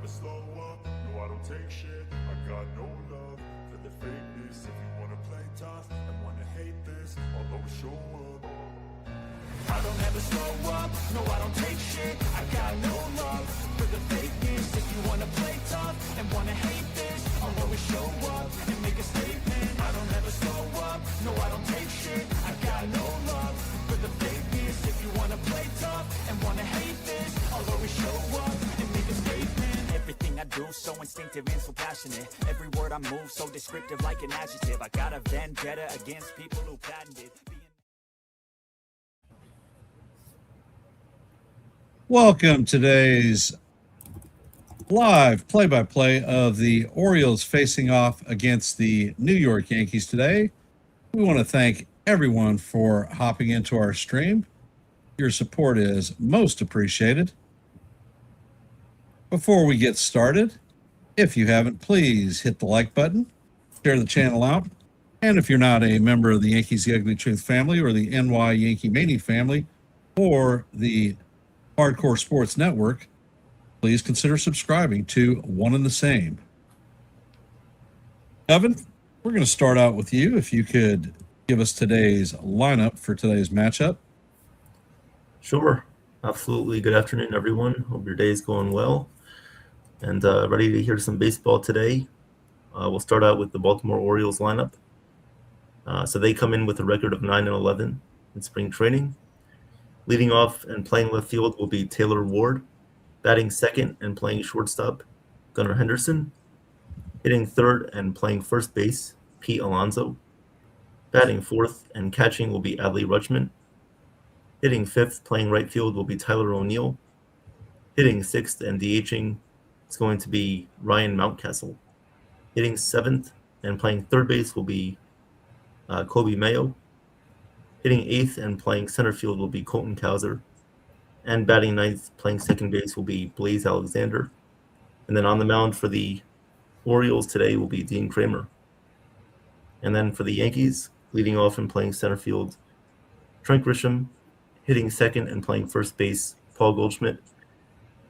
never slow up, no I don't take shit. I got no love for the fakeness. If you wanna play tough and wanna hate this, I'll always show up. I don't ever slow up, no I don't take shit. I got no love for the fakeness. If you wanna play tough and wanna hate this, I'll always show up and make a statement. I don't ever slow up, no I don't take shit. I got no love for the fakeness. If you wanna play tough and wanna hate this, I'll always show up and make a statement. Everything I do so instinctive and so passionate. Every word I move so descriptive like an adjective. I got a vendetta against people who patented Welcome to today's live play-by-play of the Orioles facing off against the New York Yankees today. We want to thank everyone for hopping into our stream. Your support is most appreciated. Before we get started, if you haven't, please hit the like button, share the channel out, and if you're not a member of the Yankees The Ugly Truth family or the NY Yankee Mania family or the Hardcore Sports Network, please consider subscribing to one and the same. Evan, we're going to start out with you. If you could give us today's lineup for today's matchup. Sure. Absolutely. Good afternoon, everyone. Hope your day is going well and ready to hear some baseball today. We'll start out with the Baltimore Orioles lineup. So they come in with a record of 9-11 in spring training. Leading off and playing left field will be Taylor Ward. Batting second and playing shortstop, Gunnar Henderson. Hitting third and playing first base, Pete Alonso. Batting fourth and catching will be Adley Rutschman. Hitting fifth, playing right field will be Tyler O'Neill. Hitting sixth and DHing is going to be Ryan Mountcastle. Hitting seventh and playing third base will be Kobe Mayo. Hitting eighth and playing center field will be Colton Cowser. And batting ninth, playing second base will be Blaze Alexander. And then on the mound for the Orioles today will be Dean Kramer. And then for the Yankees, leading off and playing center field, Trent Grisham. Hitting second and playing first base, Paul Goldschmidt.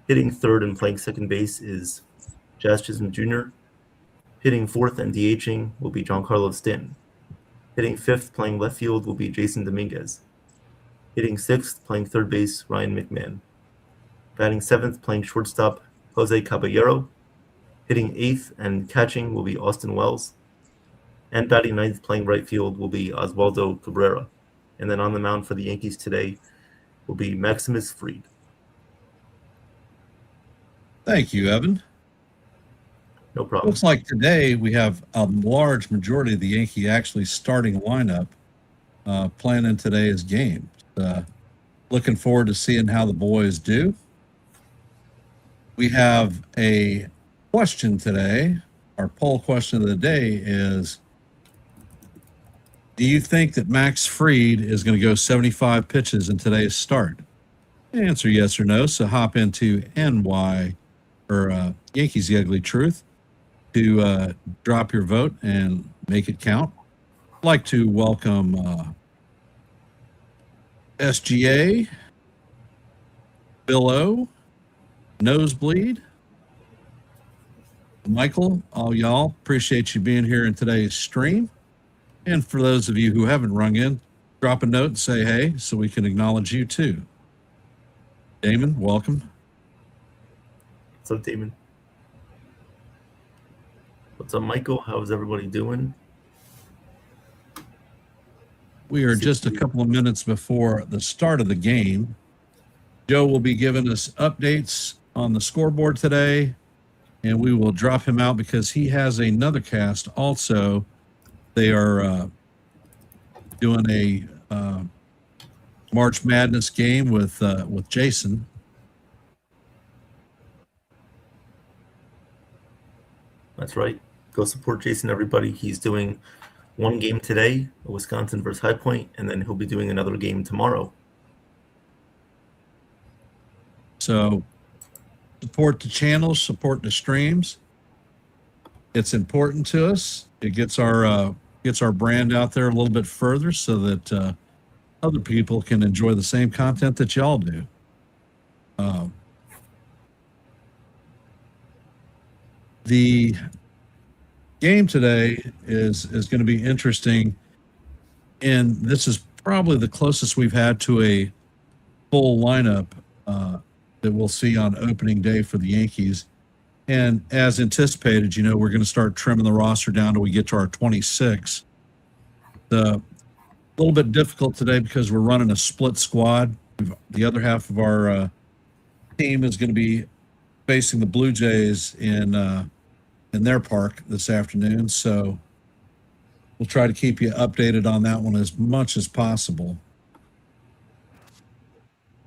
Hitting third and playing second base is Jazz Chisholm Jr. Hitting fourth and DHing will be Giancarlo Stanton. Hitting fifth, playing left field will be Jason Dominguez. Hitting sixth, playing third base, Ryan McMahon. Batting seventh, playing shortstop, Jose Caballero. Hitting eighth and catching will be Austin Wells. And batting ninth, playing right field will be Oswaldo Cabrera. And then on the mound for the Yankees today will be Maximus Fried. Thank you, Evan. No problem. Looks like today we have a large majority of the Yankee actually starting lineup playing in today's game. Looking forward to seeing how the boys do. We have a question today. Our poll question of the day is, do you think that Max Fried is going to go 75 pitches in today's start? Answer yes or no. So hop into Yankees The Ugly Truth to drop your vote and make it count. I'd like to welcome SGA, Bill O, Nosebleed, Michael, all y'all. Appreciate you being here in today's stream. And for those of you who haven't rung in, drop a note and say hey so we can acknowledge you too. Damon, welcome. What's up, Damon? What's up, Michael? How's everybody doing? We are just a couple of minutes before the start of the game. Joe will be giving us updates on the scoreboard today, and we will drop him out because he has another cast also. They are doing a March Madness game with Jason. That's right. Go support Jason, everybody. He's doing one game today, Wisconsin versus High Point, and then he'll be doing another game tomorrow. So support the channels, support the streams. It's important to us. It gets our brand out there a little bit further so that other people can enjoy the same content that y'all do. the game today is going to be interesting, and this is probably the closest we've had to a full lineup that we'll see on opening day for the Yankees. And as anticipated, we're going to start trimming the roster down till we get to our 26. A little bit difficult today because we're running a split squad. The other half of our team is going to be facing the Blue Jays in their park this afternoon. So we'll try to keep you updated on that one as much as possible.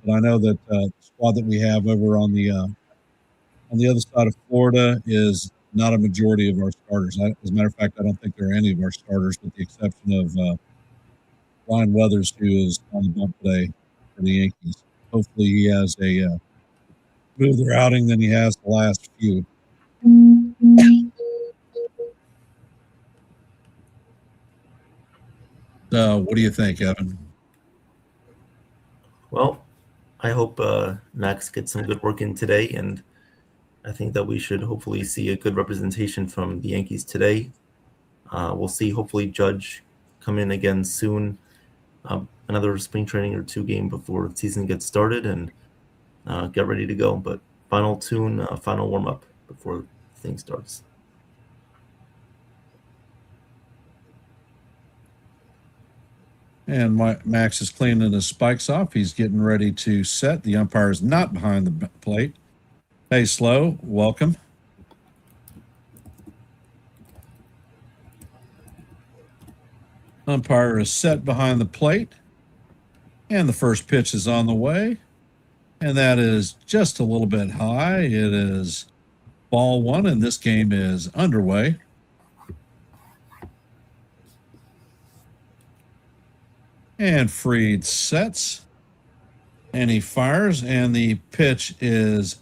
But I know that the squad that we have over on the other side of Florida is not a majority of our starters. As a matter of fact, I don't think there are any of our starters, with the exception of Ryan Weathers, who is on the bump today for the Yankees. Hopefully, he has a smoother outing than he has the last few. What do you think, Evan? Well, I hope Max gets some good work in today, and I think that we should hopefully see a good representation from the Yankees today. We'll see, hopefully, Judge come in again soon. Another spring training or 2 game before the season gets started, and get ready to go. But final tune, final warm-up before the thing starts. And Max is cleaning his spikes off. He's getting ready to set. The umpire is not behind the plate. Hey, Slow, welcome. Umpire is set behind the plate. And the first pitch is on the way. And that is just a little bit high. It is ball 1, and this game is underway. And Fried sets. And he fires, and the pitch is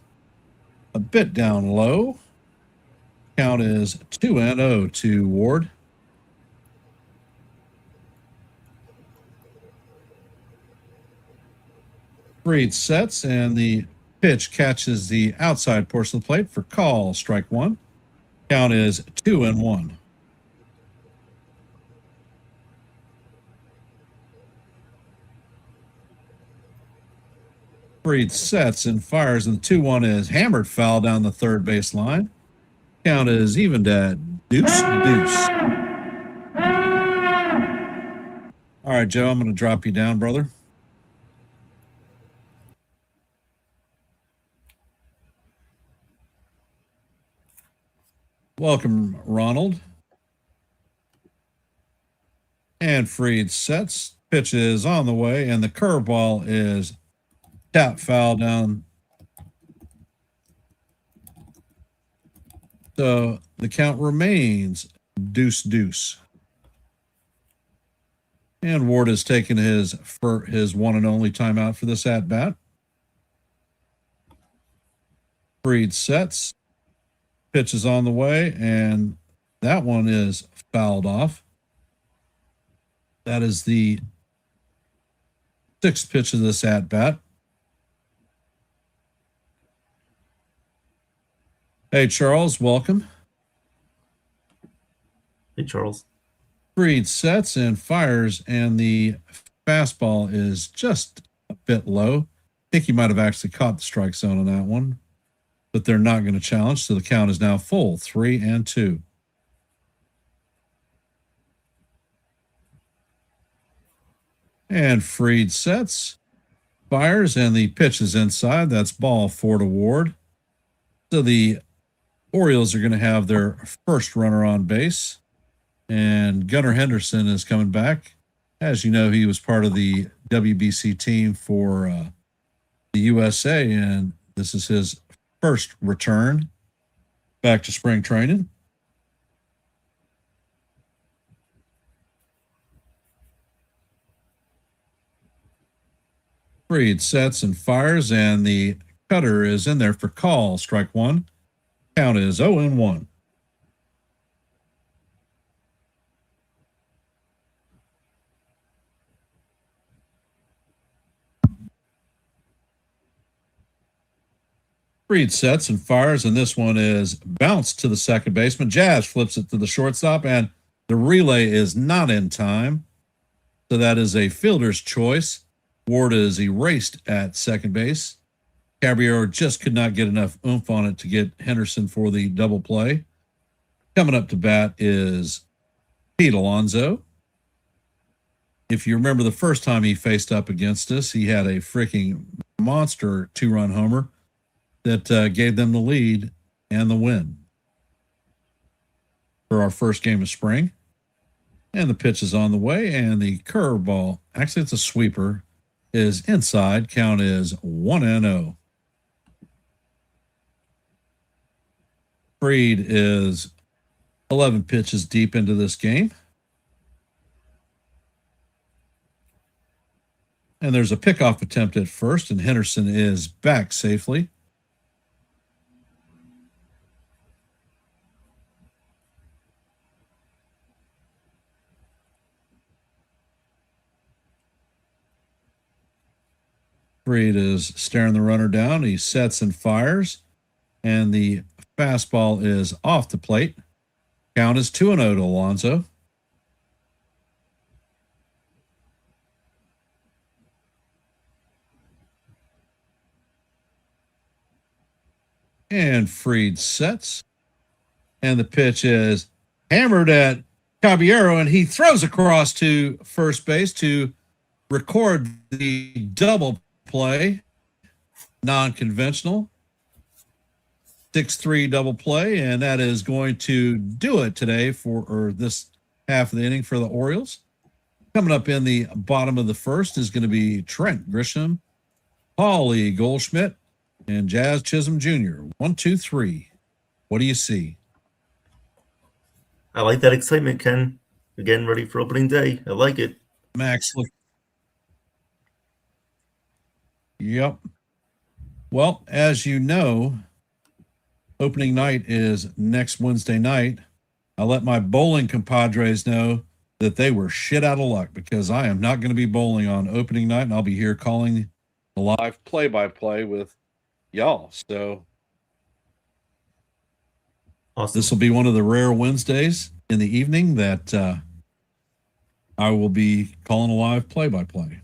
a bit down low. Count is 2-0 to Ward. Fried sets, and the pitch catches the outside portion of the plate for call, strike 1. Count is 2-1. Fried sets and fires, and the 2-1 is hammered foul down the third base line. Count is evened at deuce. All right, Joe, I'm going to drop you down, brother. Welcome, Ronald. And Fried sets. Pitch is on the way, and the curveball is tap foul down. So the count remains deuce. And Ward has taken his one and only timeout for this at bat. Fried sets. Pitch is on the way, and that one is fouled off. That is the 6th pitch of this at bat. Hey, Charles, welcome. Hey, Charles. Fried sets and fires, and the fastball is just a bit low. I think he might have actually caught the strike zone on that one, but they're not going to challenge, so the count is now full, 3-2. And Fried sets, fires, and the pitch is inside. That's ball 4 to Ward. So the Orioles are going to have their first runner on base, and Gunnar Henderson is coming back. As you know, he was part of the WBC team for the USA, and this is his first return back to spring training. Fried sets and fires, and the cutter is in there for call, strike 1. Count is 0-1. Freed sets and fires, and this one is bounced to the second baseman. Jazz flips it to the shortstop, and the relay is not in time. So that is a fielder's choice. Ward is erased at second base. Caballero just could not get enough oomph on it to get Henderson for the double play. Coming up to bat is Pete Alonso. If you remember the first time he faced up against us, he had a freaking monster 2-run homer that gave them the lead and the win for our first game of spring. And the pitch is on the way, and the curveball, actually it's a sweeper, is inside. Count is 1-0. Freed is 11 pitches deep into this game. And there's a pickoff attempt at first, and Henderson is back safely. Freed is staring the runner down. He sets and fires, and the fastball is off the plate. Count is 2-0 to Alonso. And Freed sets, and the pitch is hammered at Caballero, and he throws across to first base to record the double play, non-conventional 6-3 double play, and that is going to do it today for this half of the inning for the Orioles. Coming up in the bottom of the first is going to be Trent Grisham, Paulie Goldschmidt, and Jazz Chisholm Jr. 1, 2, 3. What do you see? I like that excitement, Ken. We're getting ready for opening day. I like it. Max, look. Yep. Well, as you know, opening night is next Wednesday night. I let my bowling compadres know that they were shit out of luck because I am not going to be bowling on opening night, and I'll be here calling the live play-by-play with y'all. So Awesome. this will be one of the rare Wednesdays in the evening that I will be calling a live play-by-play.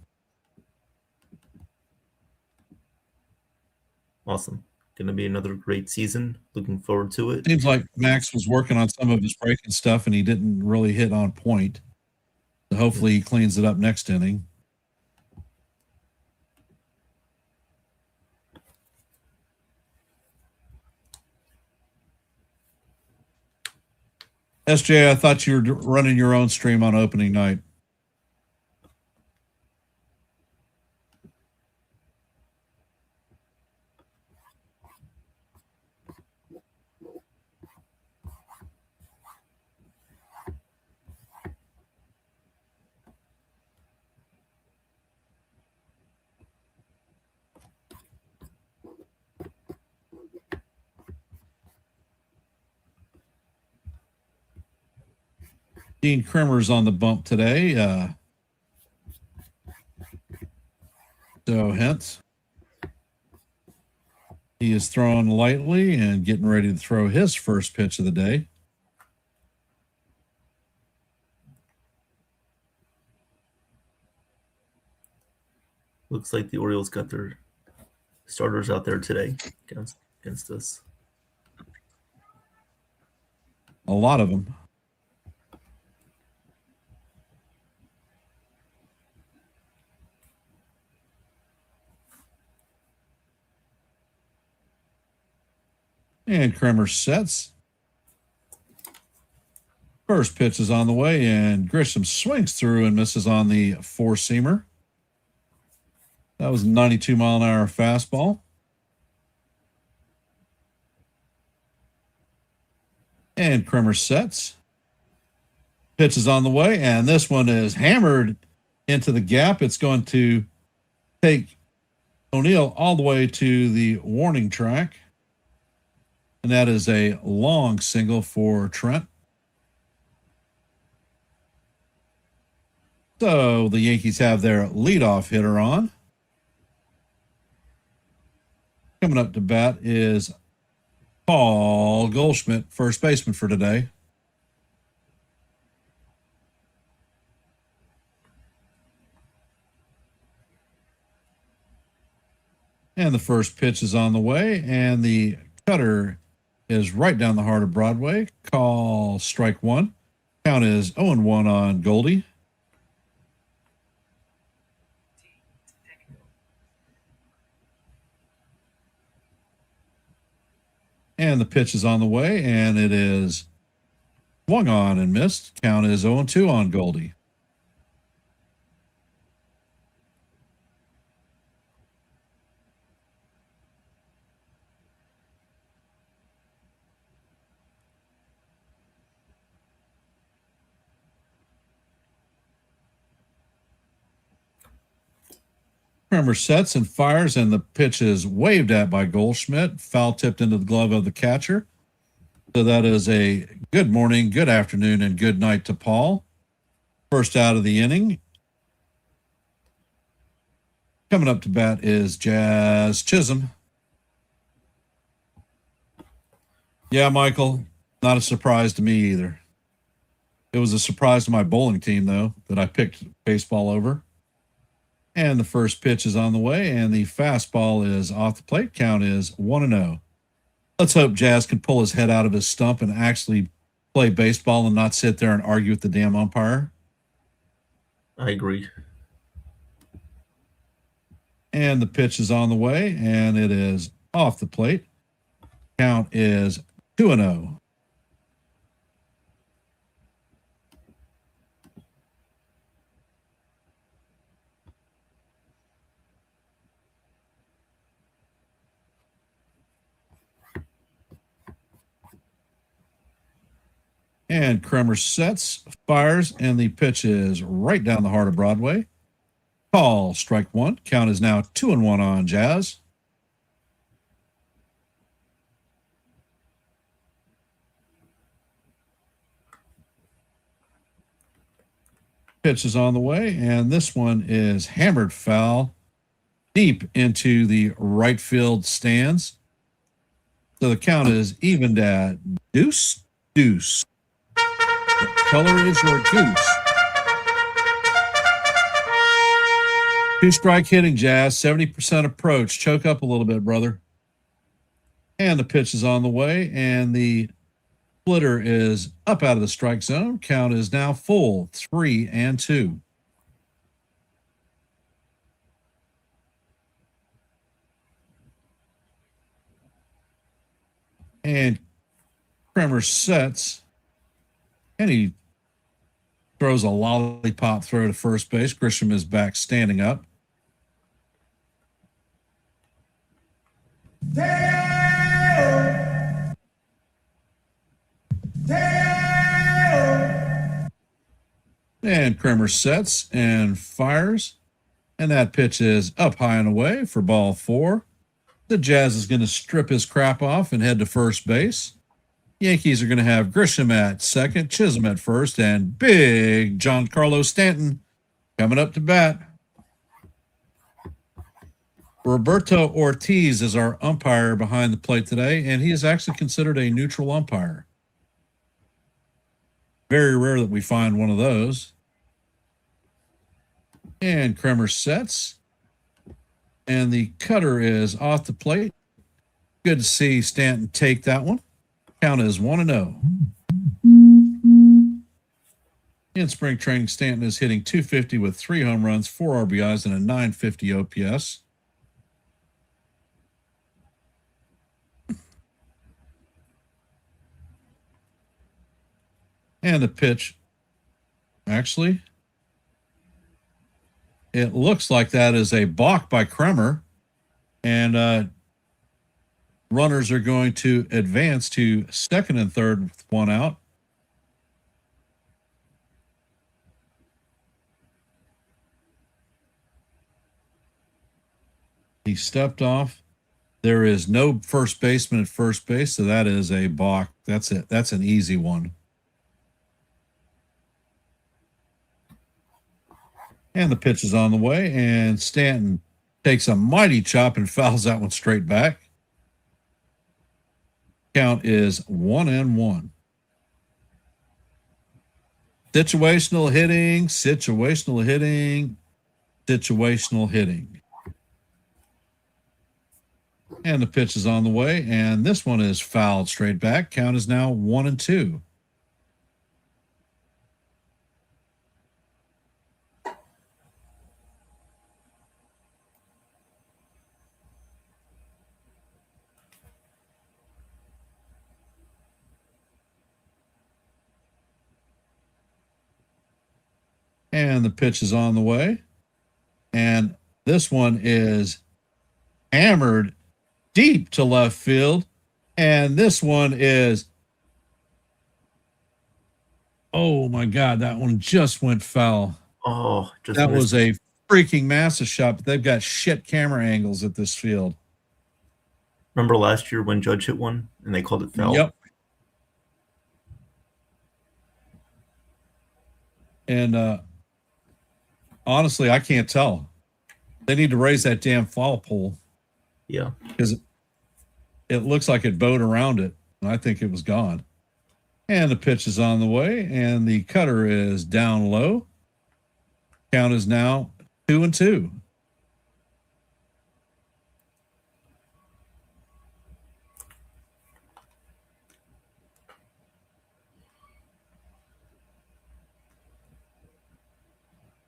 Awesome. Going to be another great season. Looking forward to it. Seems like Max was working on some of his breaking stuff and he didn't really hit on point. So hopefully he cleans it up next inning. SJ, I thought you were running your own stream on opening night. Dean Krimmer's on the bump today. So hence, he is throwing lightly and getting ready to throw his first pitch of the day. Looks like the Orioles got their starters out there today against us. A lot of them. And Kremer sets. First pitch is on the way, and Grisham swings through and misses on the four-seamer. That was a 92-mile-an-hour fastball. And Kremer sets. Pitch is on the way, and this one is hammered into the gap. It's going to take O'Neill all the way to the warning track. And that is a long single for Trent. So the Yankees have their leadoff hitter on. Coming up to bat is Paul Goldschmidt, first baseman for today. And the first pitch is on the way, and the cutter is right down the heart of Broadway. Call strike one. Count is 0-1 on Goldie. And the pitch is on the way, and it is swung on and missed. Count is 0-2 on Goldie. Kramer sets and fires, and the pitch is waved at by Goldschmidt. Foul tipped into the glove of the catcher. So that is a good morning, good afternoon, and good night to Paul. First out of the inning. Coming up to bat is Jazz Chisholm. Yeah, Michael, not a surprise to me either. It was a surprise to my bowling team, though, that I picked baseball over. And the first pitch is on the way, and the fastball is off the plate. Count is 1-0. Let's hope Jazz can pull his head out of his stump and actually play baseball and not sit there and argue with the damn umpire. I agree. And the pitch is on the way, and it is off the plate. Count is 2-0. And Kremer sets, fires, and the pitch is right down the heart of Broadway. Call strike one. Count is now 2-1 on Jazz. Pitch is on the way, and this one is hammered foul deep into the right field stands. So the count is evened at deuce. What color is your goose? Two-strike hitting, Jazz. 70% approach. Choke up a little bit, brother. And the pitch is on the way, and the splitter is up out of the strike zone. Count is now full, 3-2. And Kremer sets, and he throws a lollipop throw to first base. Grisham is back standing up. And Kremer sets and fires, and that pitch is up high and away for ball 4. The Jazz is going to strip his crap off and head to first base. Yankees are going to have Grisham at second, Chisholm at first, and big Giancarlo Stanton coming up to bat. Roberto Ortiz is our umpire behind the plate today, and he is actually considered a neutral umpire. Very rare that we find one of those. And Kremer sets, and the cutter is off the plate. Good to see Stanton take that one. Count is 1-0. In spring training, Stanton is hitting .250 with 3 home runs, 4 RBIs, and a .950 OPS. And the pitch, actually, it looks like that is a balk by Kremer. And runners are going to advance to second and third with 1 out. He stepped off. There is no first baseman at first base, so that is a balk. That's it. That's an easy one. And the pitch is on the way, and Stanton takes a mighty chop and fouls that one straight back. Count is 1-1. Situational hitting, situational hitting, situational hitting. And the pitch is on the way, and this one is fouled straight back. Count is now 1-2. And the pitch is on the way. And this one is hammered deep to left field. And this one is, oh my God, that one just went foul. Oh, just that missed. was a freaking massive shot, but they've got shit camera angles at this field. Remember last year when Judge hit one and they called it foul? Yep. And honestly, I can't tell. They need to raise that damn foul pole. Yeah. Because it looks like it bowed around it, and I think it was gone. And the pitch is on the way, and the cutter is down low. Count is now 2-2.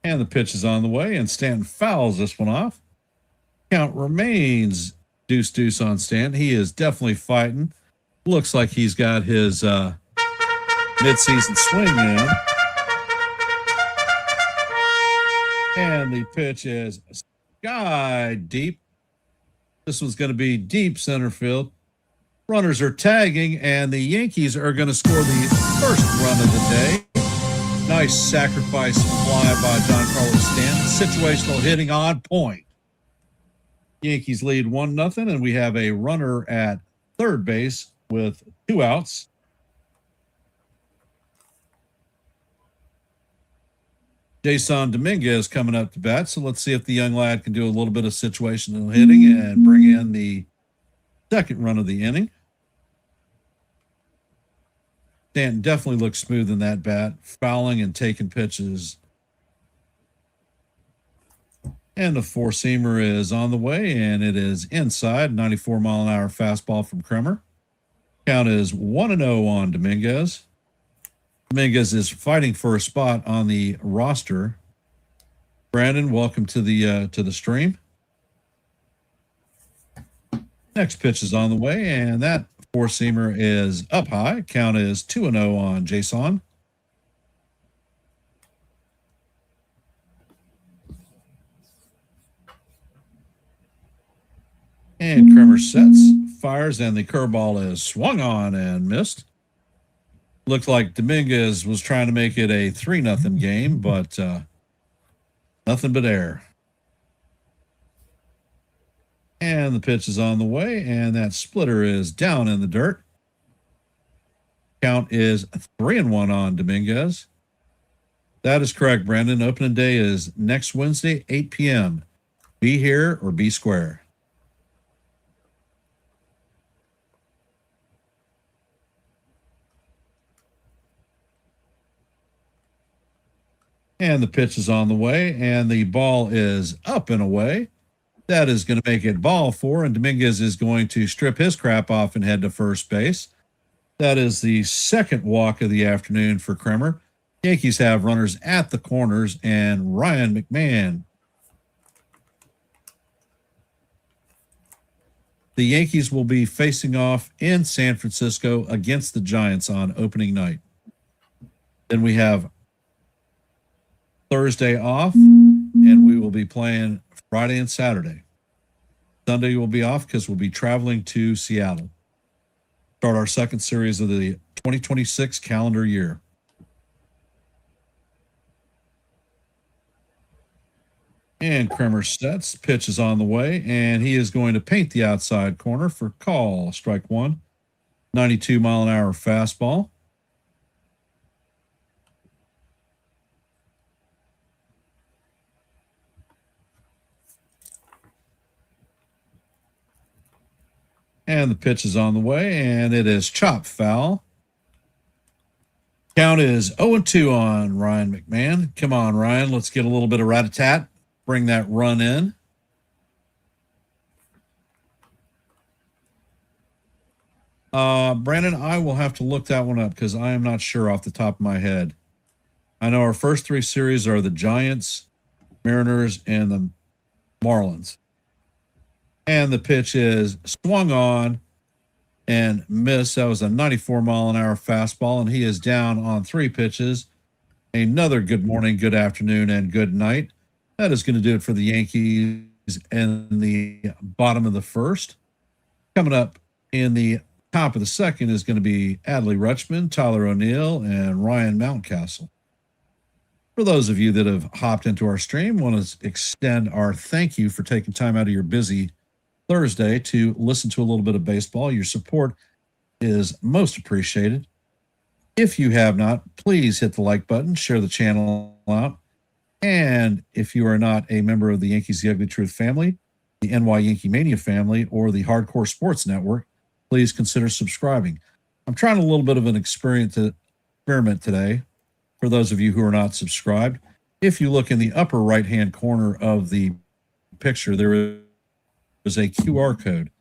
And the pitch is on the way, and Stanton fouls this one off. Count remains deuce on Stanton. He is definitely fighting. Looks like he's got his midseason swing in. And the pitch is sky deep. This one's going to be deep center field. Runners are tagging, and the Yankees are going to score the first run of the day. Nice sacrifice fly by Giancarlo Stanton. Situational hitting on point. Yankees lead 1-0, and we have a runner at third base with 2 outs. Jason Dominguez coming up to bat, so let's see if the young lad can do a little bit of situational hitting and bring in the second run of the inning. Stanton definitely looks smooth in that bat, fouling and taking pitches. And the four-seamer is on the way, and it is inside. 94-mile-an-hour fastball from Kremer. Count is 1-0 on Dominguez. Dominguez is fighting for a spot on the roster. Brandon, welcome to the stream. Next pitch is on the way, and that four-seamer is up high. Count is 2-0 on Jason. And Kremer sets, fires, and the curveball is swung on and missed. Looked like Dominguez was trying to make it a 3-0 game, but nothing but air. And the pitch is on the way, and that splitter is down in the dirt. Count is 3-1 on Dominguez. That is correct, Brandon. Opening day is next Wednesday, 8 p.m. Be here or be square. And the pitch is on the way, and the ball is up and away. That is going to make it ball 4, and Dominguez is going to strip his crap off and head to first base. That is the second walk of the afternoon for Kremer. Yankees have runners at the corners, and Ryan McMahon. The Yankees will be facing off in San Francisco against the Giants on opening night. Then we have Thursday off, and we will be playing Friday and Saturday. Sunday will be off because we'll be traveling to Seattle. Start our second series of the 2026 calendar year. And Kremer sets, pitch is on the way, and he is going to paint the outside corner for call. Strike 1. 92-mile-an-hour fastball. And the pitch is on the way, and it is chop foul. Count is 0-2 on Ryan McMahon. Come on, Ryan. Let's get a little bit of rat-a-tat. Bring that run in. Brandon, I will have to look that one up because I am not sure off the top of my head. I know our first three series are the Giants, Mariners, and the Marlins. And the pitch is swung on and missed. That was a 94-mile-an-hour fastball, and he is down on 3 pitches. Another good morning, good afternoon, and good night. That is going to do it for the Yankees in the bottom of the first. Coming up in the top of the second is going to be Adley Rutschman, Tyler O'Neill, and Ryan Mountcastle. For those of you that have hopped into our stream, want to extend our thank you for taking time out of your busy Thursday to listen to a little bit of baseball. Your support is most appreciated. If you have not, please hit the like button, share the channel out. And if you are not a member of the Yankees The Ugly Truth family, the NY Yankee Mania family, or the Hardcore Sports Network, please consider subscribing. I'm trying a little bit of an experiment today for those of you who are not subscribed. If you look in the upper right-hand corner of the picture, there is a QR code.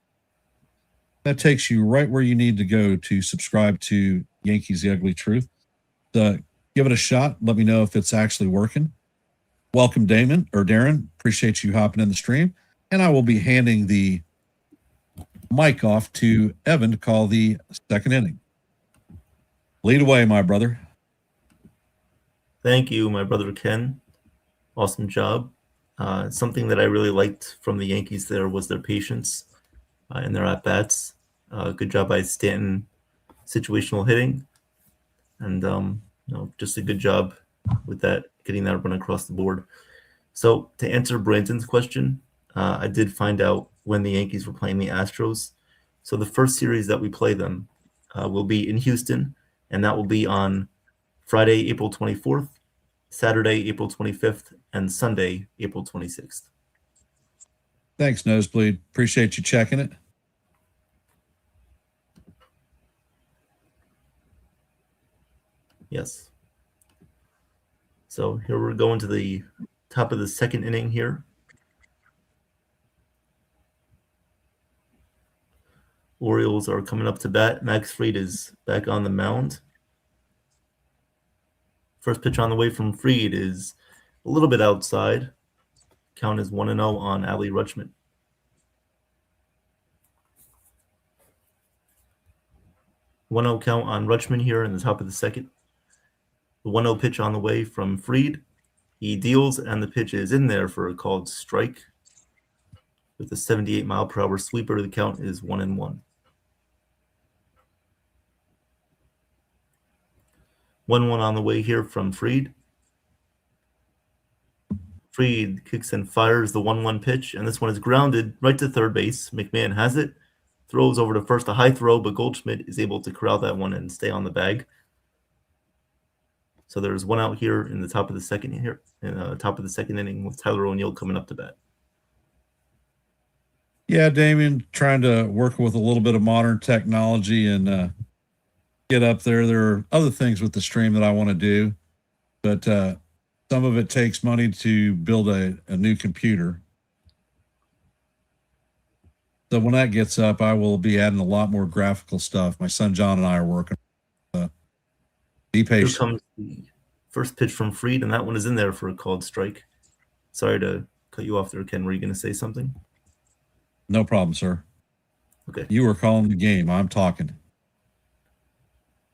That takes you right where you need to go to subscribe to Yankees The Ugly Truth. Give it a shot. Let me know if it's actually working. Welcome, Darren. Appreciate you hopping in the stream. And I will be handing the mic off to Evan to call the second inning. Lead away, my brother. Thank you, my brother Ken. Awesome job. Something that I really liked from the Yankees there was their patience in their at-bats. Good job by Stanton, situational hitting. And, just a good job with that, getting that run across the board. So to answer Brandon's question, I did find out when the Yankees were playing the Astros. So the first series that we play them will be in Houston, and that will be on Friday, April 24th, Saturday, April 25th, and Sunday, April 26th. Thanks, Nosebleed. Appreciate you checking it. Yes. So here we're going to the top of the second inning here. Orioles are coming up to bat. Max Fried is back on the mound. First pitch on the way from Fried is a little bit outside. Count is 1-0 on Adley Rutschman. One 0 count on Rutschman here in the top of the second. The 1-0 pitch on the way from Fried. He deals, and the pitch is in there for a called strike. With a 78-mile-per-hour sweeper, the count is 1-1. 1-1 on the way here from Fried. Fried kicks and fires the 1-1 pitch, and this one is grounded right to third base. McMahon has it, throws over to first, a high throw, but Goldschmidt is able to corral that one and stay on the bag. So there's one out here in the top of the second inning with Tyler O'Neill coming up to bat. Yeah, Damien, trying to work with a little bit of modern technology and get up there. There are other things with the stream that I want to do, but some of it takes money to build a new computer. So when that gets up, I will be adding a lot more graphical stuff. My son John and I are working. Be patient. Here comes the first pitch from Fried, and that one is in there for a called strike. Sorry to cut you off there, Ken. Were you going to say something? No problem, sir. Okay. You were calling the game. I'm talking.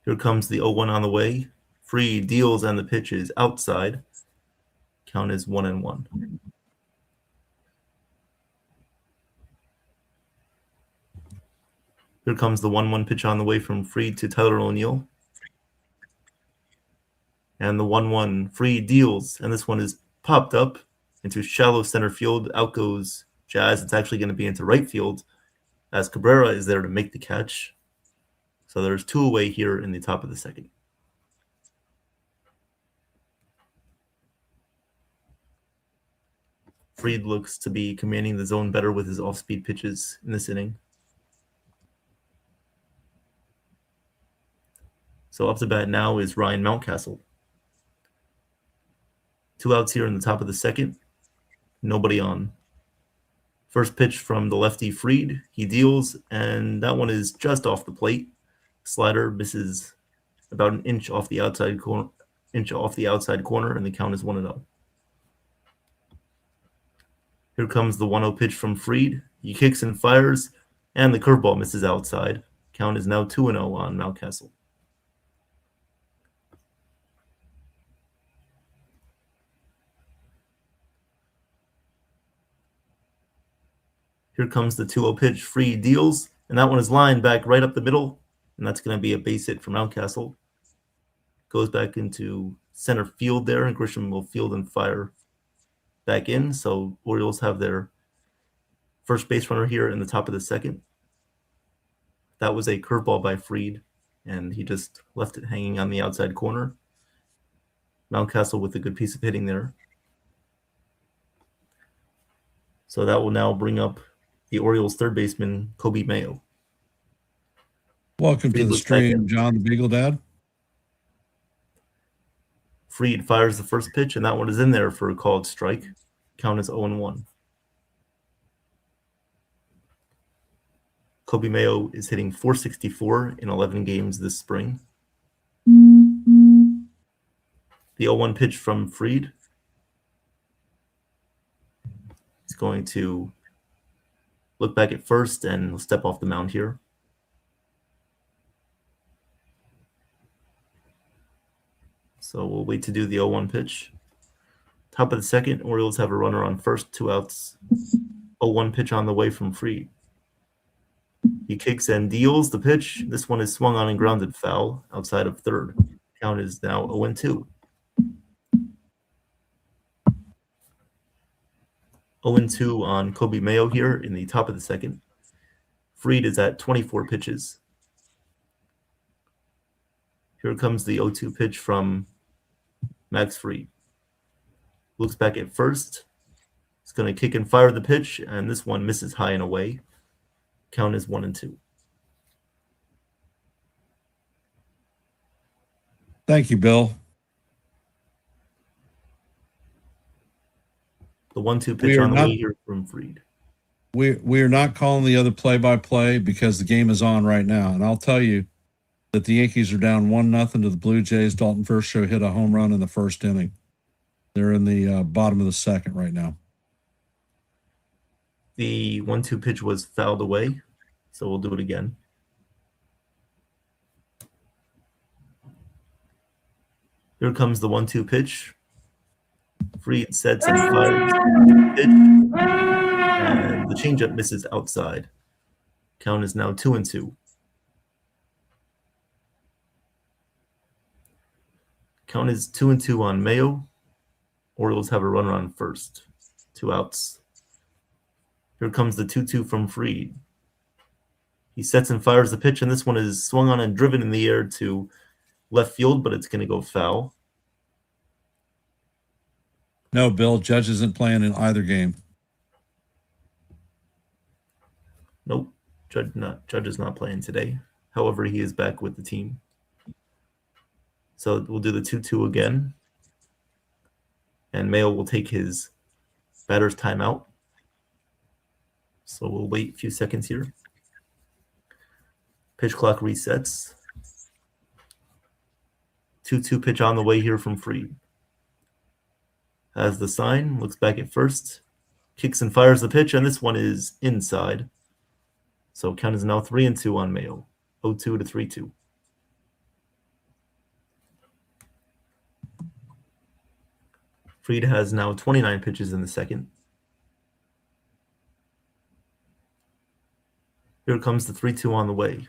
Here comes the 0-1 on the way. Fried deals, and the pitch is outside. Count is 1-1. Here comes the 1-1 pitch on the way from Fried to Tyler O'Neill. And the 1-1 Fried deals, and this one is popped up into shallow center field. Out goes Jazz. It's actually going to be into right field as Cabrera is there to make the catch. So there's 2 away here in the top of the second. Fried looks to be commanding the zone better with his off-speed pitches in this inning. So up to bat now is Ryan Mountcastle. 2 outs here in the top of the second. Nobody on. First pitch from the lefty Fried. He deals, and that one is just off the plate. Slider misses about an inch off the outside corner, and the count is 1-0. Here comes the 1-0 pitch from Fried. He kicks and fires, and the curveball misses outside. Count is now 2-0 on Mountcastle. Here comes the 2-0 pitch. Fried deals, and that one is lined back right up the middle, and that's going to be a base hit for Mountcastle. Goes back into center field there, and Grisham will field and fire back in. So Orioles have their first base runner here in the top of the second. That was a curveball by Fried, and he just left it hanging on the outside corner. Mountcastle with a good piece of hitting there. So that will now bring up the Orioles' third baseman, Kobe Mayo. Welcome to the stream, John the Beagle Dad. Fried fires the first pitch, and that one is in there for a called strike. Count is 0-1. Kobe Mayo is hitting .464 in 11 games this spring. The 0-1 pitch from Fried. He's going to look back at first and step off the mound here. So we'll wait to do the 0-1 pitch. Top of the second, Orioles have a runner on first, 2 outs. 0-1 pitch on the way from Fried. He kicks and deals the pitch. This one is swung on and grounded foul outside of third. Count is now 0-2. 0-2 on Kobe Mayo here in the top of the second. Fried is at 24 pitches. Here comes the 0-2 pitch from Max Fried. Looks back at first. He's going to kick and fire the pitch, and this one misses high and away. Count is 1-2. Thank you, Bill. The 1-2 pitch on the way here from Fried. We are not calling the other play-by-play because the game is on right now. And I'll tell you that the Yankees are down 1-0 to the Blue Jays. Dalton Kershaw hit a home run in the first inning. They're in the bottom of the second right now. The 1-2 pitch was fouled away, so we'll do it again. Here comes the 1-2 pitch. Fried sets and fires the pitch, and the changeup misses outside. Count is now 2-2. Count is 2-2 on Mayo. Orioles have a runner on first. 2 outs. Here comes the 2-2 from Fried. He sets and fires the pitch, and this one is swung on and driven in the air to left field, but it's going to go foul. No, Bill, Judge isn't playing in either game. Nope, Judge is not playing today. However, he is back with the team. So we'll do the 2-2 again. And Mayo will take his batter's timeout. So we'll wait a few seconds here. Pitch clock resets. 2-2 pitch on the way here from Fried. Has the sign, looks back at first, kicks and fires the pitch, and this one is inside. So count is now 3-2 on Mayo. 0-2 to 3-2. Fried has now 29 pitches in the second. Here comes the 3-2 on the way.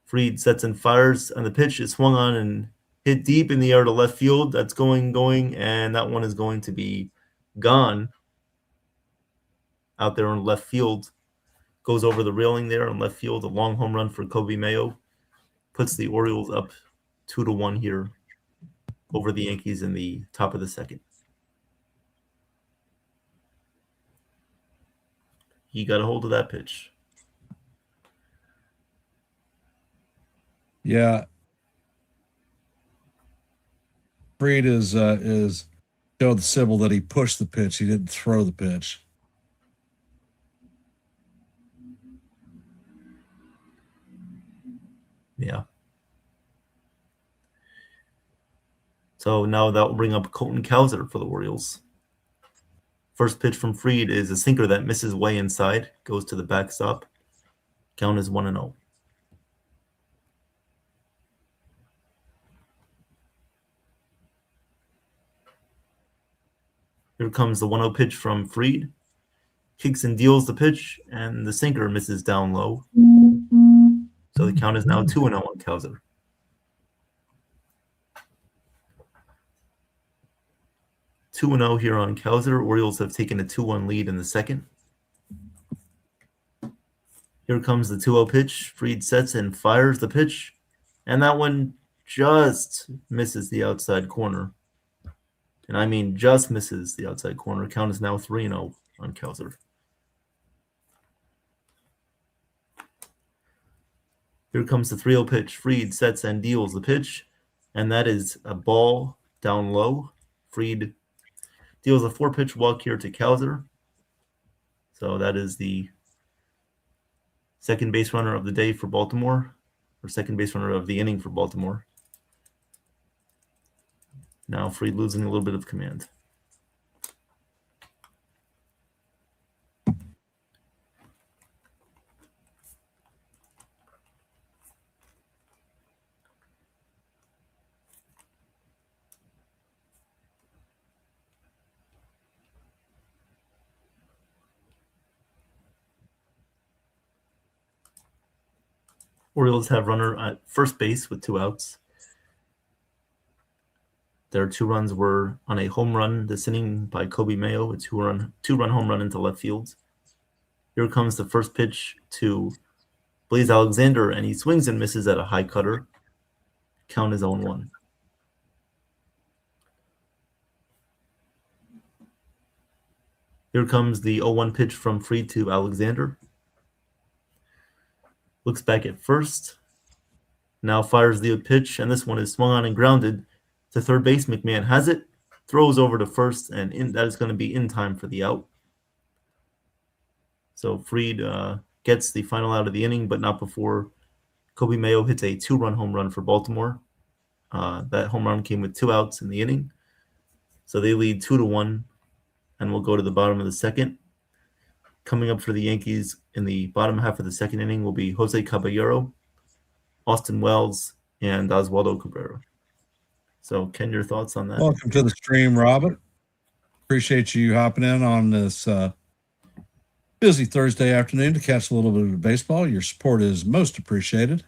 Fried sets and fires, and the pitch is swung on and hit deep in the air to left field. That's going, and that one is going to be gone out there in left field. Goes over the railing there in left field. A long home run for Kobe Mayo. Puts the Orioles up 2-1 here over the Yankees in the top of the second. He got a hold of that pitch. Yeah. Fried is showed the Sybil that he pushed the pitch. He didn't throw the pitch. Yeah. So now that will bring up Colton Cowser for the Orioles. First pitch from Fried is a sinker that misses way inside, goes to the backstop. Count is 1-0. Here comes the 1-0 pitch from Fried. Kicks and deals the pitch, and the sinker misses down low. So the count is now 2-0 on Cowser. 2-0 here on Cowser. Orioles have taken a 2-1 lead in the second. Here comes the 2-0 pitch. Fried sets and fires the pitch, and that one just misses the outside corner. And I mean just misses the outside corner. Count is now 3-0 on Cowser. Here comes the 3-0 pitch. Fried sets and deals the pitch, and that is a ball down low. Fried deals a 4-pitch walk here to Cowser. So that is the second base runner of the day for Baltimore, or second base runner of the inning for Baltimore. Now Fried losing a little bit of command. Orioles have runner at first base with 2 outs. Their 2 runs were on a home run this inning by Kobe Mayo, a two-run home run into left field. Here comes the first pitch to Blaze Alexander, and he swings and misses at a high cutter. Count is 0-1. Here comes the 0-1 pitch from Fried to Alexander. Looks back at first. Now fires the pitch, and this one is swung on and grounded to third base. McMahon has it, throws over to first, and that is going to be in time for the out. So Fried gets the final out of the inning, but not before Kobe Mayo hits a 2-run home run for Baltimore. That home run came with 2 outs in the inning. So they lead 2-1, and we'll go to the bottom of the second. Coming up for the Yankees in the bottom half of the second inning will be Jose Caballero, Austin Wells, and Oswaldo Cabrera. So, Ken, your thoughts on that? Welcome to the stream, Robert. Appreciate you hopping in on this busy Thursday afternoon to catch a little bit of baseball. Your support is most appreciated.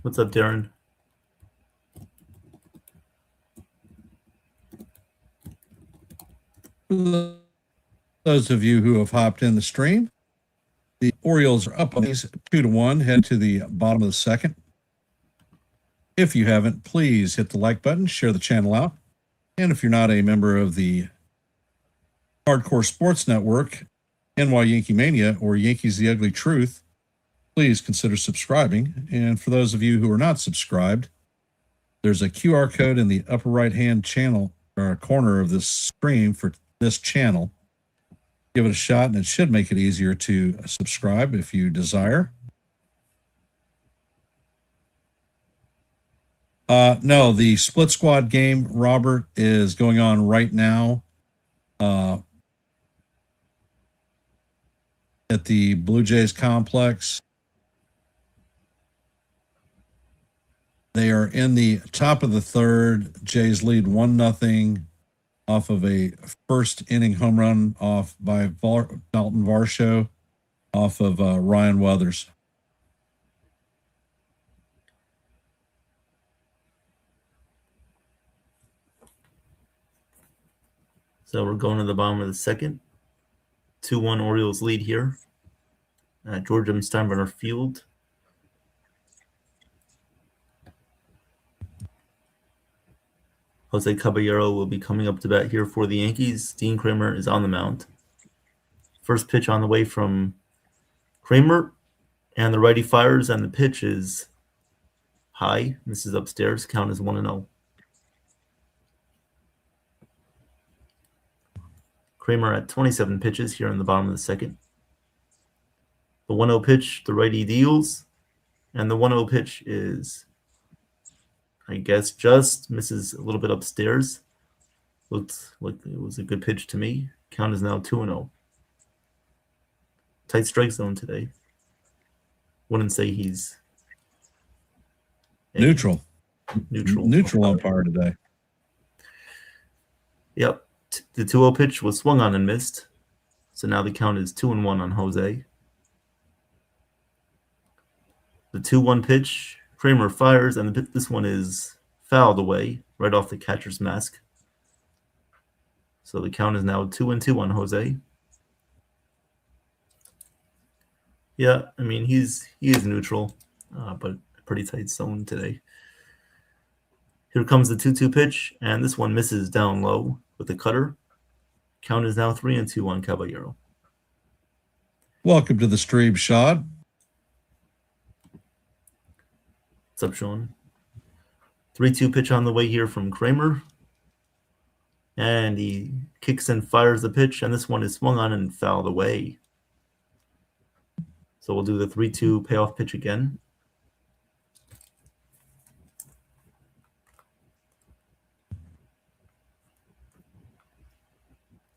What's up, Darren? Those of you who have hopped in the stream, the Orioles are up on these 2-1, head to the bottom of the second. If you haven't, please hit the like button, share the channel out. And if you're not a member of the Hardcore Sports Network, NY Yankee Mania, or Yankees The Ugly Truth, please consider subscribing. And for those of you who are not subscribed, there's a QR code in the upper right-hand channel or corner of this stream for this channel. Give it a shot, and it should make it easier to subscribe if you desire. No, the split squad game, Robert, is going on right now at the Blue Jays complex. They are in the top of the third. Jays lead 1-0 off of a first inning home run off by Dalton Varsho off of Ryan Weathers. So we're going to the bottom of the second. 2-1 Orioles lead here at George M. Steinbrenner Field. Jose Caballero will be coming up to bat here for the Yankees. Dean Kramer is on the mound. First pitch on the way from Kramer, and the righty fires, and the pitch is high. This is upstairs. Count is 1-0. Kramer at 27 pitches here in the bottom of the second. The 1-0 pitch, the righty deals, and the 1-0 pitch is, I guess, just misses a little bit upstairs. Looked like it was a good pitch to me. Count is now 2-0. Tight strike zone today. Wouldn't say he's Neutral Neutral umpire today. Yep. The 2-0 pitch was swung on and missed. So now the count is 2-1 on Jose. The 2-1 pitch, Kramer fires, and this one is fouled away right off the catcher's mask. So the count is now 2-2 on Jose. Yeah, I mean, he is neutral, but a pretty tight zone today. Here comes the 2-2 pitch, and this one misses down low with the cutter. Count is now 3-2 on Caballero. Welcome to the stream, Sean. What's up, Sean? 3-2 pitch on the way here from Kramer. And he kicks and fires the pitch, and this one is swung on and fouled away. So we'll do the 3-2 payoff pitch again.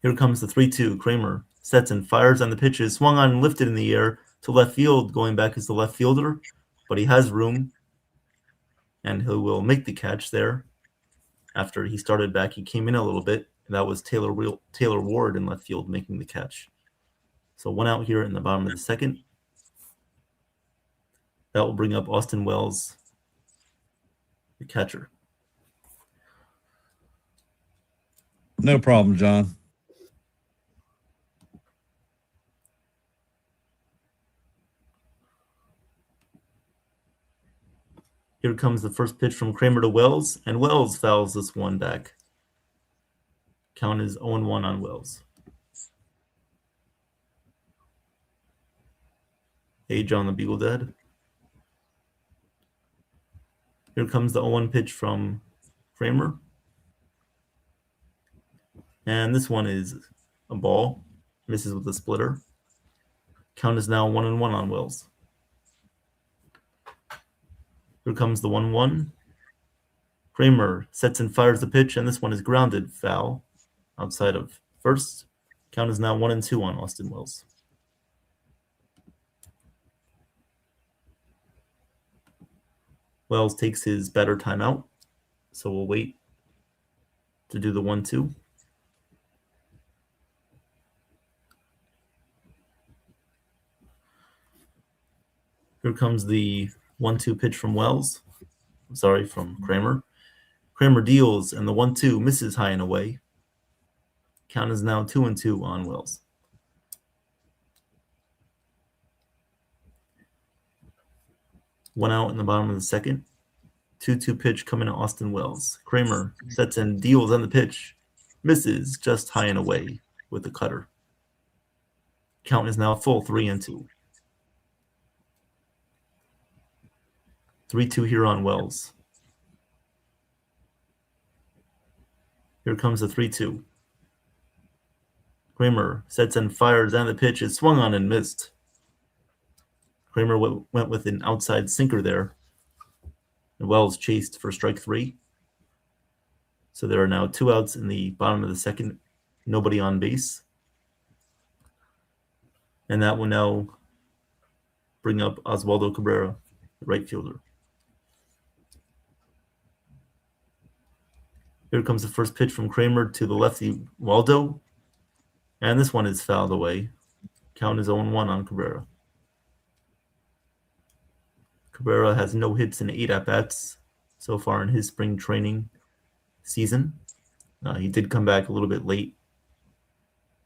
Here comes the 3-2. Kramer sets and fires, and the pitch is swung on and lifted in the air to left field. Going back as the left fielder, but he has room, and he will make the catch there. After he started back, he came in a little bit. And that was Taylor Ward in left field making the catch. So 1 out here in the bottom of the second. That will bring up Austin Wells, the catcher. No problem, John. Here comes the first pitch from Kramer to Wells, and Wells fouls this one back. Count is 0-1 on Wells. Age on the Beagle Dead. Here comes the 0-1 pitch from Kramer. And this one is a ball. Misses with a splitter. Count is now 1-1 on Wells. Here comes the 1-1. Kramer sets and fires the pitch, and this one is grounded foul outside of first. Count is now 1-2 on Austin Wells. Wells takes his batter timeout, so we'll wait to do the 1-2. Here comes the 1-2 pitch from from Kramer. Kramer deals, and the 1-2 misses high and away. Count is now 2-2 on Wells. One out in the bottom of the second. 2-2 pitch coming to Austin Wells. Kramer sets and deals on the pitch. Misses just high and away with the cutter. Count is now full 3-2. 3-2 here on Wells. Here comes the 3-2. Kramer sets and fires, and the pitch is swung on and missed. Kramer went with an outside sinker there. And Wells chased for strike 3. So there are now 2 outs in the bottom of the second. Nobody on base. And that will now bring up Oswaldo Cabrera, the right fielder. Here comes the first pitch from Kramer to the lefty Waldo. And this one is fouled away. Count is 0-1 on Cabrera. Cabrera has no hits and 8 at-bats so far in his spring training season. He did come back a little bit late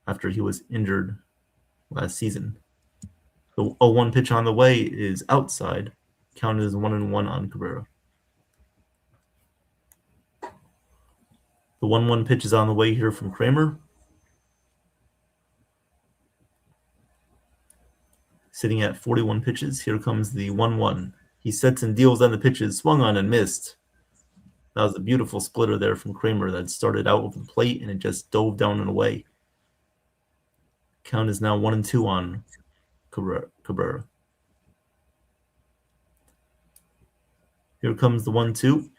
after he was injured last season. The 0-1 pitch on the way is outside. Count is 1-1 on Cabrera. The 1-1 pitch is on the way here from Kramer. Sitting at 41 pitches, here comes the 1-1. He sets and deals on the pitches, swung on and missed. That was a beautiful splitter there from Kramer that started out over the plate and it just dove down and away. Count is now 1-2 on Cabrera. Here comes the 1-2.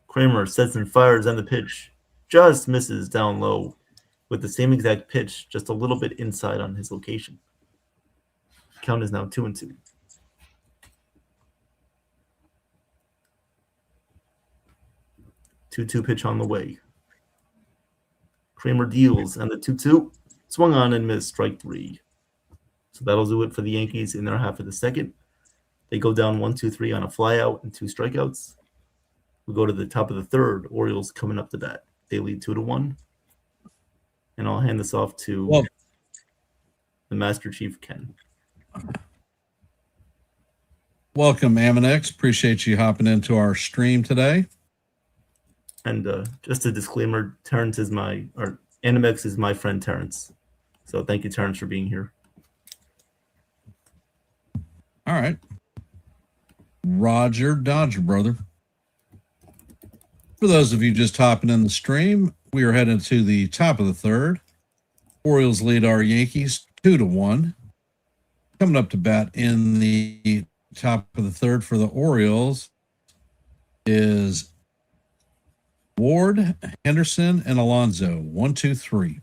Kramer sets and fires on the pitch. Just misses down low with the same exact pitch, just a little bit inside on his location. Count is now 2-2. 2-2 pitch on the way. Kramer deals, and the 2-2 swung on and missed, strike 3. So that'll do it for the Yankees in their half of the second. They go down 1-2-3 on a flyout and 2 strikeouts. We go to the top of the third. Orioles coming up to bat. They lead 2-1. And I'll hand this off to the Master Chief, Ken. Welcome, Aminex. Appreciate you hopping into our stream today. And just a disclaimer, Animex is my friend Terrence. So thank you, Terrence, for being here. All right. Roger Dodger, brother. For those of you just hopping in the stream, we are heading to the top of the third. Orioles lead our Yankees 2-1. Coming up to bat in the top of the third for the Orioles is Ward, Henderson, and Alonso. 1, 2, 3.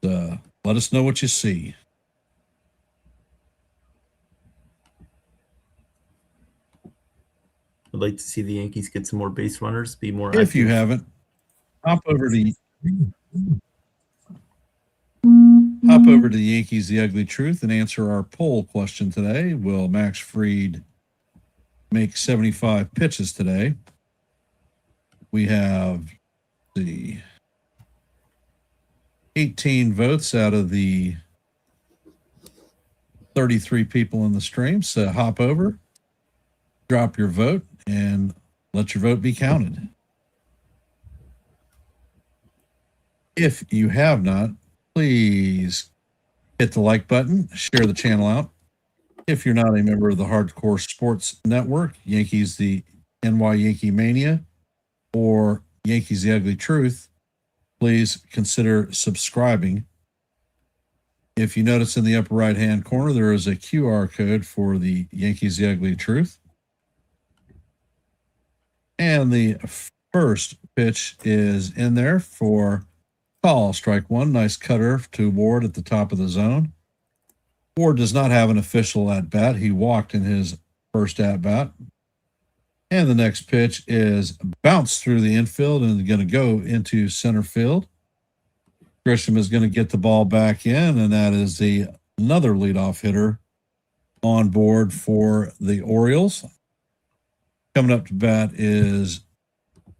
Let us know what you see. I'd like to see the Yankees get some more base runners, be more active. If you haven't, hop over to the Yankees, The Ugly Truth, and answer our poll question today. Will Max Fried make 75 pitches today? We have the 18 votes out of the 33 people in the stream. So hop over, drop your vote, and let your vote be counted. If you have not, please hit the like button, share the channel out. If you're not a member of the Hardcore Sports Network, Yankees, the NY Yankee Mania, or Yankees, The Ugly Truth, please consider subscribing. If you notice in the upper right-hand corner, there is a QR code for the Yankees, The Ugly Truth. And the first pitch is in there for call, strike 1. Nice cutter to Ward at the top of the zone. Ward does not have an official at-bat. He walked in his first at-bat. And the next pitch is bounced through the infield and going to go into center field. Grisham is going to get the ball back in, and that is another leadoff hitter on board for the Orioles. Coming up to bat is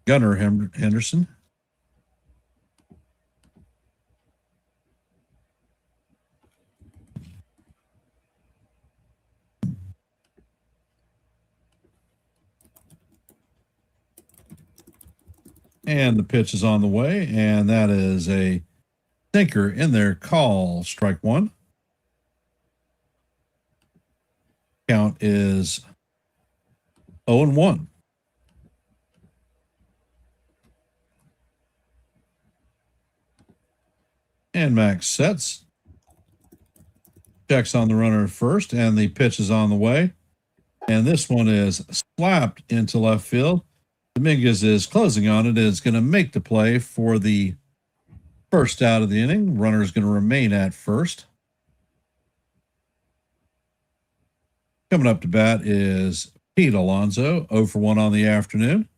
Gunnar Henderson. And the pitch is on the way, and that is a sinker in there. Call, strike 1. Count is 0-1. And Max sets. Checks on the runner at first, and the pitch is on the way. And this one is slapped into left field. Dominguez is closing on it. Is going to make the play for the first out of the inning. Runner is going to remain at first. Coming up to bat is Pete Alonso, 0 for 1 on the afternoon.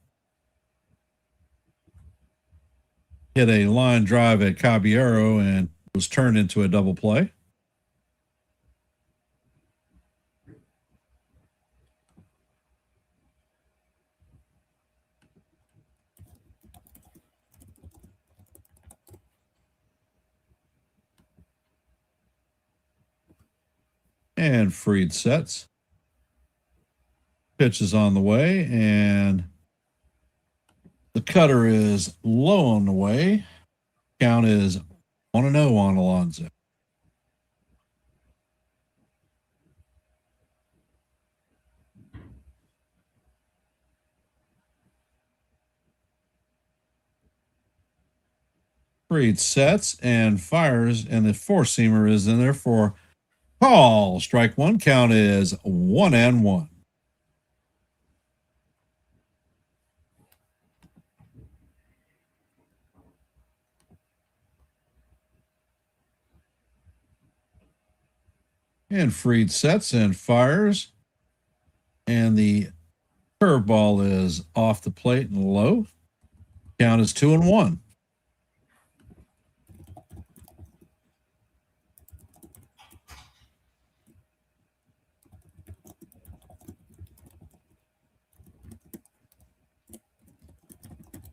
Hit a line drive at Caballero and was turned into a double play. And Fried sets. Pitch is on the way, and the cutter is low on the way. Count is 1-0 on Alonso. Freed sets and fires, and the four-seamer is in there for call. Strike one. Count is 1-1. And Freed sets and fires, and the curveball is off the plate and low. Count is 2-1.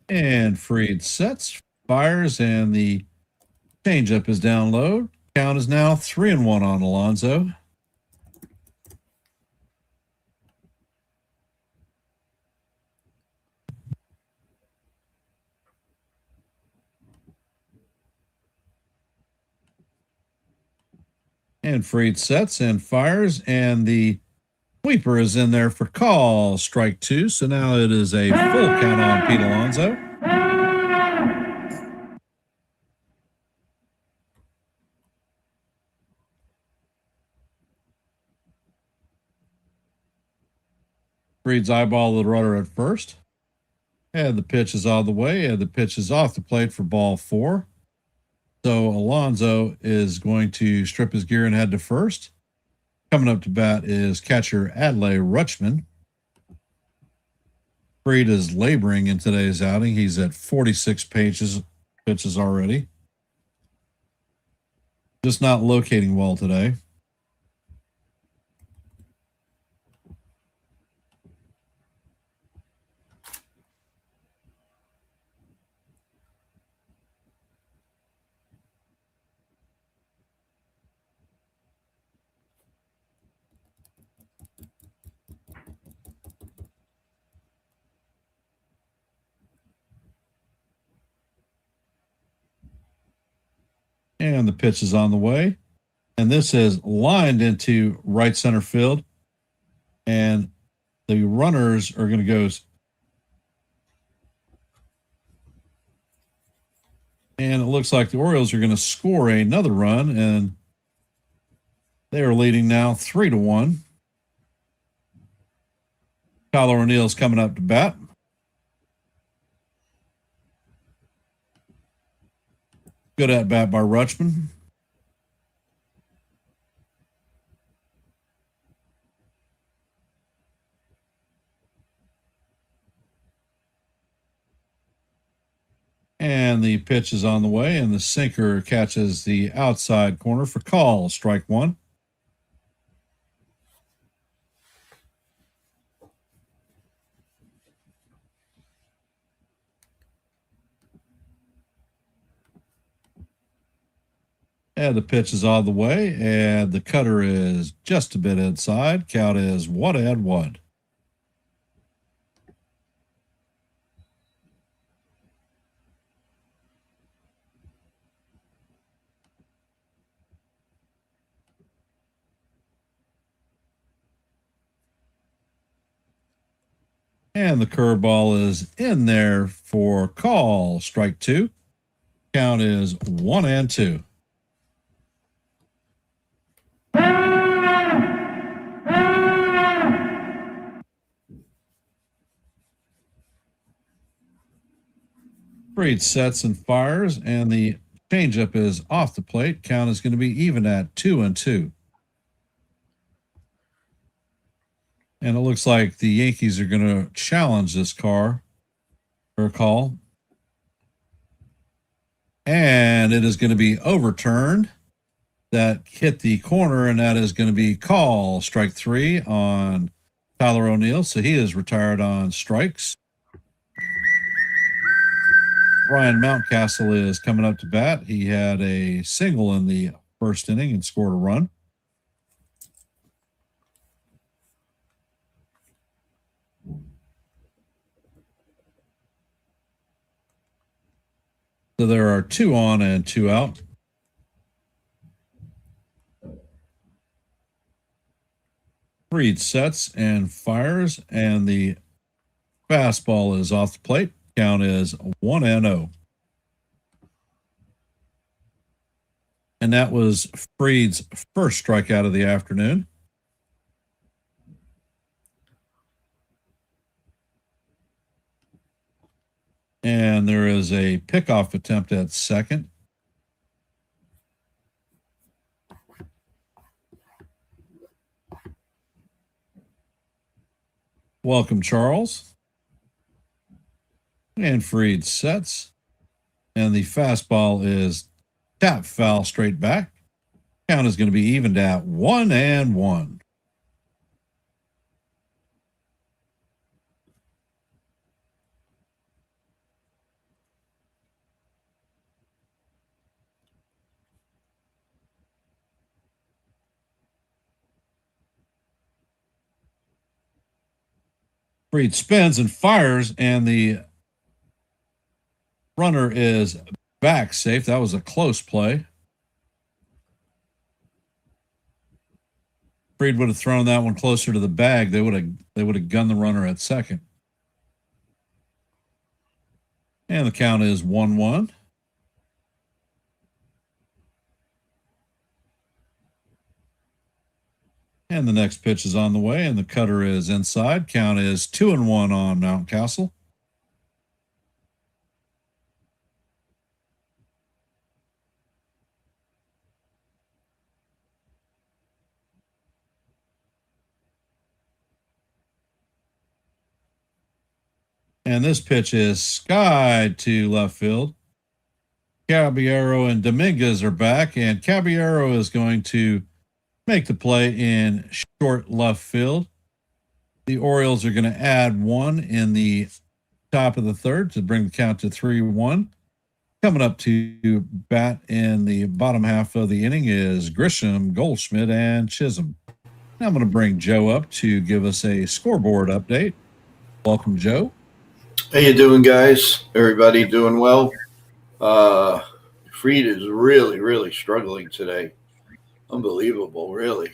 And Freed sets, fires, and the changeup is down low. Count is now 3-1 on Alonso. And Freed sets and fires, and the sweeper is in there for call. Strike two. So now it is a full count on Pete Alonso. Freed's eyeball the runner at first. And the pitch is out of the way, and the pitch is off the plate for ball 4. So Alonso is going to strip his gear and head to first. Coming up to bat is catcher Adley Rutschman. Freed is laboring in today's outing. He's at 46 pitches already. Just not locating well today. And the pitch is on the way. And this is lined into right center field. And the runners are going to go. And it looks like the Orioles are going to score another run. And they are leading now 3-1. Tyler O'Neill's coming up to bat. Good at bat by Rutschman. And the pitch is on the way, and the sinker catches the outside corner for call. Strike one. And the pitch is on the way, and the cutter is just a bit inside. Count is 1-1. And the curveball is in there for call. Strike two. Count is 1-2. Freed sets and fires, and the changeup is off the plate. Count is going to be even at 2-2. And it looks like the Yankees are going to challenge this call. And it is going to be overturned. That hit the corner, and that is going to be call. Strike three on Tyler O'Neill. So he is retired on strikes. Ryan Mountcastle is coming up to bat. He had a single in the first inning and scored a run. So there are 2 on and 2 out. Freed sets and fires, and the fastball is off the plate. Count is 1-0. And that was Fried's first strikeout of the afternoon. And there is a pickoff attempt at second. Welcome, Charles. And Fried sets. And the fastball is tap foul straight back. Count is going to be evened at 1-1. Fried spins and fires, and the runner is back safe. That was a close play. Fried would have thrown that one closer to the bag. They would have gunned the runner at second. And the count is 1-1. And the next pitch is on the way, and the cutter is inside. Count is 2-1 on Mountcastle. And this pitch is skied to left field. Caballero and Dominguez are back, and Caballero is going to make the play in short left field. The Orioles are going to add one in the top of the third to bring the count to 3-1. Coming up to bat in the bottom half of the inning is Grisham, Goldschmidt, and Chisholm. Now I'm going to bring Joe up to give us a scoreboard update. Welcome, Joe. How you doing, guys? Everybody doing well? Fried is really, really struggling today. Unbelievable, really.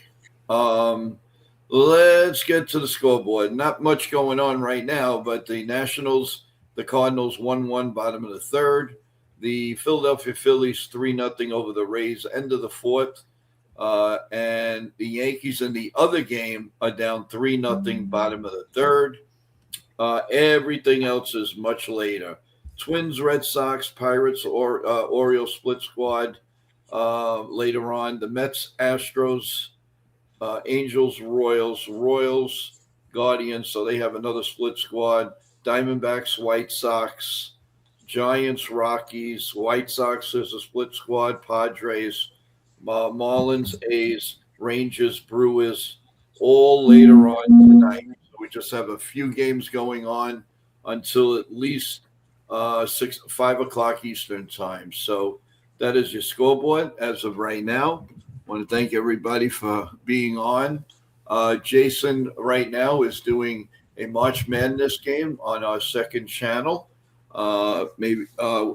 Let's get to the scoreboard. Not much going on right now, but the Nationals, the Cardinals 1-1, bottom of the third. The Philadelphia Phillies 3-0 over the Rays, end of the fourth. And the Yankees in the other game are down 3-0, bottom of the third. Everything else is much later. Twins, Red Sox, Pirates, or Orioles split squad later on. The Mets, Astros, Angels, Royals, Guardians. So they have another split squad. Diamondbacks, White Sox, Giants, Rockies. White Sox is a split squad. Padres, Marlins, A's, Rangers, Brewers, all later on tonight. So we just have a few games going on until at least 5 o'clock Eastern time. So that is your scoreboard as of right now. I want to thank everybody for being on. Jason right now is doing a March Madness game on our second channel. Maybe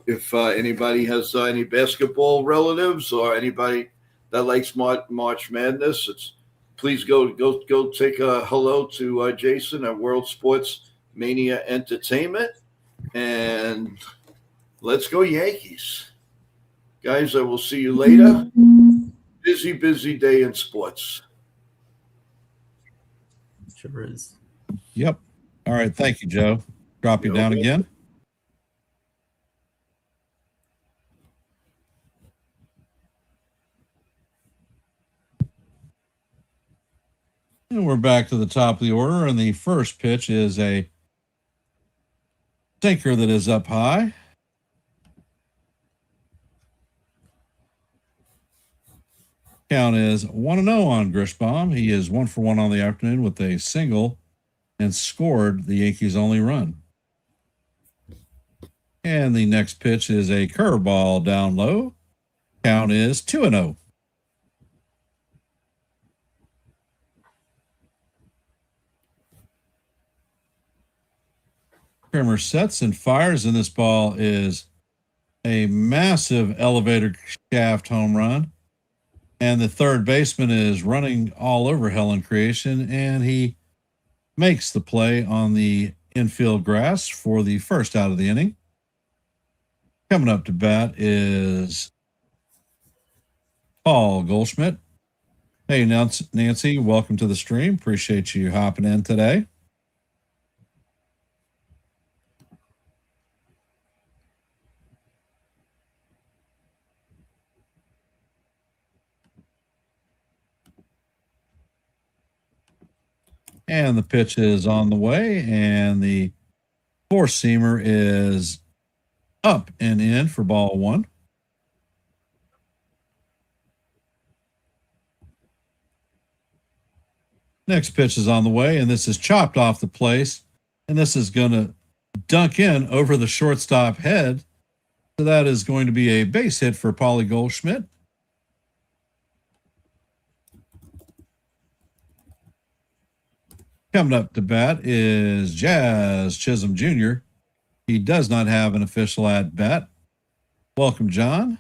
if anybody has any basketball relatives or anybody that likes March Madness, please go take a hello to Jason at World Sports Mania Entertainment, and let's go Yankees. Guys, I will see you later. Busy day in sports. Sure is. Yep. All right. Thank you, Joe. Drop you down again. And we're back to the top of the order, and the first pitch is a sinker that is up high. Count is 1-0 on Grishbaum. He is 1-for-1 on the afternoon with a single and scored the Yankees' only run. And the next pitch is a curveball down low. Count is 2-0. Trimmer sets and fires, and this ball is a massive elevator shaft home run. And the third baseman is running all over Helen Creation, and he makes the play on the infield grass for the first out of the inning. Coming up to bat is Paul Goldschmidt. Hey, Nancy, welcome to the stream. Appreciate you hopping in today. And the pitch is on the way, and the four-seamer is up and in for ball one. Next pitch is on the way, and this is chopped off the place, and this is going to dunk in over the shortstop head. So that is going to be a base hit for Paulie Goldschmidt. Coming up to bat is Jazz Chisholm Jr. He does not have an official at bat. Welcome, John.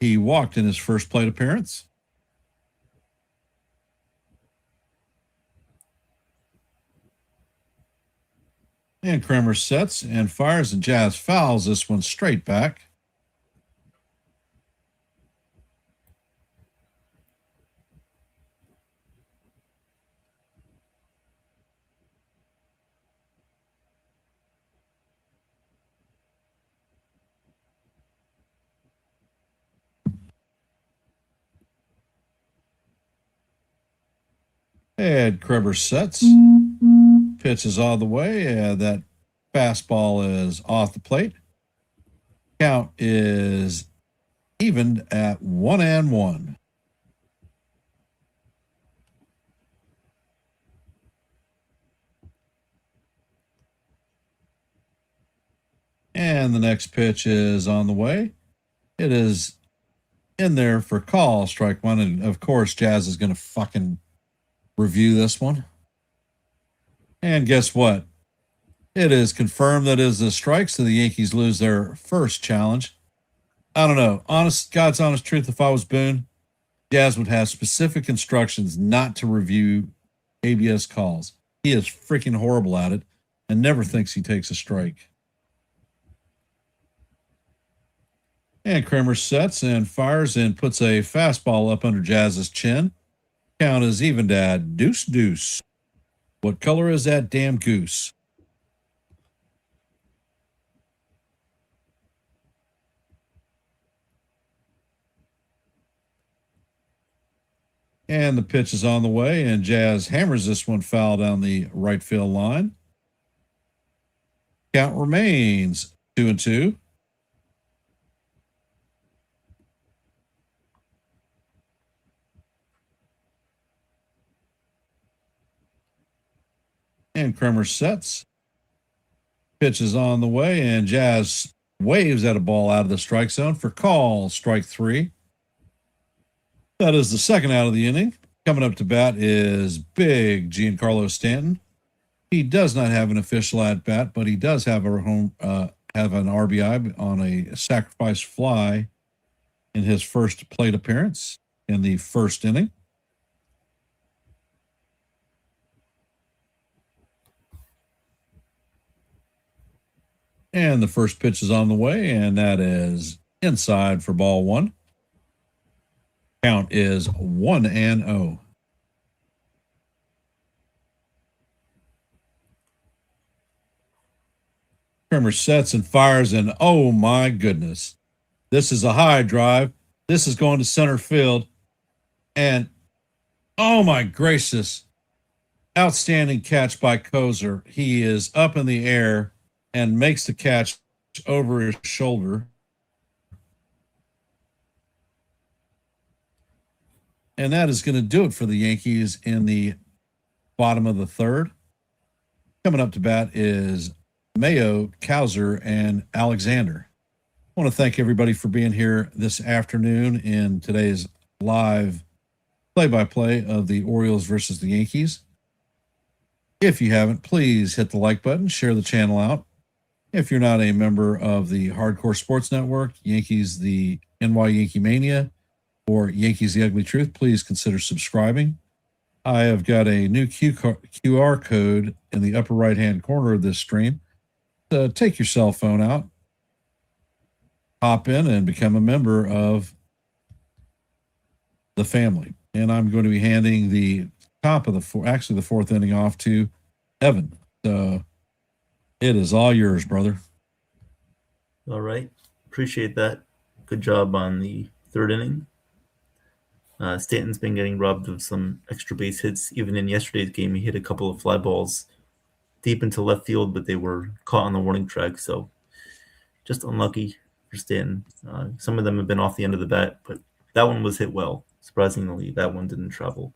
He walked in his first plate appearance. And Kramer sets and fires, and Jazz fouls this one straight back. And Kreber sets. Pitch is all the way. That fastball is off the plate. Count is evened at 1-1. And the next pitch is on the way. It is in there for call, strike one. And of course, Jazz is going to fucking review this one. And guess what? It is confirmed that it is a strike, so the Yankees lose their first challenge. I don't know. God's honest truth, if I was Boone, Jazz would have specific instructions not to review ABS calls. He is freaking horrible at it and never thinks he takes a strike. And Kramer sets and fires and puts a fastball up under Jazz's chin. Count is evened at deuce. What color is that damn goose? And the pitch is on the way, and Jazz hammers this one foul down the right field line. Count remains 2-2. And Kramer sets. Pitch is on the way, and Jazz waves at a ball out of the strike zone for call, strike three. That is the second out of the inning. Coming up to bat is big Giancarlo Stanton. He does not have an official at bat, but he does have an RBI on a sacrifice fly in his first plate appearance in the first inning. And the first pitch is on the way, and that is inside for ball one. Count is 1-0. Kramer sets and fires, and oh my goodness, this is a high drive. This is going to center field, and oh my gracious, outstanding catch by Kozer. He is up in the air and makes the catch over his shoulder. And that is going to do it for the Yankees in the bottom of the third. Coming up to bat is Mayo, Cowser, and Alexander. I want to thank everybody for being here this afternoon in today's live play-by-play of the Orioles versus the Yankees. If you haven't, please hit the like button, share the channel out. If you're not a member of the Hardcore Sports Network, Yankees, the NY Yankee Mania, or Yankees, the Ugly Truth, please consider subscribing. I have got a new QR code in the upper right-hand corner of this stream. Take your cell phone out, hop in and become a member of the family. And I'm going to be handing the top of the fourth inning off to Evan. So it is all yours, brother. All right. Appreciate that. Good job on the third inning. Stanton's been getting robbed of some extra base hits. Even in yesterday's game, he hit a couple of fly balls deep into left field, but they were caught on the warning track. So just unlucky for Stanton. Some of them have been off the end of the bat, but that one was hit well. Surprisingly, that one didn't travel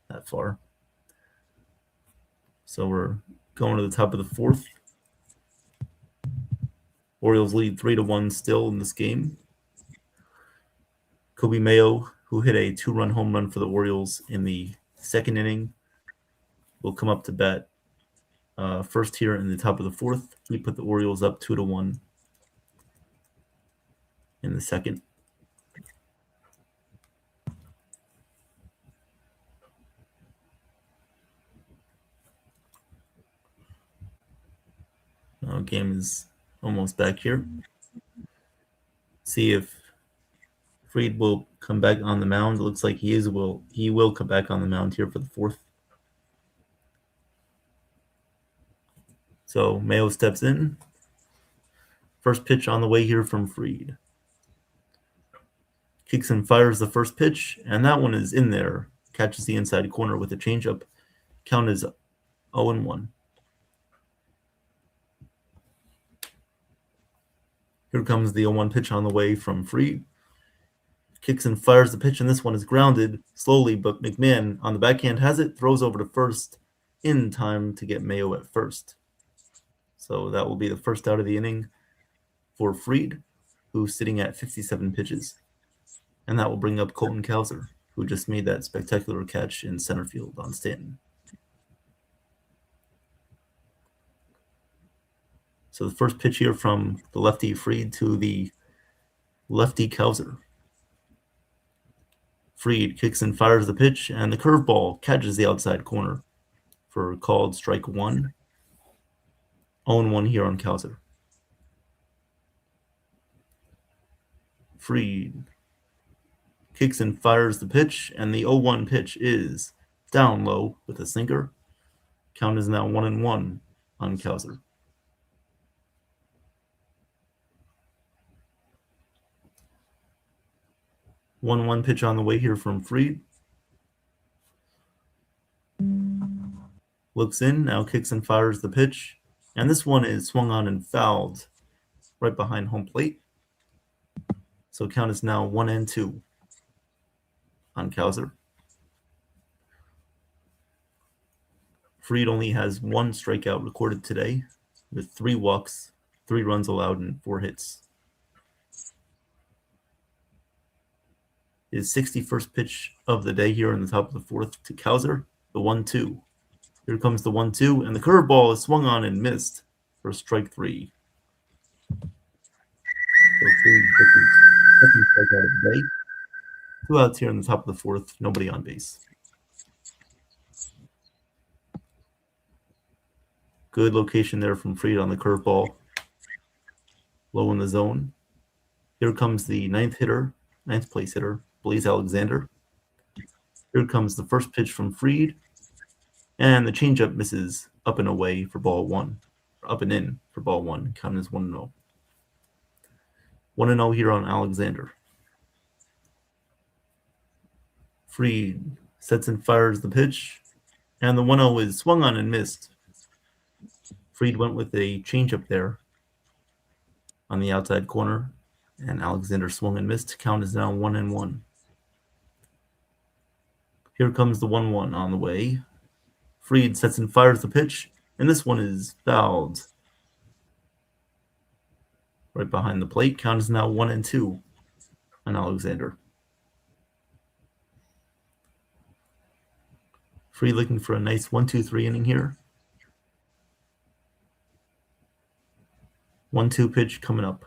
that far. So we're going to the top of the fourth. Orioles lead 3-1 still in this game. Kobe Mayo, who hit a 2-run home run for the Orioles in the second inning, will come up to bat first here in the top of the fourth. We put the Orioles up 2-1 in the second. Game is almost back here. See if Fried will come back on the mound. It looks like he will come back on the mound here for the fourth. So Mayo steps in. First pitch on the way here from Fried. Kicks and fires the first pitch, and that one is in there. Catches the inside corner with a changeup. Count is 0-1. Here comes the 0-1 pitch on the way from Fried. Kicks and fires the pitch, and this one is grounded slowly, but McMahon on the backhand has it, throws over to first in time to get Mayo at first. So that will be the first out of the inning for Fried, who's sitting at 57 pitches. And that will bring up Colton Cowser, who just made that spectacular catch in center field on Stanton. So the first pitch here from the lefty Fried to the lefty Cowser. Fried kicks and fires the pitch, and the curveball catches the outside corner for called strike one. 0-1 here on Cowser. Fried kicks and fires the pitch, and the 0-1 pitch is down low with a sinker. Count is now 1-1 on Cowser. One pitch on the way here from Fried. Looks in, now kicks and fires the pitch. And this one is swung on and fouled right behind home plate. So count is now 1-2 on Cowser. Fried only has one strikeout recorded today with 3 walks, 3 runs allowed, and 4 hits. His 61st pitch of the day here in the top of the fourth to Cowser, the 1-2. Here comes the 1-2, and the curveball is swung on and missed for strike 3. So Fried gets his second strikeout of the day. 2 outs here in the top of the fourth, nobody on base. Good location there from Fried on the curveball. Low in the zone. Here comes the ninth place hitter, Blaze Alexander. Here comes the first pitch from Fried. And the changeup misses up and away for ball 1. Up and in for ball 1. Count is 1-0. 1-0 here on Alexander. Fried sets and fires the pitch. And the 1-0 is swung on and missed. Fried went with a changeup there on the outside corner. And Alexander swung and missed. Count is now 1-1. Here comes the 1-1 on the way. Fried sets and fires the pitch, and this one is fouled right behind the plate. Count is now 1-2 on Alexander. Fried looking for a nice 1-2-3 inning here. 1-2 pitch coming up.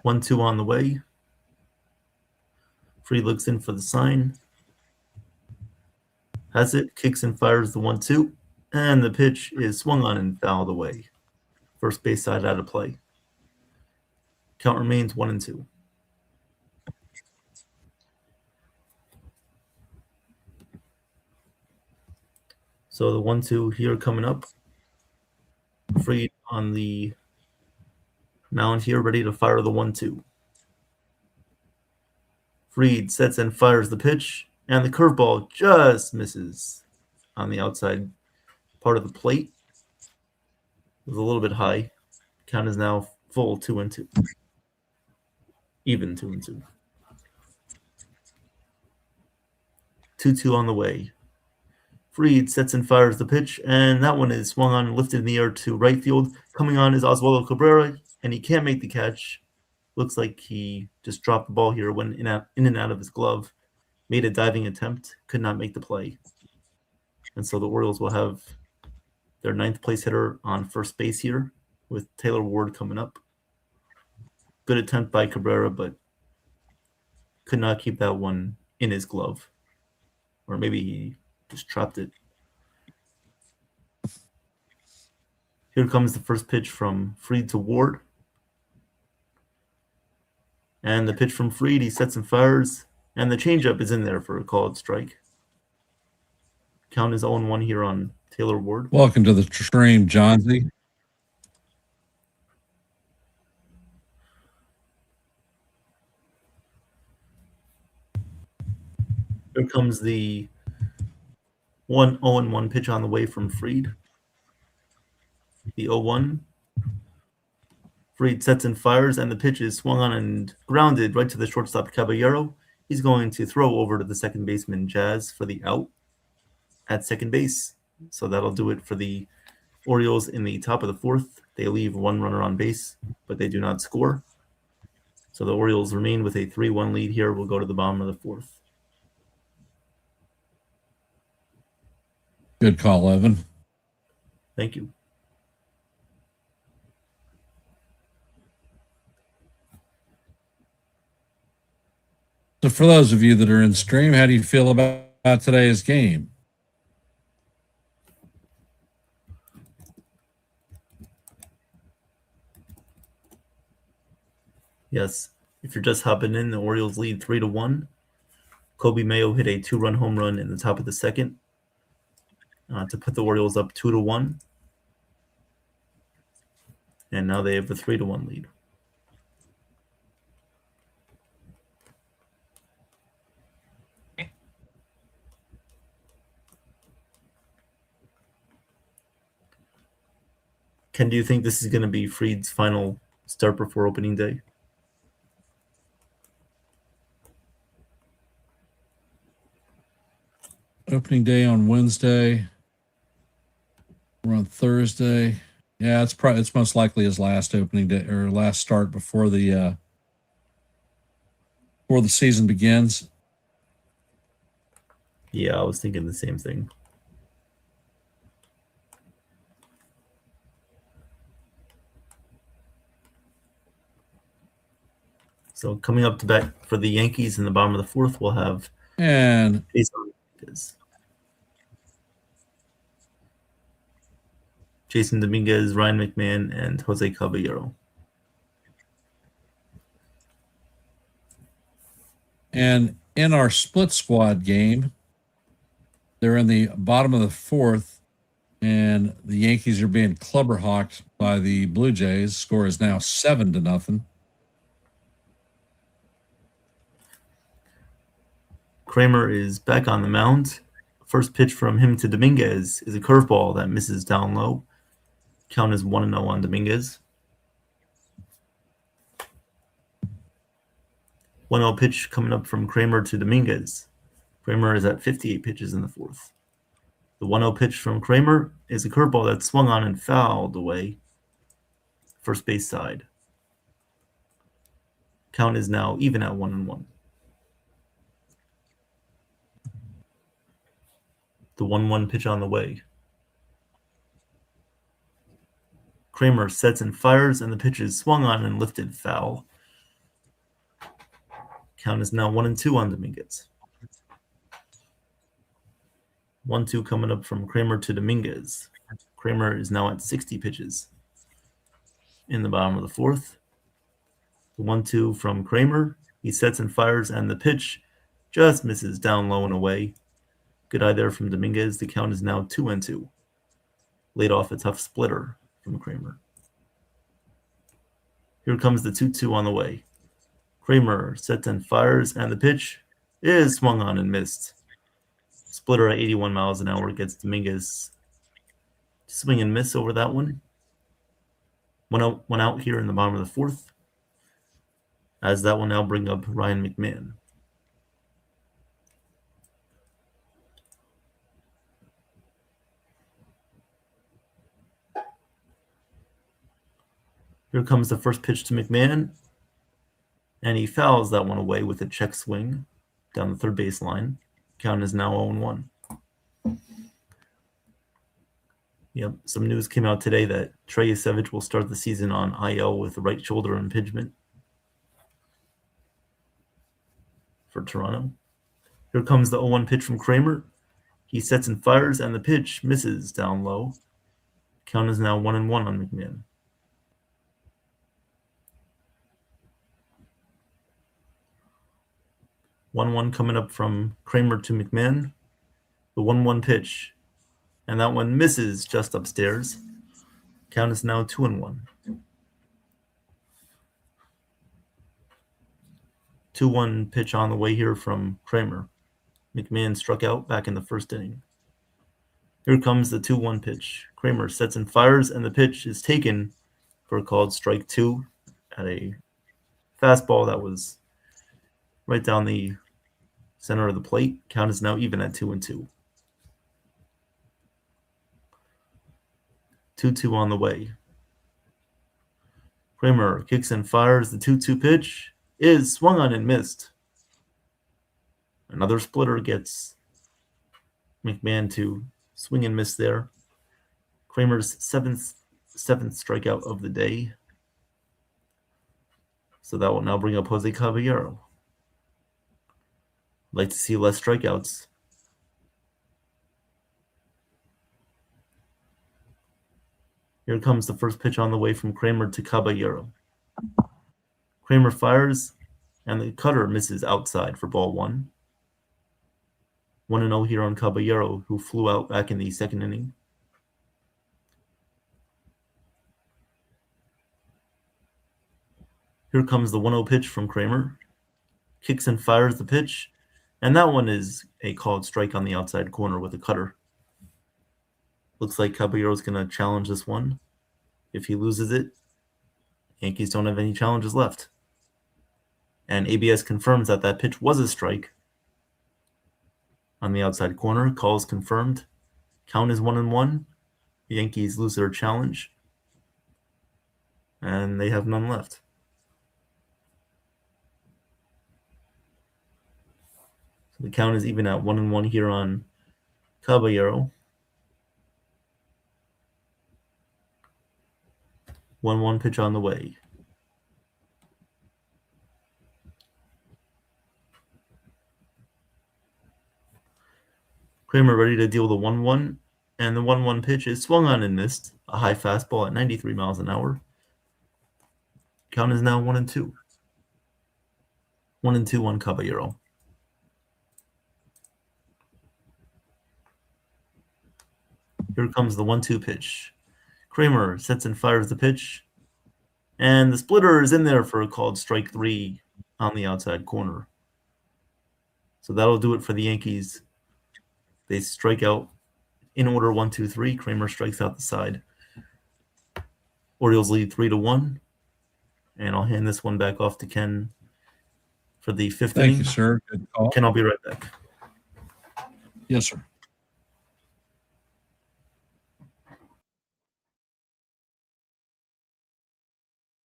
1-2 on the way. Fried looks in for the sign. Has it, kicks and fires the 1-2, and the pitch is swung on and fouled away. First base side out of play. Count remains 1-2. So the 1-2 here coming up. Fried on the mound here, ready to fire the 1-2. Fried sets and fires the pitch, and the curveball just misses on the outside part of the plate. It was a little bit high. Count is now full 2-2. Even 2-2. 2-2 on the way. Fried sets and fires the pitch, and that one is swung on and lifted in the air to right field. Coming on is Oswaldo Cabrera, and he can't make the catch. Looks like he just dropped the ball here, went in and out of his glove, made a diving attempt, could not make the play. And so the Orioles will have their 9th place hitter on first base here with Taylor Ward coming up. Good attempt by Cabrera, but could not keep that one in his glove. Or maybe he just trapped it. Here comes the first pitch from Fried to Ward. And the pitch from Fried, he sets and fires. And the changeup is in there for a called strike. Count is 0-1 here on Taylor Ward. Welcome to the stream, Johnsy. Here comes the 0-1 pitch on the way from Fried. The 0-1. Fried sets and fires, and the pitch is swung on and grounded right to the shortstop Caballero. He's going to throw over to the second baseman Jazz for the out at second base. So that'll do it for the Orioles in the top of the 4th. They leave one runner on base, but they do not score. So the Orioles remain with a 3-1 lead here. We'll go to the bottom of the 4th. Good call, Evan. Thank you. So for those of you that are in stream, how do you feel about today's game? Yes, if you're just hopping in, the Orioles lead 3-1. Kobe Mayo hit a 2-run home run in the top of the 2nd to put the Orioles up 2-1. And now they have a 3-1 lead. Ken, do you think this is going to be Fried's final start before opening day? Opening day on Wednesday. We're on Thursday. Yeah, it's most likely his last opening day or last start before the season begins. Yeah, I was thinking the same thing. So coming up to bat for the Yankees in the bottom of the 4th, we'll have And Jason Dominguez, Ryan McMahon, and Jose Caballero. And in our split squad game, they're in the bottom of the 4th, and the Yankees are being clubber-hawked by the Blue Jays. Score is now 7-0. Kramer is back on the mound. First pitch from him to Dominguez is a curveball that misses down low. Count is 1-0 on Dominguez. 1-0 pitch coming up from Kramer to Dominguez. Kramer is at 58 pitches in the 4th. The 1-0 pitch from Kramer is a curveball that swung on and fouled away. First base side. Count is now even at 1-1. The 1-1 pitch on the way. Kramer sets and fires, and the pitch is swung on and lifted foul. Count is now 1-2 on Dominguez. 1-2 coming up from Kramer to Dominguez. Kramer is now at 60 pitches. in the bottom of the fourth. The 1-2 from Kramer. He sets and fires, and the pitch just misses down low and away. Good eye there from Dominguez. The count is now 2-2. Laid off a tough splitter from Kramer. Here comes the 2-2 on the way. Kramer sets and fires, and the pitch is swung on and missed. Splitter at 81 miles an hour gets Dominguez to swing and miss over that one. One out here in the bottom of the fourth, as that will now bring up Ryan McMahon. Here comes the first pitch to McMahon, and he fouls that one away with a check swing down the third base line. Count is now 0-1. Yep, some news came out today that Trey Yasevich will start the season on IL with right shoulder impingement for Toronto. Here comes the 0-1 pitch from Kramer. He sets and fires, and the pitch misses down low. Count is now 1-1 on McMahon. One coming up from Kramer to McMahon. The 1-1 pitch, and that one misses just upstairs. Count is now 2-1. 2-1 pitch on the way here from Kramer. McMahon struck out back in the first inning. Here comes the 2-1 pitch. Kramer sets and fires, and the pitch is taken for a called strike 2 at a fastball that was right down the center of the plate. Count is now even at 2-2. 2-2 on the way. Kramer kicks and fires. The 2-2 pitch is swung on and missed. Another splitter gets McMahon to swing and miss there. Kramer's seventh strikeout of the day. So that will now bring up Jose Caballero. Like to see less strikeouts. Here comes the first pitch on the way from Kramer to Caballero. Kramer fires, and the cutter misses outside for ball 1. 1-0 here on Caballero, who flew out back in the second inning. Here comes the 1-0 pitch from Kramer. Kicks and fires the pitch, and that one is a called strike on the outside corner with a cutter. Looks like Caballero's going to challenge this one. If he loses it, Yankees don't have any challenges left. And ABS confirms that that pitch was a strike on the outside corner. Call is confirmed. Count is 1-1. The Yankees lose their challenge, and they have none left. So the count is even at 1-1 here on Caballero. 1-1 pitch on the way. Kramer ready to deal the 1-1, and the 1-1 pitch is swung on and missed. A high fastball at 93 miles an hour. Count is now 1-2. 1-2 on Caballero. Here comes the 1-2 pitch. Kramer sets and fires the pitch, and the splitter is in there for a called strike 3 on the outside corner. So that'll do it for the Yankees. They strike out in order 1-2-3. Kramer strikes out the side. Orioles lead 3-1, and I'll hand this one back off to Ken for the fifth inning. Thank you, sir. Good call. Ken, I'll be right back. Yes, sir.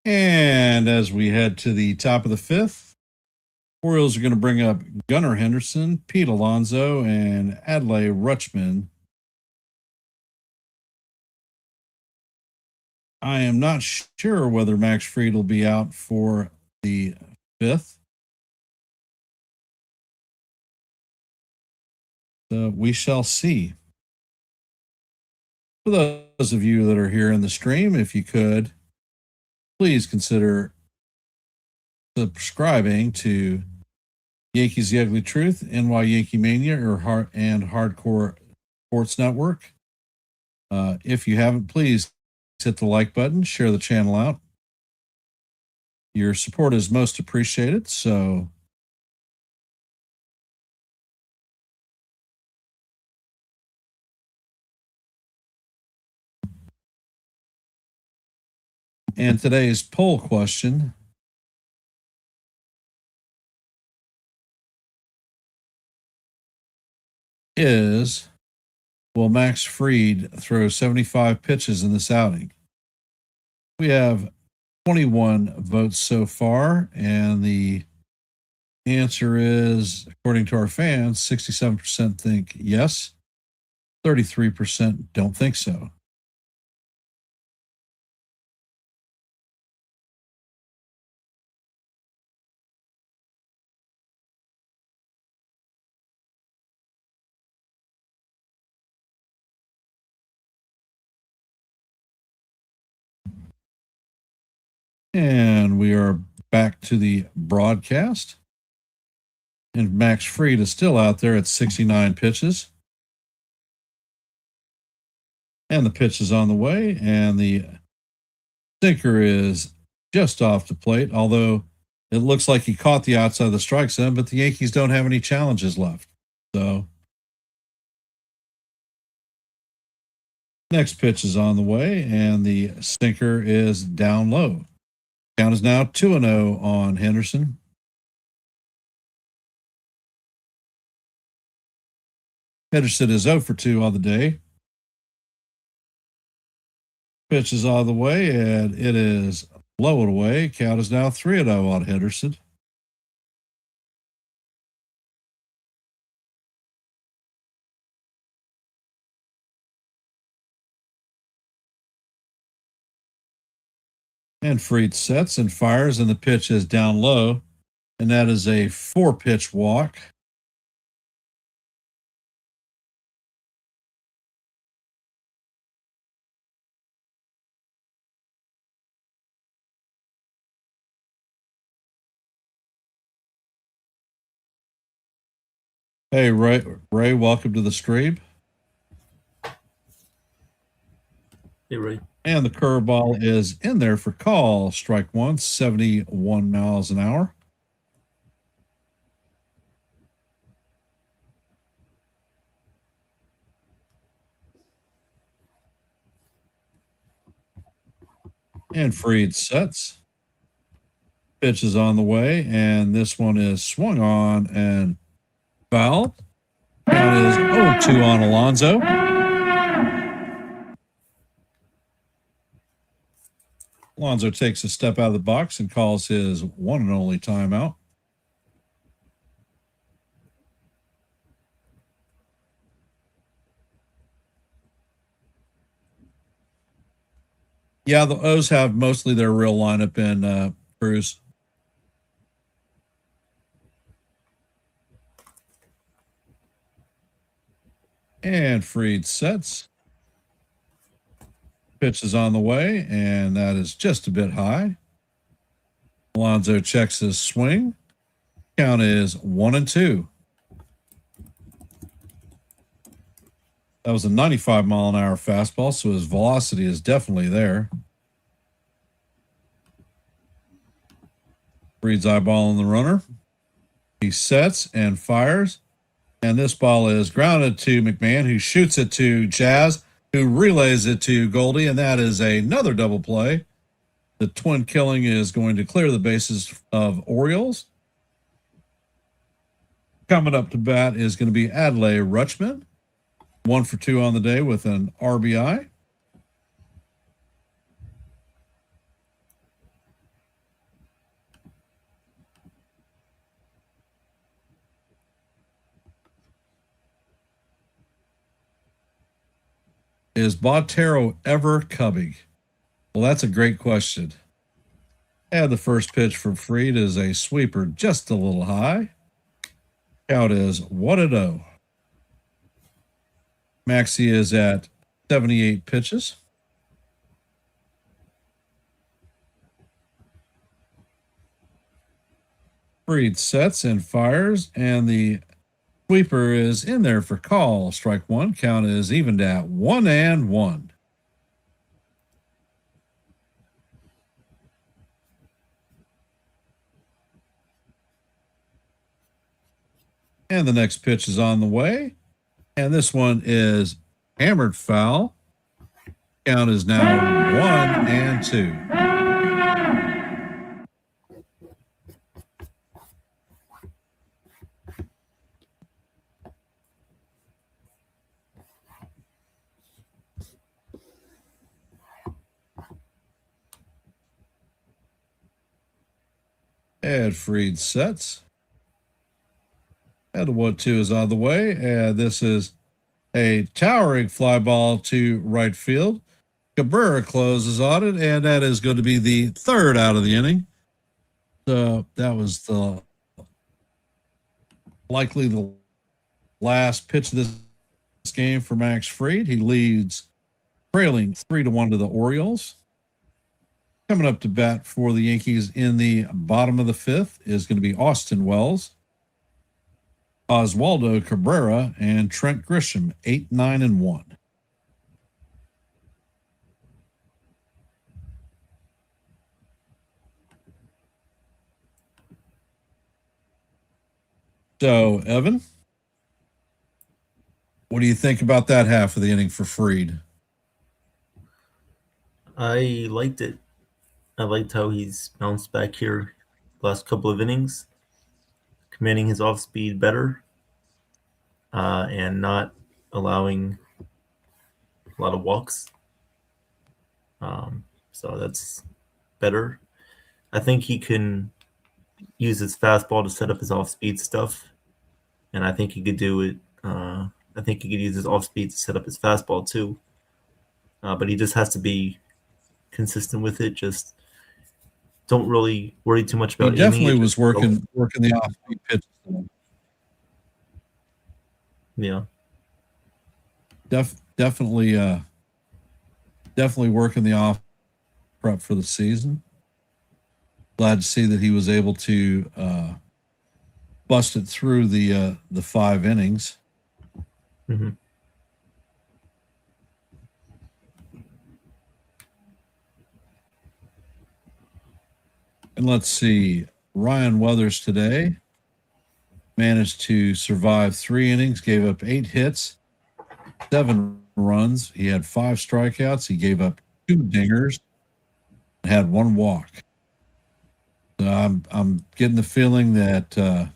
And as we head to the top of the fifth, Orioles are going to bring up Gunnar Henderson, Pete Alonso, and Adley Rutschman. I am not sure whether Max Fried will be out for the fifth. So we shall see. For those of you that are here in the stream, if you could please consider subscribing to Yankees The Ugly Truth, NY Yankee Mania, and Hardcore Sports Network. If you haven't, please hit the like button, share the channel out. Your support is most appreciated. So and today's poll question is, will Max Fried throw 75 pitches in this outing? We have 21 votes so far, and the answer is, according to our fans, 67% think yes, 33% don't think so. And we are back to the broadcast. And Max Fried is still out there at 69 pitches. And the pitch is on the way. And the sinker is just off the plate, although it looks like he caught the outside of the strike zone, but the Yankees don't have any challenges left. So next pitch is on the way, and the sinker is down low. Count is now 2-0 on Henderson. Henderson is 0 for 2 on the day. Pitch is on the way, and it is low and away. Count is now 3-0 on Henderson. And Fried sets and fires, and the pitch is down low, and that is a 4-pitch walk. Hey, Ray, welcome to the stream. Hey, Ray. And the curveball is in there for call. Strike one, 71 miles an hour. And Fried sets. Pitch is on the way, and this one is swung on and fouled. Count is 0-2 on Alonso. Alonso takes a step out of the box and calls his one and only timeout. Yeah, the O's have mostly their real lineup in Cruz. And Fried sets. Pitch is on the way, and that is just a bit high. Alonso checks his swing. Count is 1-2. That was a 95-mile-an-hour fastball, so his velocity is definitely there. Fried's eyeballing the runner. He sets and fires. And this ball is grounded to McMahon, who shoots it to Jazz, who relays it to Goldie, and that is another double play. The twin killing is going to clear the bases of Orioles. Coming up to bat is going to be Adley Rutschman. 1 for 2 on the day with an RBI. Is Botero ever cubbing? Well, that's a great question. And the first pitch from Fried is a sweeper just a little high. Count is 1-0. Maxey is at 78 pitches. Freed sets and fires, and the sweeper is in there for call. Strike one. Count is evened at 1-1. And the next pitch is on the way. And this one is hammered foul. Count is now 1-2. And Freed sets. And the 1-2 is on the way. And this is a towering fly ball to right field. Cabrera closes on it, and that is going to be the third out of the inning. So that was likely the last pitch of this game for Max Fried. He leads trailing 3-1 to the Orioles. Coming up to bat for the Yankees in the bottom of the fifth is going to be Austin Wells, Oswaldo Cabrera, and Trent Grisham, 8, 9, and 1. So, Evan, what do you think about that half of the inning for Fried? I liked it. I liked how he's bounced back here last couple of innings, commanding his off speed better, and not allowing a lot of walks. So that's better. I think he can use his fastball to set up his off speed stuff, and I think he could do it. I think he could use his off speed to set up his fastball too. But he just has to be consistent with it. Just don't really worry too much about. He definitely was working the off-speed pitches. Yeah, definitely working the off prep for the season. Glad to see that he was able to bust it through the 5 innings. Mm-hmm. And let's see, Ryan Weathers today managed to survive 3 innings, gave up 8 hits, 7 runs. He had 5 strikeouts. He gave up 2 dingers, and had 1 walk. So I'm getting the feeling that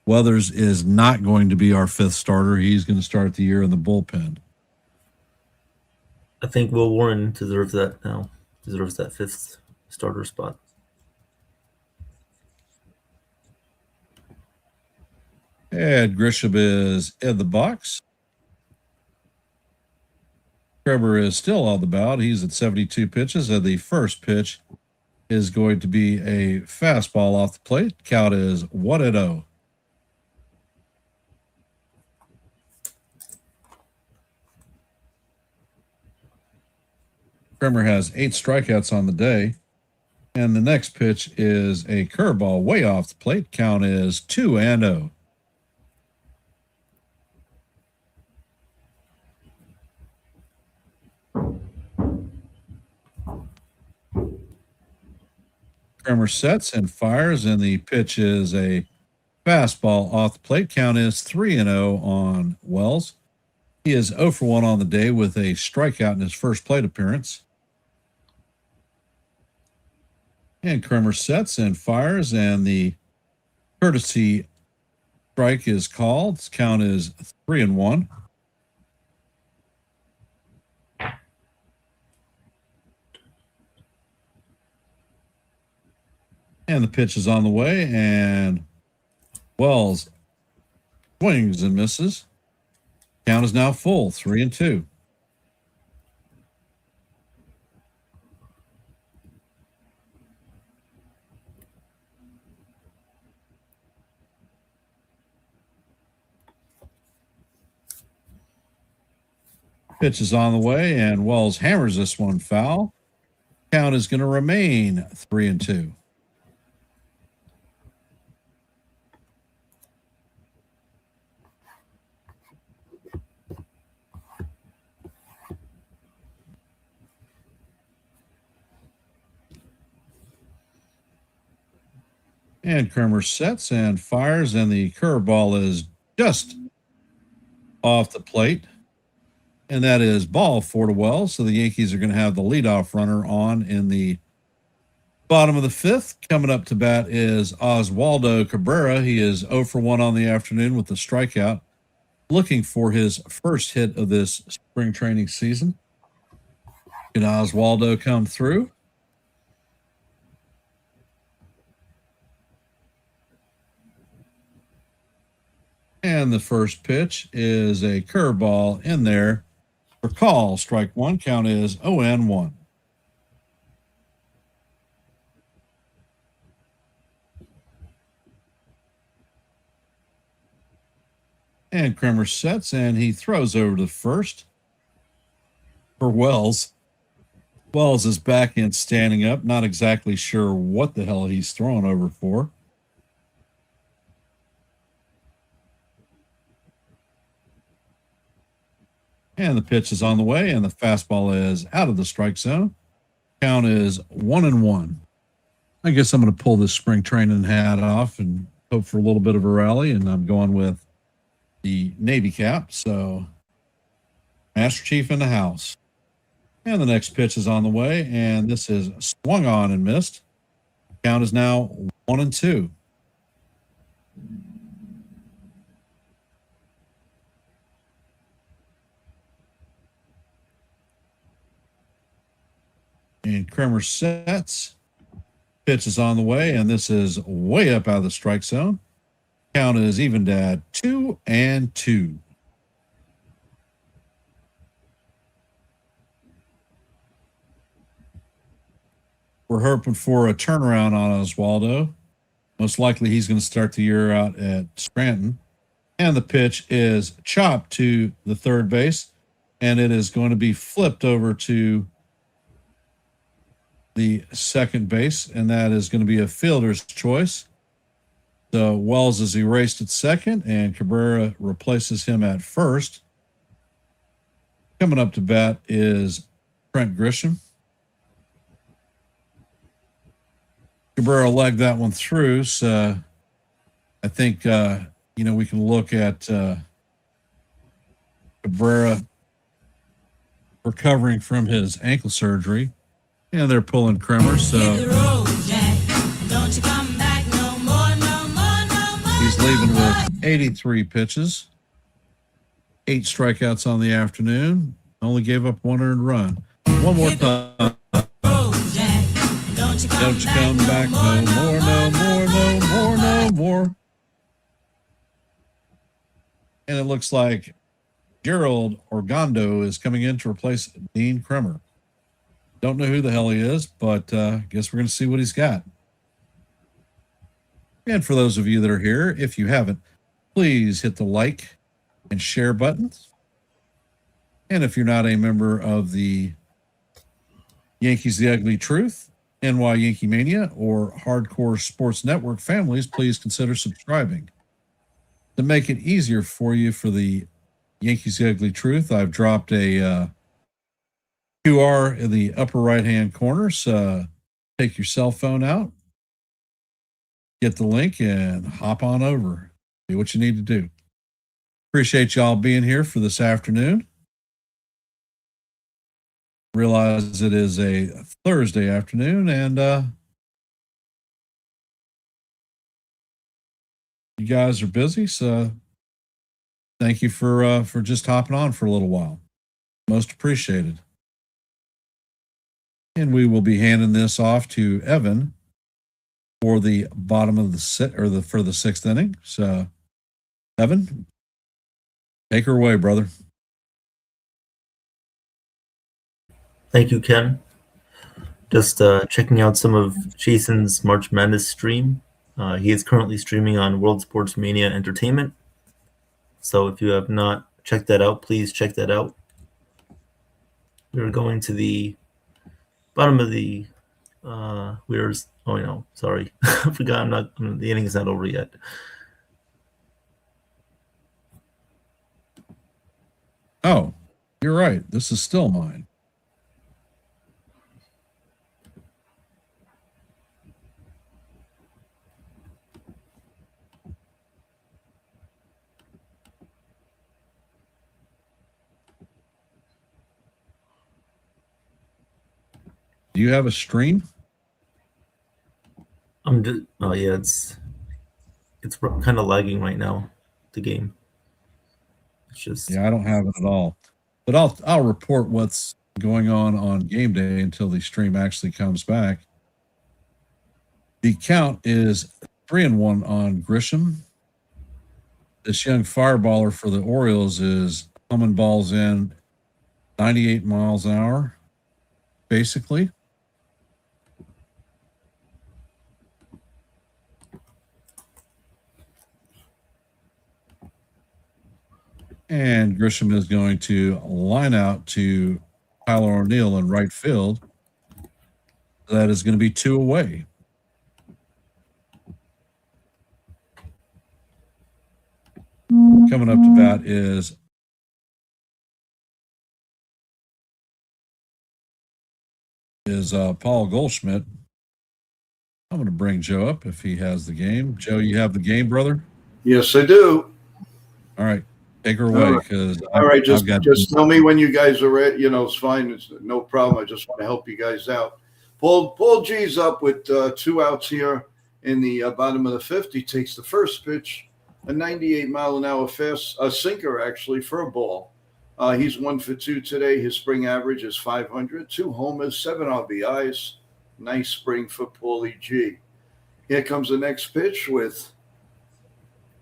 Weathers is not going to be our 5th starter. He's going to start the year in the bullpen. I think Will Warren deserves that now. Deserves that 5th starter spot. And Grisham is in the box. Trevor is still on the mound. He's at 72 pitches, and the first pitch is going to be a fastball off the plate. Count is 1-0. Kremer has 8 strikeouts on the day. And the next pitch is a curveball way off the plate. Count is 2-0. Kremer sets and fires, and the pitch is a fastball off the plate. Count is 3-0 on Wells. He is 0 for 1 on the day with a strikeout in his first plate appearance. And Kremer sets and fires, and the courtesy strike is called. His count is 3-1. And the pitch is on the way, and Wells swings and misses. Count is now full, 3-2. Pitch is on the way, and Wells hammers this one foul. Count is going to remain 3-2. And Kremer sets and fires, and the curveball is just off the plate. And that is ball 4 to Wells. So the Yankees are going to have the leadoff runner on in the bottom of the 5th. Coming up to bat is Oswaldo Cabrera. He is 0 for 1 on the afternoon with the strikeout, looking for his first hit of this spring training season. Can Oswaldo come through? And the first pitch is a curveball in there for call. Strike 1. Count is 0-1. And Kremer sets, and he throws over to first for Wells. Wells is back in standing up. Not exactly sure what the hell he's throwing over for. And the pitch is on the way, and the fastball is out of the strike zone. Count is 1-1. I guess I'm going to pull this spring training hat off and hope for a little bit of a rally, and I'm going with the Navy cap. So, Master Chief in the house. And the next pitch is on the way, and this is swung on and missed. Count is now 1-2. And Kremer sets. Pitch is on the way, and this is way up out of the strike zone. Count is evened at 2-2. We're hoping for a turnaround on Oswaldo. Most likely he's going to start the year out at Scranton. And the pitch is chopped to the third base, and it is going to be flipped over to the second base, and that is going to be a fielder's choice. So Wells is erased at second, and Cabrera replaces him at first. Coming up to bat is Trent Grisham. Cabrera legged that one through, so I think we can look at Cabrera recovering from his ankle surgery. And they're pulling Kremer, so he's leaving with 83 pitches, 8 strikeouts on the afternoon, only gave up 1 earned run. One more time. Don't you come back no more, no more, no more, no more. And it looks like Gerald Orgando is coming in to replace Dean Kremer. Don't know who the hell he is, but guess we're going to see what he's got. And for those of you that are here, if you haven't, please hit the like and share buttons. And if you're not a member of the Yankees The Ugly Truth, NY Yankee Mania, or Hardcore Sports Network families, please consider subscribing. To make it easier for you for the Yankees The Ugly Truth, I've dropped a QR in the upper right-hand corner. So take your cell phone out, get the link, and hop on over. Do what you need to do. Appreciate y'all being here for this afternoon. Realize it is a Thursday afternoon, and you guys are busy, so thank you for just hopping on for a little while. Most appreciated. And we will be handing this off to Evan for the bottom of the for the 6th inning. So, Evan, take her away, brother. Thank you, Ken. Just checking out some of Jason's March Madness stream. He is currently streaming on World Sports Mania Entertainment. So if you have not checked that out, please check that out. We're going to the bottom of the I forgot. The inning is not over yet. Oh, you're right. This is still mine. you have a stream? I'm just. Oh yeah, it's kind of lagging right now. The game. It's just. Yeah, I don't have it at all. But I'll report what's going on game day until the stream actually comes back. The count is 3-1 on Grisham. This young fireballer for the Orioles is humming balls in 98 miles an hour, basically. And Grisham is going to line out to Tyler O'Neill in right field. That is going to be 2 away. Coming up to bat is Paul Goldschmidt. I'm going to bring Joe up if he has the game. Joe, you have the game, brother? Yes, I do. All right. Take her away, because all right. Just tell me when you guys are ready. You know, it's fine. It's no problem. I just want to help you guys out. Paul G's up with 2 outs here in the bottom of the 5th. He takes the first pitch, a 98 mile an hour fast, a sinker actually for a ball. He's 1 for 2 today. His spring average is 500, 2 homers, 7 RBIs. Nice spring for Paulie G. Here comes the next pitch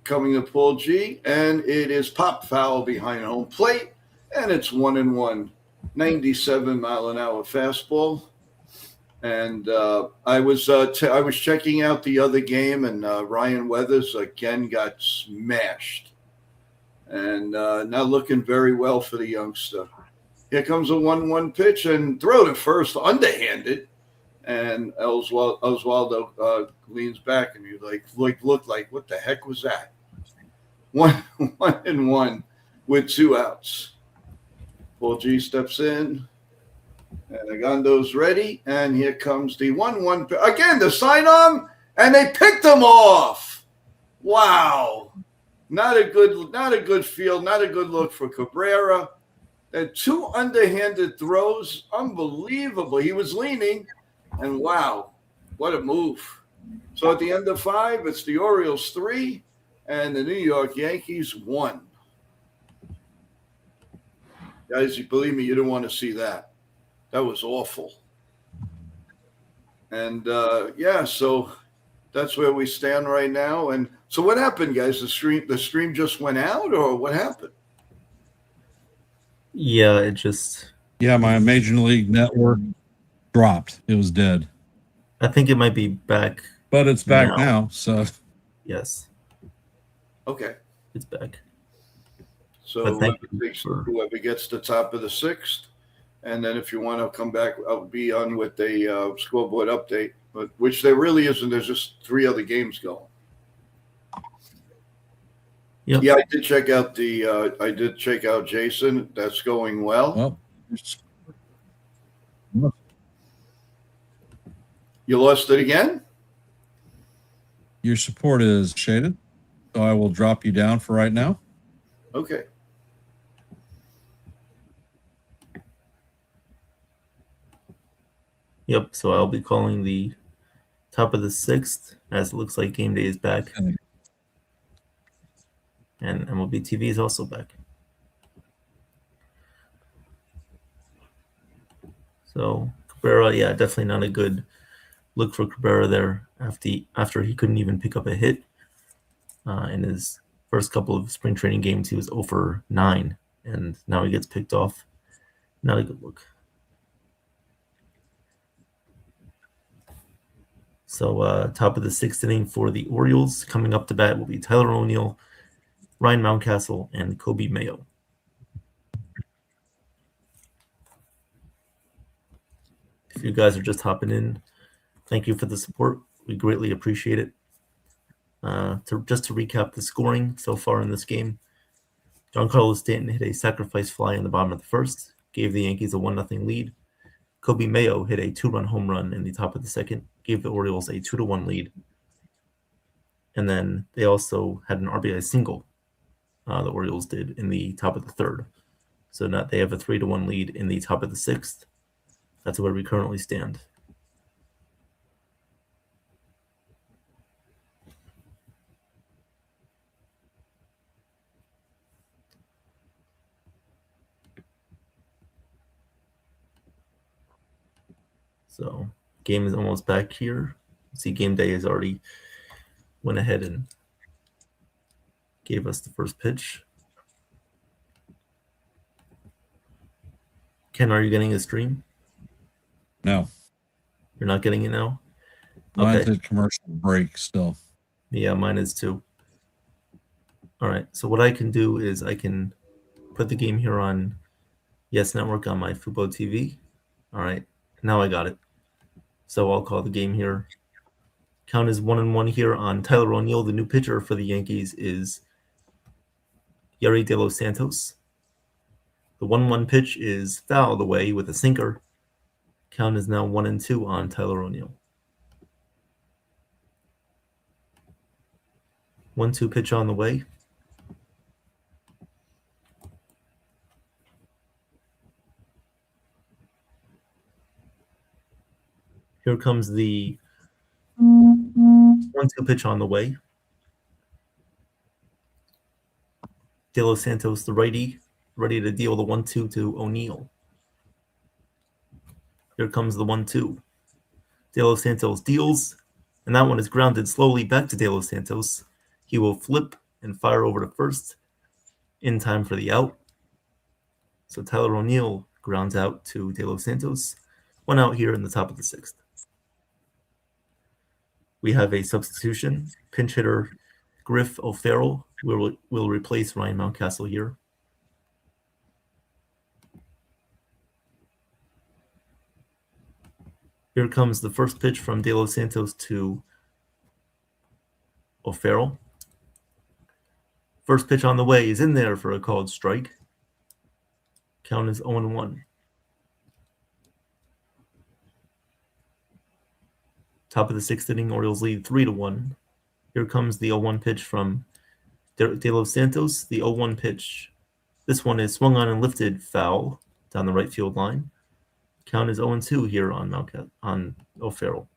coming to Paul G, and it is pop foul behind home plate, and it's 1-1. 97 mile an hour fastball. And I was checking out the other game, and Ryan Weathers again got smashed, and not looking very well for the youngster. Here comes a 1-1 pitch, and throw to first, underhanded, and Oswaldo leans back, and he looked like, what the heck was that? 1-1 with 2 outs. Paul G steps in. And Agondo's ready, and here comes the 1-1 again. The sidearm, and they picked him off. Wow, not a good field, not a good look for Cabrera. And 2 underhanded throws, unbelievable. He was leaning, and wow, what a move. So at the end of 5, it's the Orioles 3 and the New York Yankees 1. Guys, you believe me, you don't want to see that. That was awful. And, so that's where we stand right now. And so what happened, guys? The stream just went out, or what happened? Yeah, it just... Yeah, my Major League Network dropped. It was dead. I think it might be back. But it's back now, so... Yes. Okay. It's back. So whoever gets the top of the 6th, and then if you want to come back, I'll be on with a scoreboard update, but which there really isn't. There's just 3 other games going. Yep. Yeah, I did check out Jason. That's going well. You lost it again? Your support is shaded, so I will drop you down for right now. Okay. Yep, so I'll be calling the top of the 6th, as it looks like game day is back. Okay. And MLB TV is also back. So Cabrera, yeah, definitely not a good look for Cabrera there after he couldn't even pick up a hit. In his first couple of spring training games, he was 0 for 9, and now he gets picked off. Not a good look. So top of the 6th inning for the Orioles. Coming up to bat will be Tyler O'Neill, Ryan Mountcastle, and Kobe Mayo. If you guys are just hopping in, thank you for the support. We greatly appreciate it. Just to recap the scoring so far in this game, Giancarlo Stanton hit a sacrifice fly in the bottom of the 1st, gave the Yankees a 1-0 lead. Kobe Mayo hit a 2-run home run in the top of the 2nd, gave the Orioles a 2-1 lead. And then they also had an RBI single, the Orioles did, in the top of the 3rd. So now they have a 3-1 lead in the top of the 6th. That's where we currently stand. So game is almost back here. See, game day has already went ahead and gave us the first pitch. Ken, are you getting a stream? No, You're not getting it now? mine's Okay. at commercial break still. Yeah, mine is too. All right. So what I can do is I can put the game here on Yes Network on my Fubo TV. All right. Now I got it. So I'll call the game here. Count is 1-1 here on Tyler O'Neill. The new pitcher for the Yankees is Yeri De Los Santos. The 1-1 pitch is fouled away with a sinker. Count is now 1-2 on Tyler O'Neill. 1-2 pitch on the way. Here comes the 1-2 pitch on the way. De Los Santos, the righty, ready to deal the 1-2 to O'Neill. Here comes the 1-2. De Los Santos deals, and that one is grounded slowly back to De Los Santos. He will flip and fire over to first in time for the out. So Tyler O'Neill grounds out to De Los Santos. 1 out here in the top of the 6th. We have a substitution. Pinch hitter Griff O'Farrell will replace Ryan Mountcastle here. Here comes the first pitch from De Los Santos to O'Farrell. First pitch on the way is in there for a called strike. Count is 0-1. Top of the 6th inning, Orioles lead 3-1. Here comes the 0-1 pitch from De Los Santos. The 0-1 pitch. This one is swung on and lifted foul down the right field line. Count is 0-2 here on O'Farrell.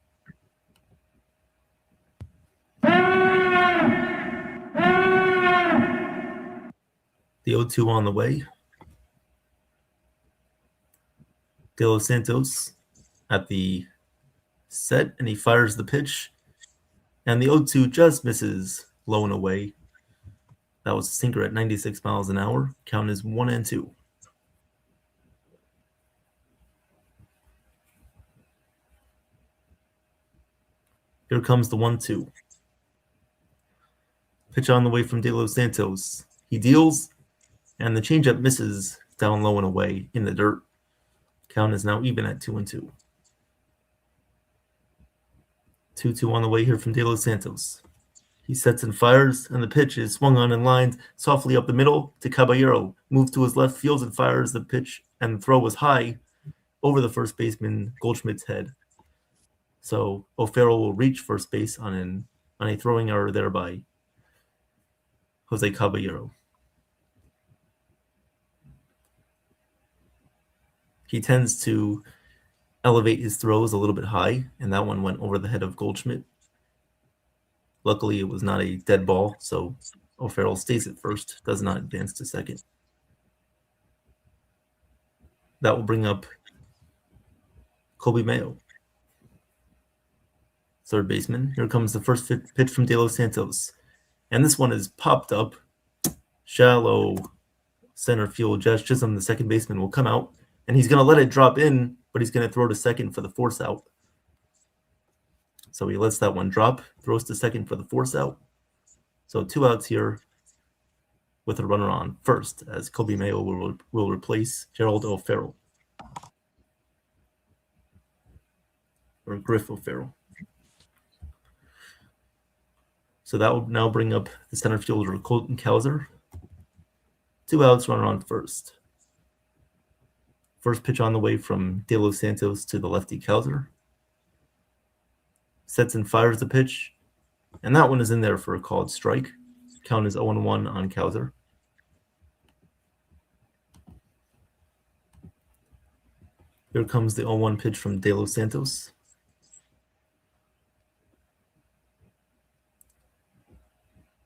The 0-2 on the way. De Los Santos at the set, and he fires the pitch. And the 0-2 just misses low and away. That was a sinker at 96 miles an hour. Count is 1-2. Here comes the 1-2. Pitch on the way from De Los Santos. He deals, and the changeup misses down low and away in the dirt. Count is now even at 2-2. 2-2 on the way here from De Los Santos. He sets and fires, and the pitch is swung on and lined softly up the middle to Caballero. Moves to his left field and fires the pitch, and the throw was high over the first baseman Goldschmidt's head. So O'Farrell will reach first base on a throwing error there by Jose Caballero. He tends to elevate his throws a little bit high, and that one went over the head of Goldschmidt. Luckily, it was not a dead ball, so O'Farrell stays at first, does not advance to second. That will bring up Colby Mayo, third baseman. Here comes the first pitch from De Los Santos. And this one is popped up. Shallow center field. Josh Chisholm, the second baseman, will come out, and he's going to let it drop in, but he's going to throw to second for the force out. So he lets that one drop, throws to second for the force out. So 2 outs here with a runner on first, as Colby Mayo will replace Gerald O'Farrell. Or Griff O'Farrell. So that will now bring up the center fielder, Colton Cowser. 2 outs, runner on first. First pitch on the way from De Los Santos to the lefty Cowser. Sets and fires the pitch, and that one is in there for a called strike. Count is 0-1 on Cowser. Here comes the 0-1 pitch from De Los Santos.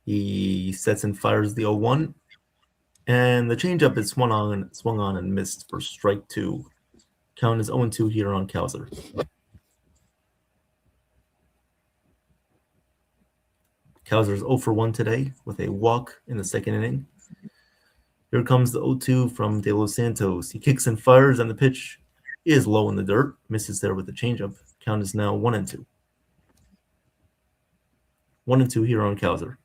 He sets and fires the 0-1, and the changeup is swung on and missed for strike 2. Count is 0-2 here on Cowser. Kowser's 0 for 1 today with a walk in the second inning. Here comes the 0-2 from De Los Santos. He kicks and fires, and the pitch is low in the dirt. Misses there with the changeup. Count is now 1-2. 1-2 here on Kowser.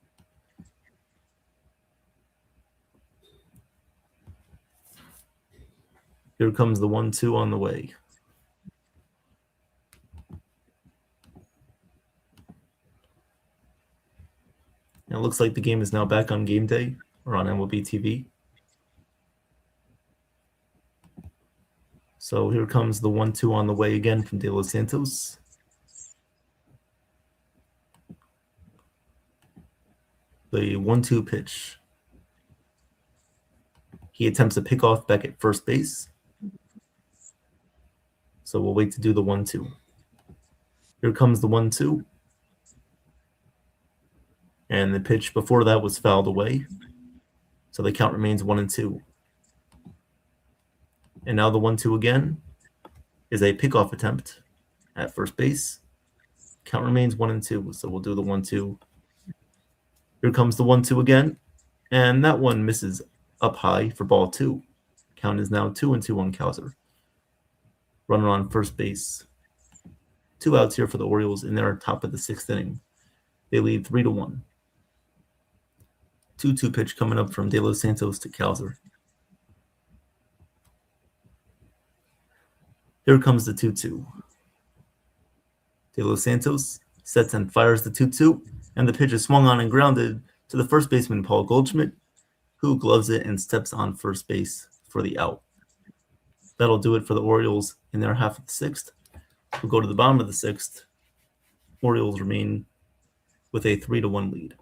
Here comes the 1-2 on the way. And it looks like the game is now back on game day or on MLB TV. So here comes the 1-2 on the way again from De Los Santos. The 1-2 pitch. He attempts a pickoff back at first base. So we'll wait to do the 1-2. Here comes the 1-2. And the pitch before that was fouled away. So the count remains 1-2. And now the 1-2 again is a pickoff attempt at first base. Count remains 1-2. So we'll do the 1-2. Here comes the 1-2 again. And that one misses up high for ball 2. Count is now 2-2 on Kowser. Runner on first base. 2 outs here for the Orioles in their top of the 6th inning. They lead 3-1. 2-2 pitch coming up from De Los Santos to Kowser. Here comes the 2-2. De Los Santos sets and fires the 2-2, and the pitch is swung on and grounded to the first baseman Paul Goldschmidt, who gloves it and steps on first base for the out. That'll do it for the Orioles in their half of the 6th. We'll go to the bottom of the 6th. Orioles remain with a 3-1 lead.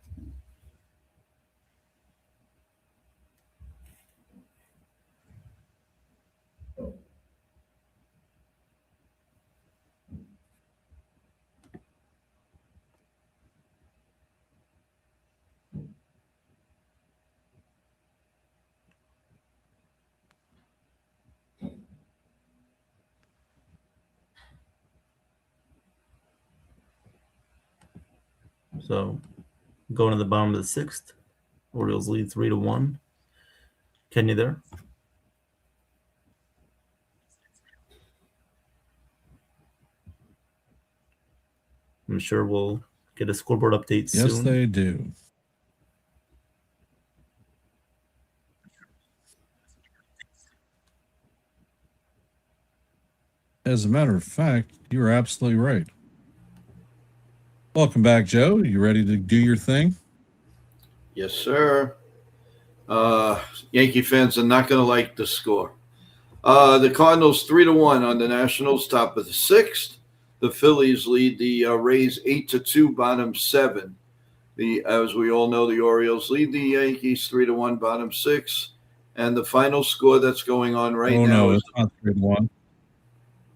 So going to the bottom of the 6th. Orioles lead 3-1. Ken, you there? I'm sure we'll get a scoreboard update soon. Yes, they do. As a matter of fact, you're absolutely right. Welcome back, Joe. You ready to do your thing? Yes, sir. Yankee fans are not going to like the score. The Cardinals 3-1 on the Nationals, top of the 6th. The Phillies lead the Rays 8-2, bottom 7. As we all know, the Orioles lead the Yankees 3-1, bottom 6. And the final score that's going on right now no, it's not 3-1.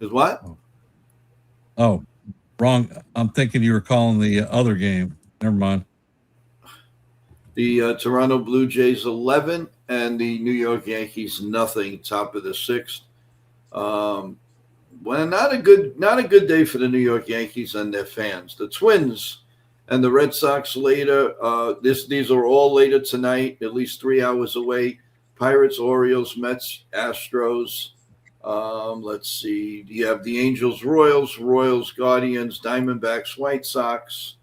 Is what? Oh, wrong. I'm thinking you were calling the other game. Never mind. The Toronto Blue Jays 11 and the New York Yankees nothing, top of the 6th. Well, not a good day for the New York Yankees and their fans. The Twins and the Red Sox later. These are all later tonight, at least 3 hours away. Pirates, Orioles, Mets, Astros. Let's see. You have the Angels, Royals, Guardians, Diamondbacks, White Sox,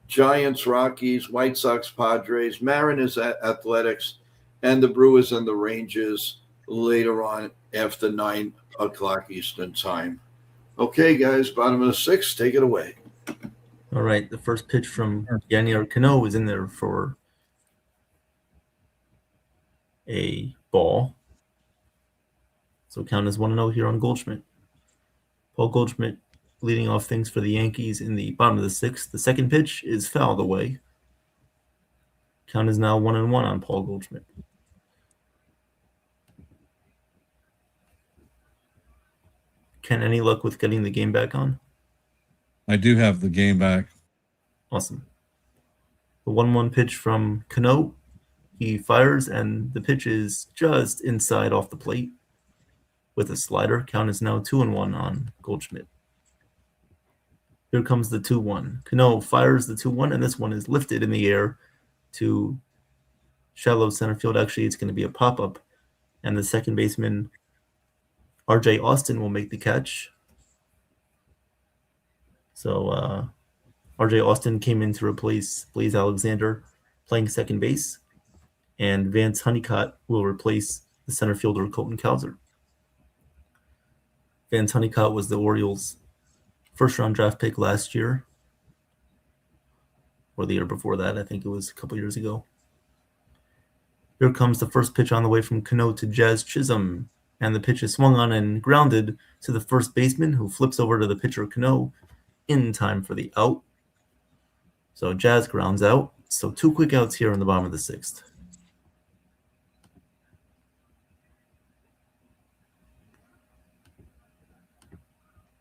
Giants, Rockies, White Sox, Padres, Mariners, Athletics, and the Brewers and the Rangers later on after 9 o'clock Eastern time. Okay, guys, bottom of the 6th, take it away. All right, the first pitch from Yanier Cano is in there for a ball. So count is 1-0 here on Goldschmidt. Paul Goldschmidt leading off things for the Yankees in the bottom of the 6th. The second pitch is fouled away. Count is now 1-1 on Paul Goldschmidt. Ken, any luck with getting the game back on? I do have the game back. Awesome. The 1-1 pitch from Cano. He fires, and the pitch is just inside off the plate with a slider. Count is now 2-1 on Goldschmidt. Here comes the 2-1. Cano fires the 2-1, and this one is lifted in the air to shallow center field. Actually, it's going to be a pop-up, and the second baseman, R.J. Austin, will make the catch. So R.J. Austin came in to replace Blaze Alexander playing second base, and Vance Honeycutt will replace the center fielder Colton Cowser. Vance Honeycutt was the Orioles' first-round draft pick last year, or the year before that. I think it was a couple years ago. Here comes the first pitch on the way from Cano to Jazz Chisholm, and the pitch is swung on and grounded to the first baseman, who flips over to the pitcher Cano in time for the out. So Jazz grounds out. So 2 quick outs here in the bottom of the 6th.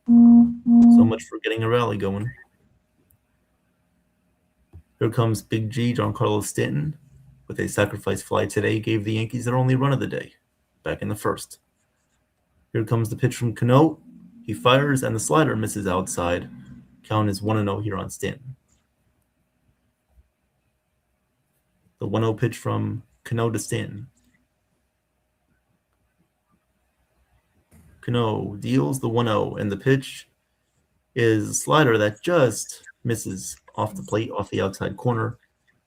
So much for getting a rally going. Here comes Big G, Giancarlo Stanton, with a sacrifice fly today, gave the Yankees their only run of the day, back in the first. Here comes the pitch from Cano. He fires, and the slider misses outside. Count is 1-0 here on Stanton. The 1-0 pitch from Cano to Stanton. Cano deals the 1-0, and the pitch is a slider that just misses off the plate, off the outside corner,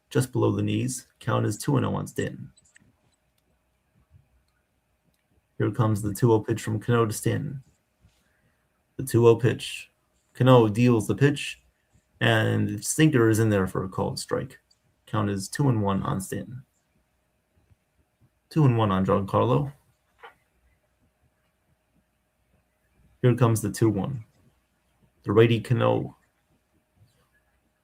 just below the knees. Count is 2-0 on Stanton. Here comes the 2-0 pitch from Cano to Stanton. The 2-0 pitch. Cano deals the pitch, and the sinker is in there for a called strike. Count is 2-1 on Stanton. 2-1 on Giancarlo. Here comes the 2-1. The righty Cano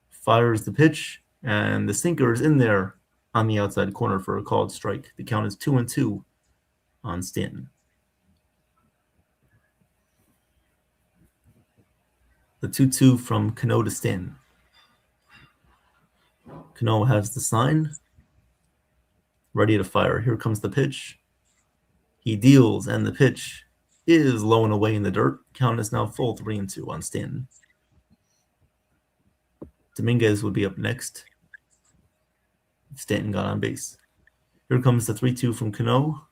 fires the pitch, and the sinker is in there on the outside corner for a called strike. The count is 2-2 on Stanton. The 2-2 from Cano to Stanton. Cano has the sign, ready to fire. Here comes the pitch. He deals, and the pitch is low and away in the dirt. Count is now full 3-2 on Stanton. Dominguez would be up next. Stanton got on base. Here comes the 3-2 from Cano.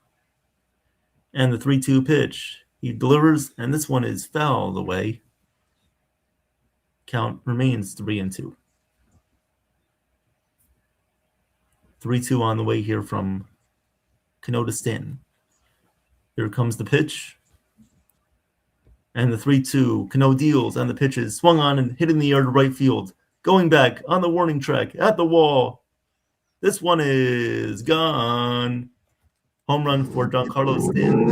And the 3-2 pitch. He delivers, and this one is fouled away. Count remains 3-2. 3-2 on the way here from Cano to Stanton. Here comes the pitch. And the 3-2. Cano deals, and the pitch is swung on and hit in the air to right field. Going back on the warning track at the wall. This one is gone. Home run for Giancarlo Stanton.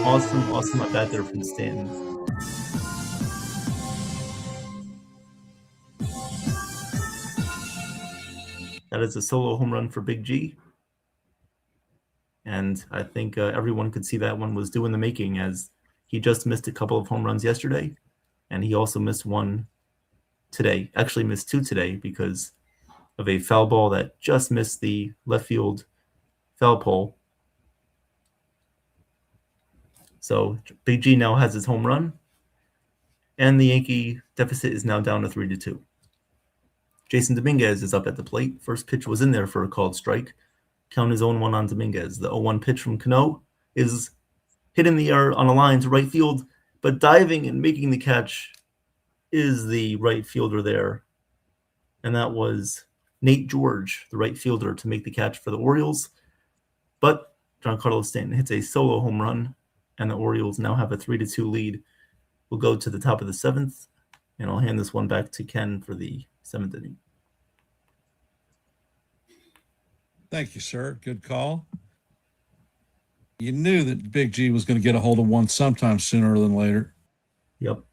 Awesome at bat there from Stanton. That is a solo home run for Big G. And I think everyone could see that one was due in the making, as he just missed a couple of home runs yesterday, and he also missed one today. Actually missed 2 today because of a foul ball that just missed the left field foul pole. So Big G now has his home run, and the Yankee deficit is now down to 3-2. Jason Dominguez is up at the plate. First pitch was in there for a called strike. Count is 0-1 on Dominguez. The 0-1 pitch from Cano is hit in the air on a line to right field, but diving and making the catch is the right fielder there. And that was Nate George, the right fielder, to make the catch for the Orioles. But Giancarlo Stanton hits a solo home run, and the Orioles now have a 3-2 lead. We'll go to the top of the 7th, and I'll hand this one back to Ken for the 7th inning. Thank you, sir. Good call. You knew that Big G was going to get a hold of one sometime sooner than later. Yep.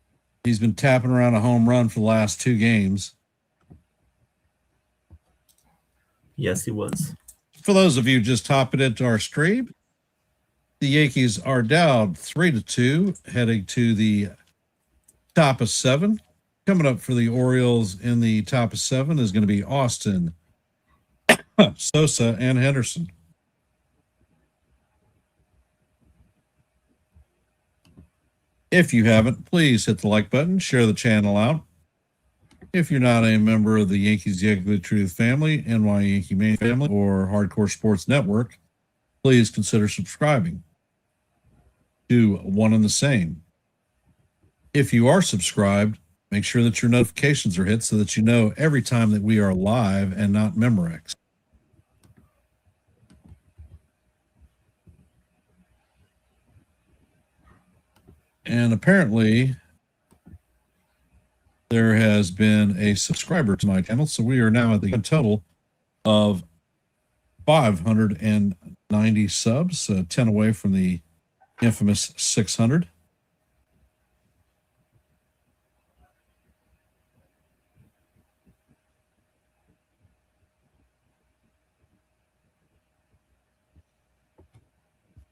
He's been tapping around a home run for the last 2 games. Yes, he was. For those of you just hopping into our stream, the Yankees are down 3-2, heading to the top of 7. Coming up for the Orioles in the top of 7 is going to be Austin, Sosa, and Henderson. If you haven't, please hit the like button, share the channel out. If you're not a member of the Yankees Yankee Truth family, NY Yankee Main family, or Hardcore Sports Network, please consider subscribing to one and the same. If you are subscribed, make sure that your notifications are hit so that you know every time that we are live and not Memorex. And apparently, there has been a subscriber to my channel, so we are now at the total of 590 subs, 10 away from the infamous 600.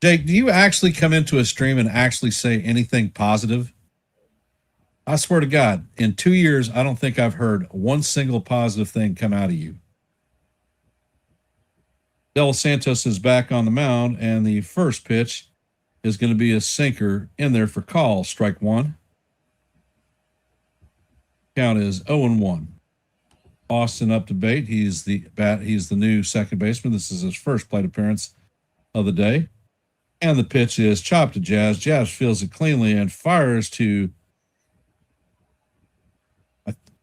Jake, do you actually come into a stream and actually say anything positive? I swear to God, in 2 years, I don't think I've heard one single positive thing come out of you. De Los Santos is back on the mound, and the first pitch is going to be a sinker in there for call, strike one. Count is 0-1. Austin up to bat. He's the new second baseman. This is his first plate appearance of the day. And the pitch is chopped to Jazz. Jazz feels it cleanly and fires to,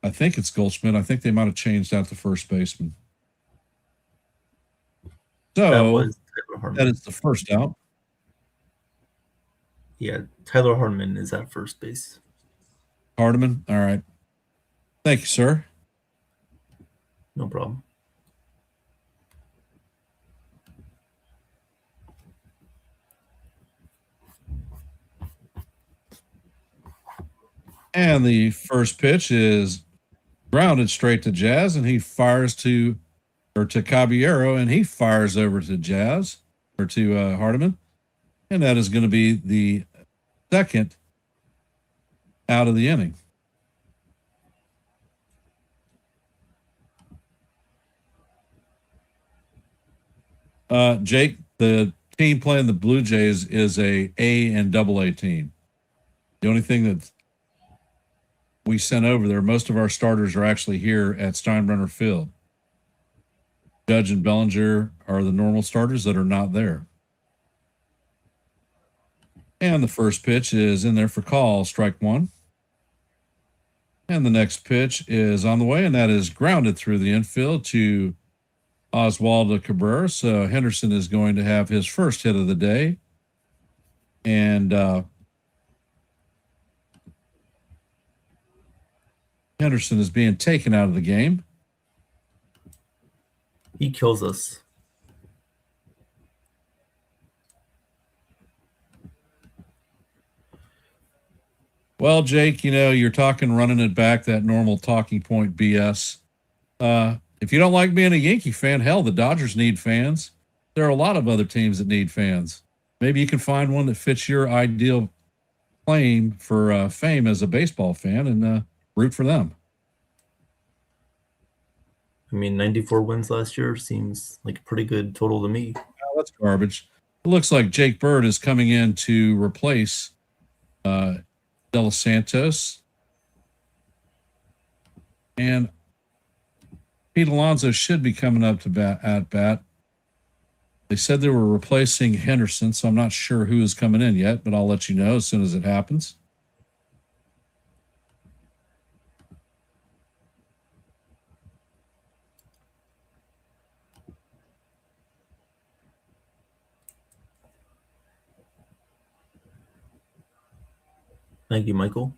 I think it's Goldschmidt. I think they might have changed out the first baseman. So that is the first out. Yeah, Tyler Hardiman is at first base. Hardiman? All right. Thank you, sir. No problem. And the first pitch is grounded straight to Jazz, and he fires to Caballero, and he fires over to Jazz, or to Hardiman. And that is going to be the second out of the inning. Jake, the team playing the Blue Jays is a and AA team. The only thing that we sent over there, most of our starters are actually here at Steinbrenner Field. Judge and Bellinger are the normal starters that are not there. And the first pitch is in there for call, strike one. And the next pitch is on the way, and that is grounded through the infield to Oswaldo Cabrera. So Henderson is going to have his first hit of the day. And Henderson is being taken out of the game. He kills us. Well, Jake, you're talking running it back, that normal talking point BS. If you don't like being a Yankee fan, hell, the Dodgers need fans. There are a lot of other teams that need fans. Maybe you can find one that fits your ideal claim for fame as a baseball fan and root for them. I mean, 94 wins last year seems like a pretty good total to me. Oh, that's garbage. It looks like Jake Bird is coming in to replace De Los Santos. And Pete Alonso should be coming up to bat. They said they were replacing Henderson, so I'm not sure who is coming in yet, but I'll let you know as soon as it happens. Thank you, Michael.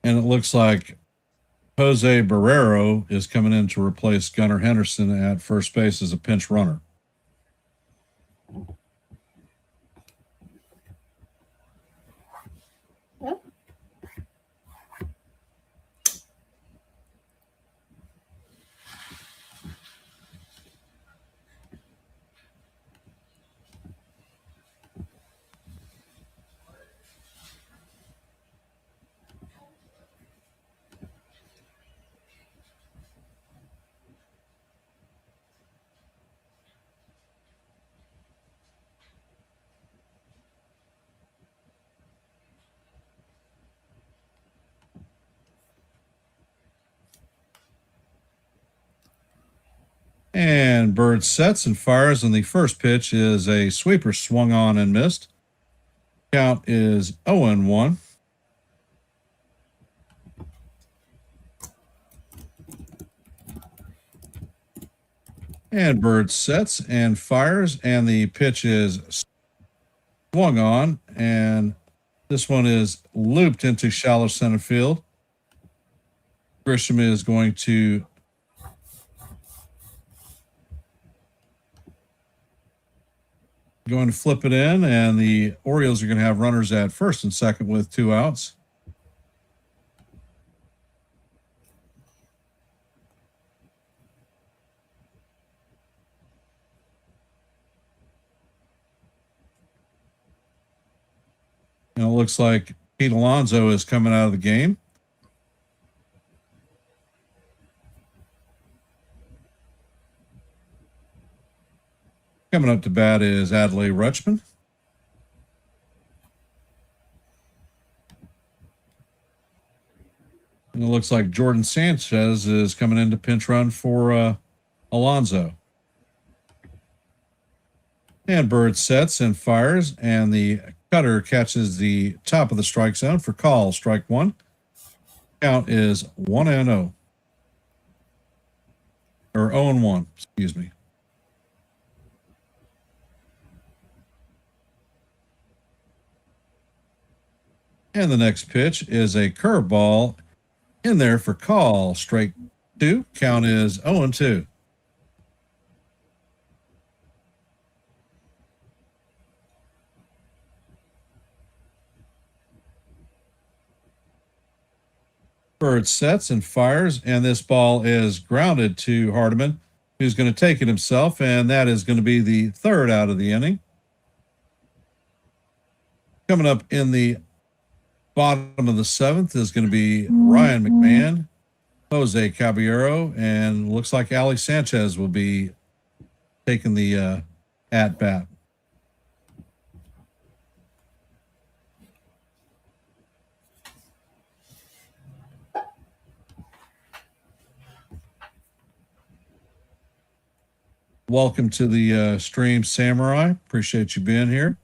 And it looks like Jose Barrero is coming in to replace Gunnar Henderson at first base as a pinch runner. And Bird sets and fires, and the first pitch is a sweeper swung on and missed. Count is 0-1. And Bird sets and fires, and the pitch is swung on, and this one is looped into shallow center field. Grisham is going to flip it in, and the Orioles are going to have runners at first and second with 2 outs. And it looks like Pete Alonso is coming out of the game. Coming up to bat is Adley Rutschman. And it looks like Jordan Sanchez is coming in to pinch run for Alonso. And Bird sets and fires, and the cutter catches the top of the strike zone for call, strike 1. Count is 1-0. Or 0-1, excuse me. And the next pitch is a curveball in there for call, strike 2. Count is 0-2. Bird sets and fires, and this ball is grounded to Hardiman, who's going to take it himself, and that is going to be the 3rd out of the inning. Coming up in the bottom of the 7th is going to be Ryan McMahon, Jose Caballero, and looks like Ali Sanchez will be taking the at-bat. Welcome to the stream, Samurai. Appreciate you being here.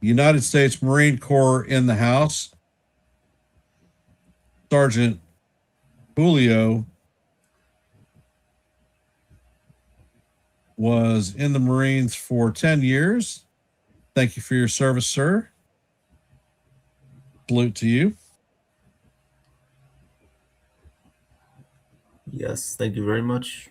United States Marine Corps in the house. Sergeant Julio was in the Marines for 10 years. Thank you for your service, sir. Salute to you. Yes, thank you very much.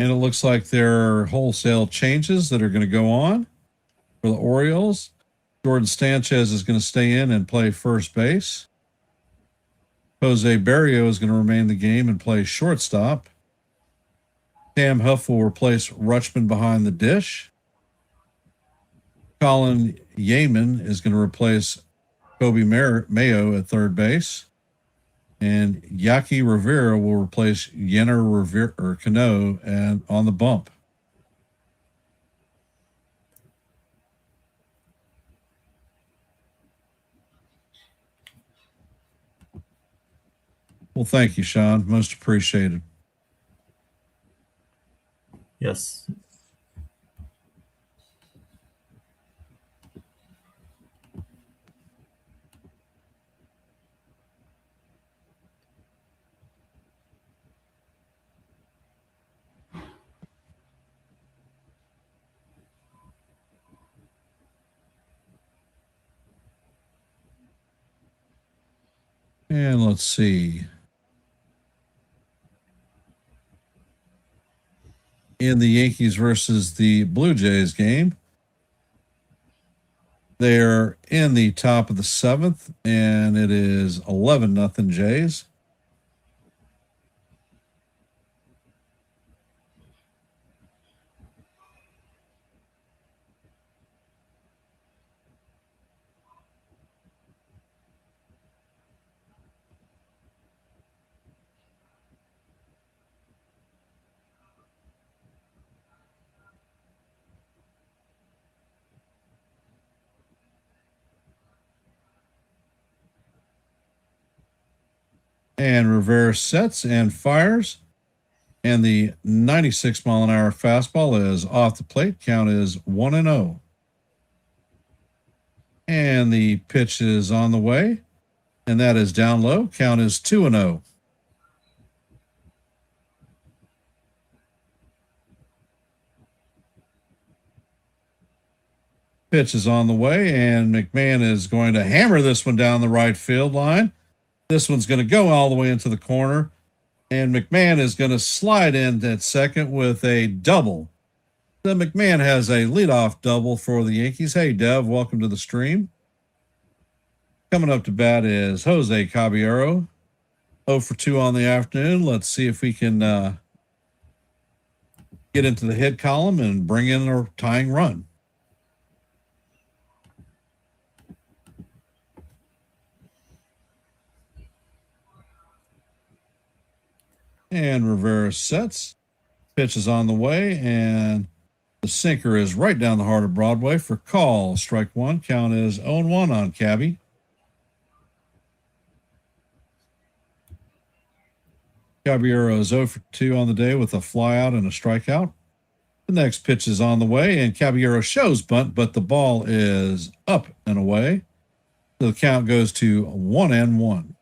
And it looks like there are wholesale changes that are going to go on for the Orioles. Jordan Sanchez is going to stay in and play first base. Jose Barrio is going to remain in the game and play shortstop. Sam Huff will replace Rutschman behind the dish. Colin Yeaman is going to replace Kobe Mayo at third base. And Yaki Rivera will replace Yenner Rivera or Cano and on the bump. Well, thank you, Sean. Most appreciated. Yes. And let's see. In the Yankees versus the Blue Jays game, they're in the top of the 7th, and it is 11-0 Jays. And Rivera sets and fires. And the 96-mile-an-hour fastball is off the plate. Count is 1-0. And the pitch is on the way. And that is down low. Count is 2-0. Pitch is on the way, and McMahon is going to hammer this one down the right field line. This one's going to go all the way into the corner, and McMahon is going to slide in at second with a double. So McMahon has a leadoff double for the Yankees. Hey, Dev, welcome to the stream. Coming up to bat is Jose Caballero, 0 for 2 on the afternoon. Let's see if we can get into the hit column and bring in a tying run. And Rivera sets. Pitch is on the way, and the sinker is right down the heart of Broadway for call. Strike one. Count is 0-1 on Cabby. Caballero is 0 for 2 on the day with a flyout and a strikeout. The next pitch is on the way, and Caballero shows bunt, but the ball is up and away. So the count goes to 1-1.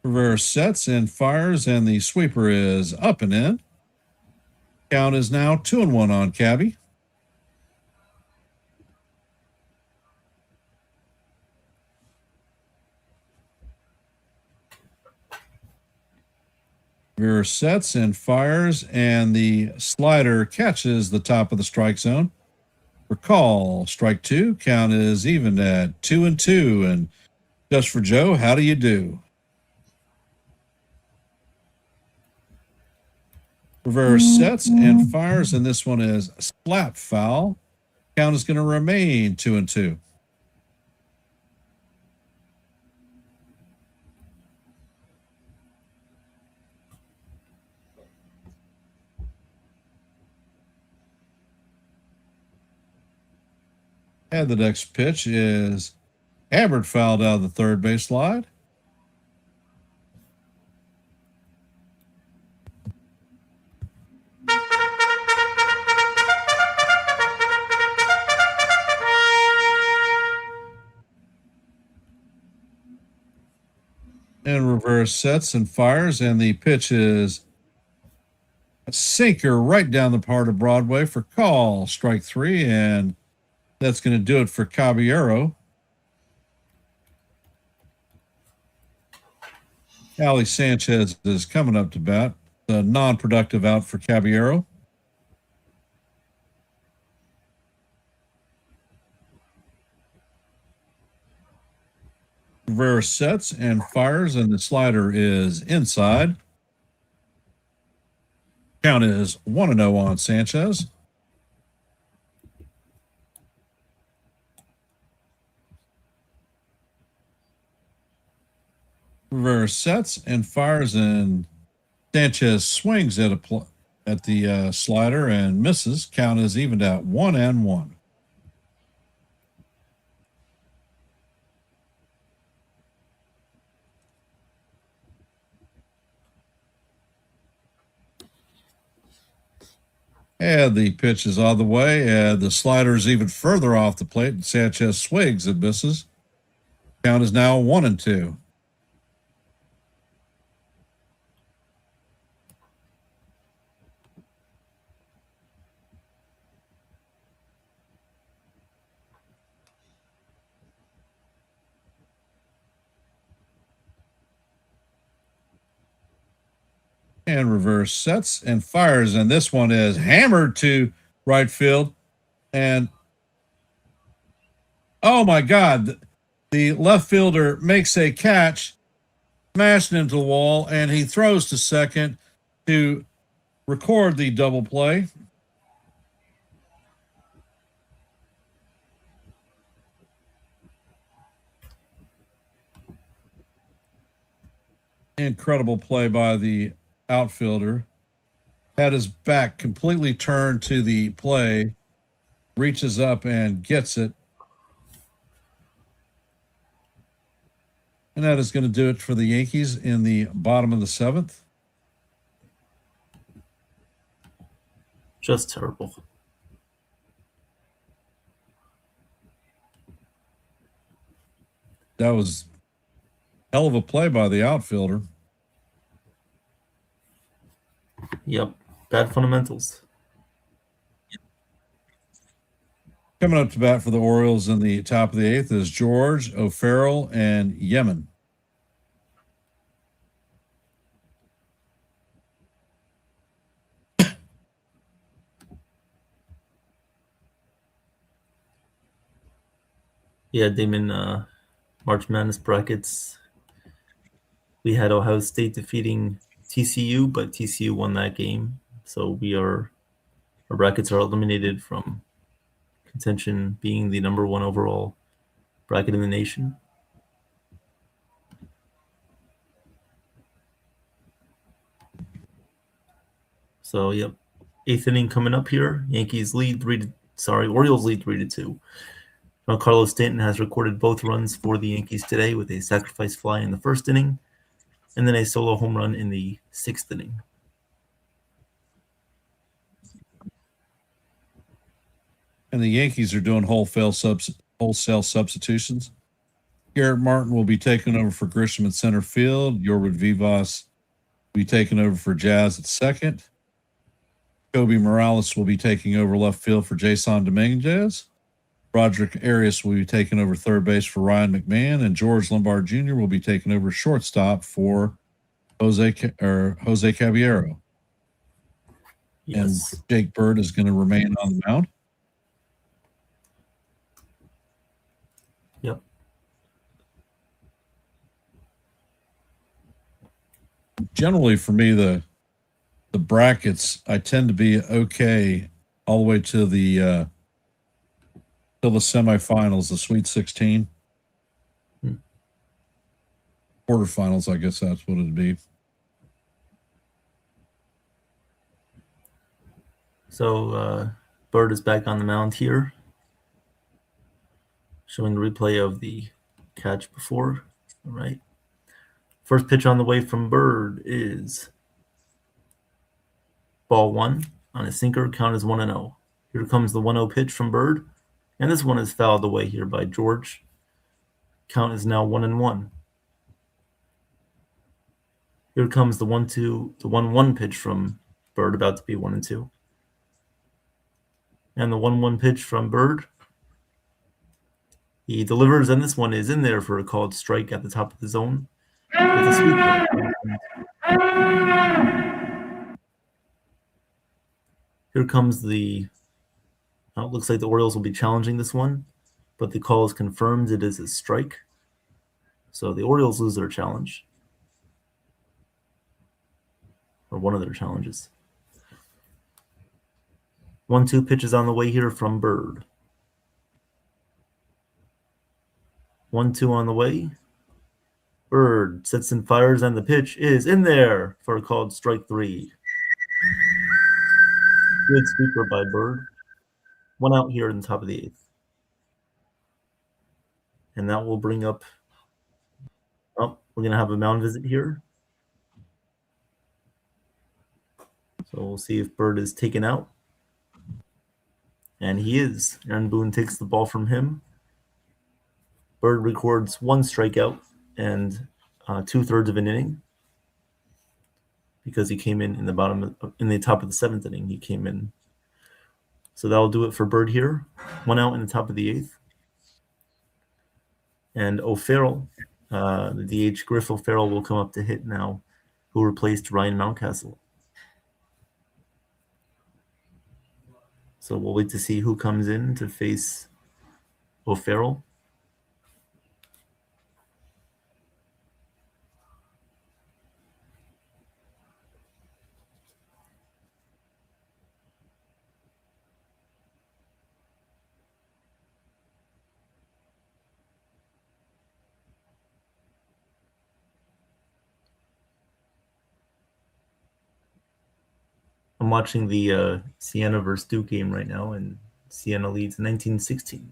Rivera sets and fires, and the sweeper is up and in. Count is now 2-1 on Cabby. Rivera sets and fires, and the slider catches the top of the strike zone. For call, strike two. Count is even at 2-2. And just for Joe, how do you do? Rivera sets and fires, and this one is slap foul. Count is going to remain 2-2. And the next pitch is hammered foul down the third base line. And Rivera sets and fires, and the pitch is a sinker right down the part of Broadway for call. Strike three, and that's going to do it for Caballero. Ali Sanchez is coming up to bat. The non-productive out for Caballero. Rivera sets and fires, and the slider is inside. Count is 1-0 on Sanchez. Rivera sets and fires, and Sanchez swings at the slider and misses. Count is evened at 1-1. And the pitch is on the way, and the slider is even further off the plate, and Sanchez swings and misses. Count is now 1-2. And reverse sets and fires. And this one is hammered to right field. And oh my God, the left fielder makes a catch, smashed into the wall, and he throws to second to record the double play. Incredible play by the outfielder. Had his back completely turned to the play, reaches up and gets it. And that is going to do it for the Yankees in the bottom of the seventh. Just terrible. That was a hell of a play by the outfielder. Yep. Bad fundamentals. Coming up to bat for the Orioles in the top of the eighth is George, O'Farrell, and Yemen. Yeah, Damon, March Madness brackets. We had Ohio State defeating TCU, but TCU won that game. So our brackets are eliminated from contention being the number one overall bracket in the nation. So, yep. Eighth inning coming up here. Orioles lead 3-2. Carlos Stanton has recorded both runs for the Yankees today with a sacrifice fly in the first inning and then a solo home run in the sixth inning. And the Yankees are doing wholesale substitutions. Garrett Martin will be taking over for Grisham at center field. Yorwood Vivas will be taking over for Jazz at second. Kobe Morales will be taking over left field for Jason Dominguez. Roderick Arias will be taking over third base for Ryan McMahon, and George Lombard Jr. will be taking over shortstop for Jose Caballero. Yes. And Jake Bird is going to remain on the mound. Yep. Generally, for me, the brackets, I tend to be okay all the way to the semifinals, the Sweet 16. Quarterfinals, I guess that's what it'd be. So Bird is back on the mound here, showing the replay of the catch before. All right. First pitch on the way from Bird is ball one on a sinker. Count is 1-0. Here comes the 1-0 pitch from Bird. And this one is fouled away here by George. Count is now 1-1. Here comes the 1-1 pitch from Bird, about to be 1-2. And the 1-1 pitch from Bird. He delivers, and this one is in there for a called strike at the top of the zone. With a sweeper. Here comes it looks like the Orioles will be challenging this one, but the call is confirmed. It is a strike. So the Orioles lose their challenge. Or one of their challenges. 1-2 pitches on the way here from Bird. 1-2 on the way. Bird sits and fires, and the pitch is in there for a called strike 3. Good sweeper by Bird. 1 out here in the top of the 8th. And that will bring up... we're going to have a mound visit here. So we'll see if Bird is taken out. And he is. Aaron Boone takes the ball from him. Bird records 1 strikeout and 2/3 of an inning. Because he came in the top of the 7th inning. He came in. So that'll do it for Bird here. 1 out in the top of the 8th. And O'Farrell, the DH Griff O'Farrell will come up to hit now, who replaced Ryan Mountcastle. So we'll wait to see who comes in to face O'Farrell. I'm watching the Siena versus Duke game right now, and Siena leads 19-16.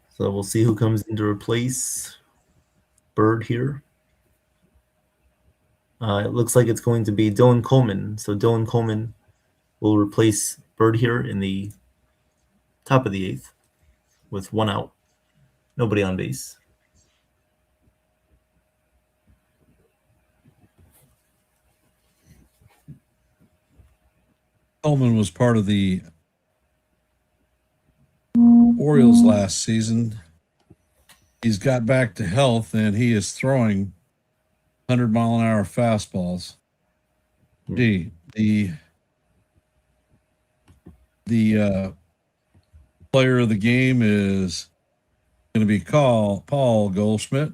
So we'll see who comes in to replace Bird here. It looks like it's going to be Dylan Coleman. So Dylan Coleman will replace Bird here in the top of the 8th with 1 out, nobody on base. Coleman was part of the Orioles last season. He's got back to health, and he is throwing 100-mile-an-hour fastballs. Gee, the player of the game is going to be Paul Goldschmidt.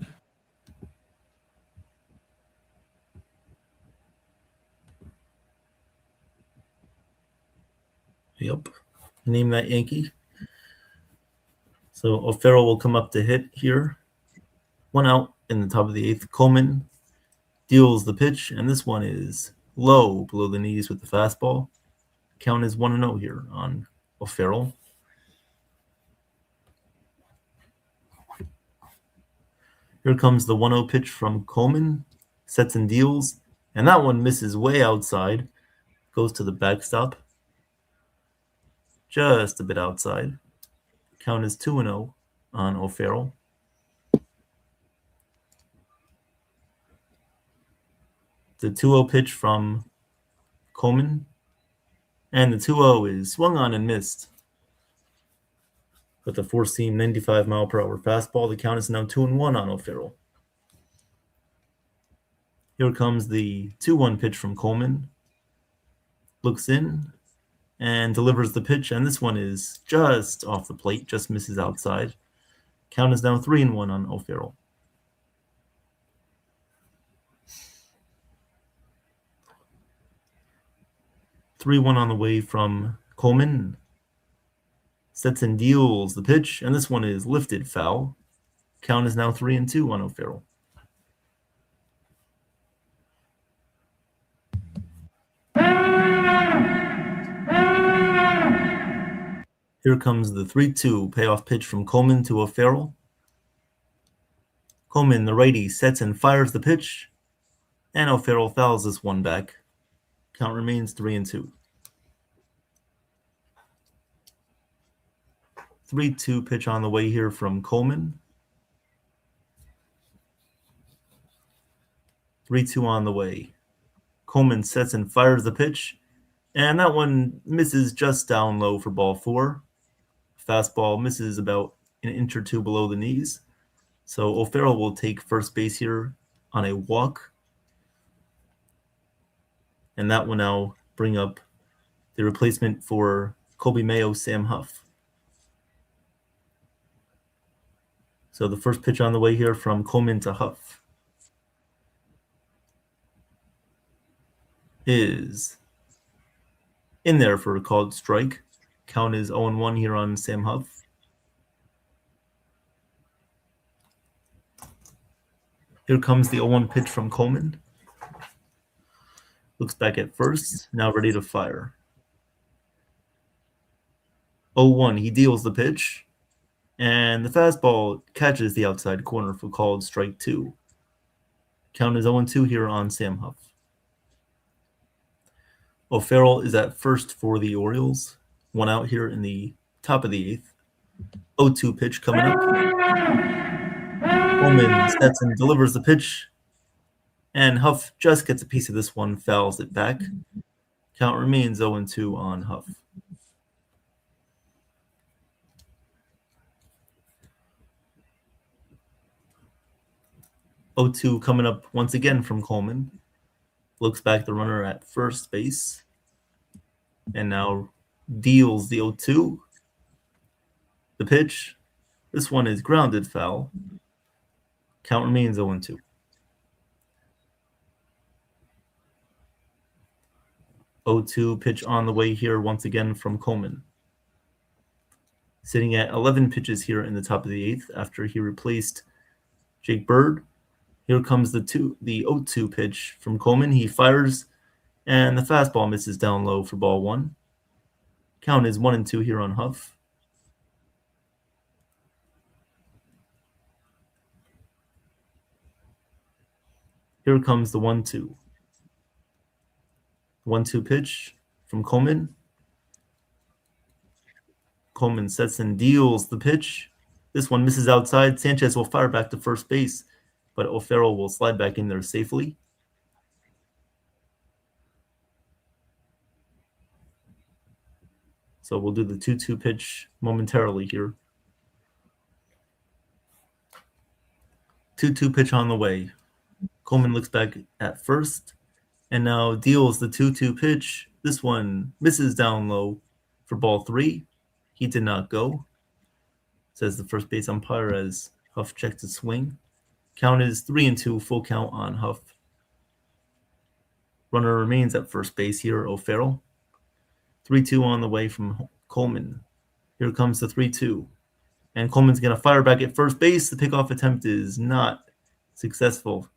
Yep. Name that Yankee. So O'Farrell will come up to hit here. 1 out in the top of the 8th. Coleman deals the pitch, and this one is low below the knees with the fastball. Count is 1-0 here on O'Farrell. Here comes the 1-0 pitch from Coleman. Sets and deals, and that one misses way outside. Goes to the backstop. Just a bit outside. Count is 2-0 on O'Farrell. The 2-0 pitch from Coleman. And the 2-0 is swung on and missed. With the four-seam 95-mile-per-hour fastball, the count is now 2-1 on O'Farrell. Here comes the 2-1 pitch from Coleman. Looks in and delivers the pitch, and this one is just off the plate, just misses outside. Count is now 3-1 on O'Farrell. Three-one on the way from Coleman. Sets and deals the pitch, and this one is lifted foul. Count is now 3-2 on O'Farrell. Here comes the 3-2 payoff pitch from Coleman to O'Farrell. Coleman, the righty, sets and fires the pitch, and O'Farrell fouls this one back. Count remains 3-2. 3-2 pitch on the way here from Coleman. 3-2 on the way. Coleman sets and fires the pitch, and that one misses just down low for ball 4. Fastball misses about an inch or two below the knees. So O'Farrell will take first base here on a walk. And that will now bring up the replacement for Colby Mayo, Sam Huff. So the first pitch on the way here from Coleman to Huff is in there for a called strike. Count is 0-1 here on Sam Huff. Here comes the 0-1 pitch from Coleman. Looks back at first, now ready to fire. 0-1, he deals the pitch, and the fastball catches the outside corner for called strike 2. Count is 0-2 here on Sam Huff. O'Farrell is at first for the Orioles. 1 out here in the top of the 8th. 0-2 pitch coming up. Coleman sets and delivers the pitch, and Huff just gets a piece of this one, fouls it back. Count remains 0-2 on Huff. 0-2 coming up once again from Coleman. Looks back the runner at first base. And now deals the 0-2. The pitch. This one is grounded foul. Count remains 0-2. 0-2 pitch on the way here once again from Coleman. Sitting at 11 pitches here in the top of the 8th after he replaced Jake Bird. Here comes the 0-2 pitch from Coleman. He fires, and the fastball misses down low for ball 1. Count is 1-2 here on Huff. Here comes the 1-2. 1-2 pitch from Coleman. Coleman sets and deals the pitch. This one misses outside. Sanchez will fire back to first base, but O'Farrell will slide back in there safely. So we'll do the 2-2 pitch momentarily here. 2-2 pitch on the way. Coleman looks back at first and now deals the 2-2 pitch. This one misses down low for ball 3. He did not go, says the first base umpire as Huff checks his swing. Count is 3-2, full count on Huff. Runner remains at first base here, O'Farrell. 3-2 on the way from Coleman. Here comes the 3-2. And Coleman's going to fire back at first base. The pickoff attempt is not successful.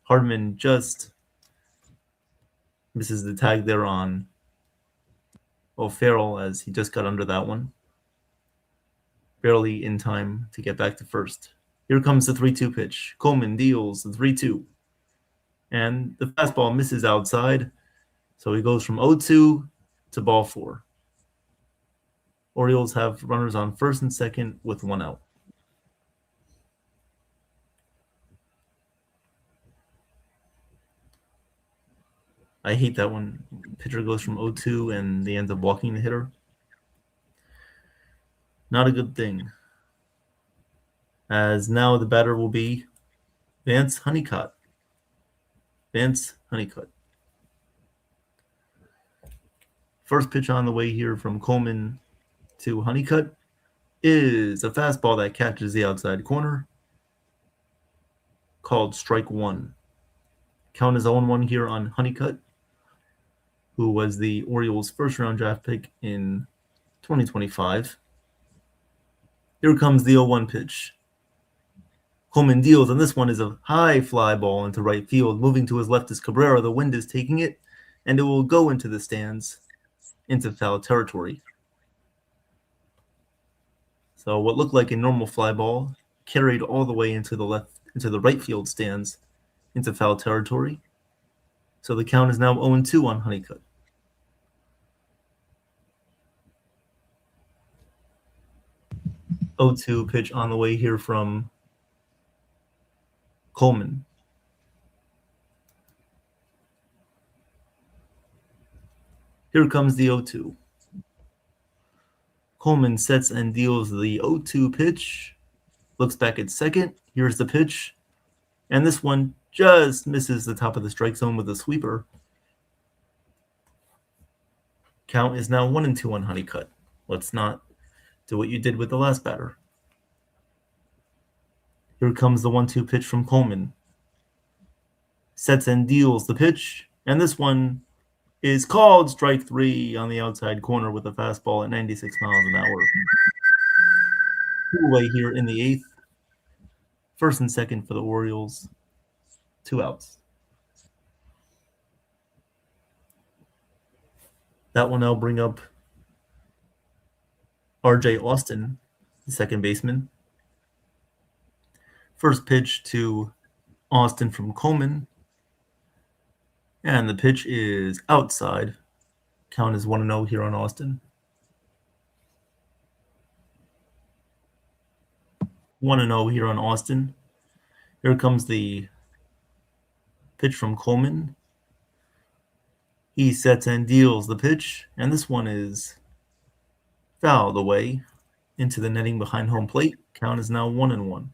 Hardman just misses the tag there on O'Farrell as he just got under that one. Barely in time to get back to first. Here comes the 3-2 pitch. Coleman deals the 3-2. And the fastball misses outside. So he goes from 0-2 to ball 4. Orioles have runners on first and second with 1 out. I hate that when pitcher goes from 0-2 and they end up walking the hitter. Not a good thing. As now the batter will be Vance Honeycutt. First pitch on the way here from Coleman to Honeycutt is a fastball that catches the outside corner, called strike 1. Count is 0-1 here on Honeycutt, who was the Orioles' first-round draft pick in 2025. Here comes the 0-1 pitch. Coleman deals, and this one is a high fly ball into right field. Moving to his left is Cabrera. The wind is taking it, and it will go into the stands, into foul territory. So what looked like a normal fly ball carried all the way into the right field stands, into foul territory. So the count is now 0-2 on Honeycutt. (0-2) pitch on the way here from Coleman. Here comes the 0-2. Coleman sets and deals the 0-2 pitch. Looks back at second. Here's the pitch. And this one just misses the top of the strike zone with a sweeper. Count is now 1-2 on Honeycutt. Let's not do what you did with the last batter. Here comes the 1-2 pitch from Coleman. Sets and deals the pitch. And this one is called strike 3 on the outside corner with a fastball at 96 miles an hour. Two away here in the 8th. First and second for the Orioles. 2 outs. That will now bring up R.J. Austin, the second baseman. First pitch to Austin from Coleman. And the pitch is outside. Count is 1-0 here on Austin. 1-0 here on Austin. Here comes the pitch from Coleman. He sets and deals the pitch, and this one is fouled away into the netting behind home plate. Count is now 1-1.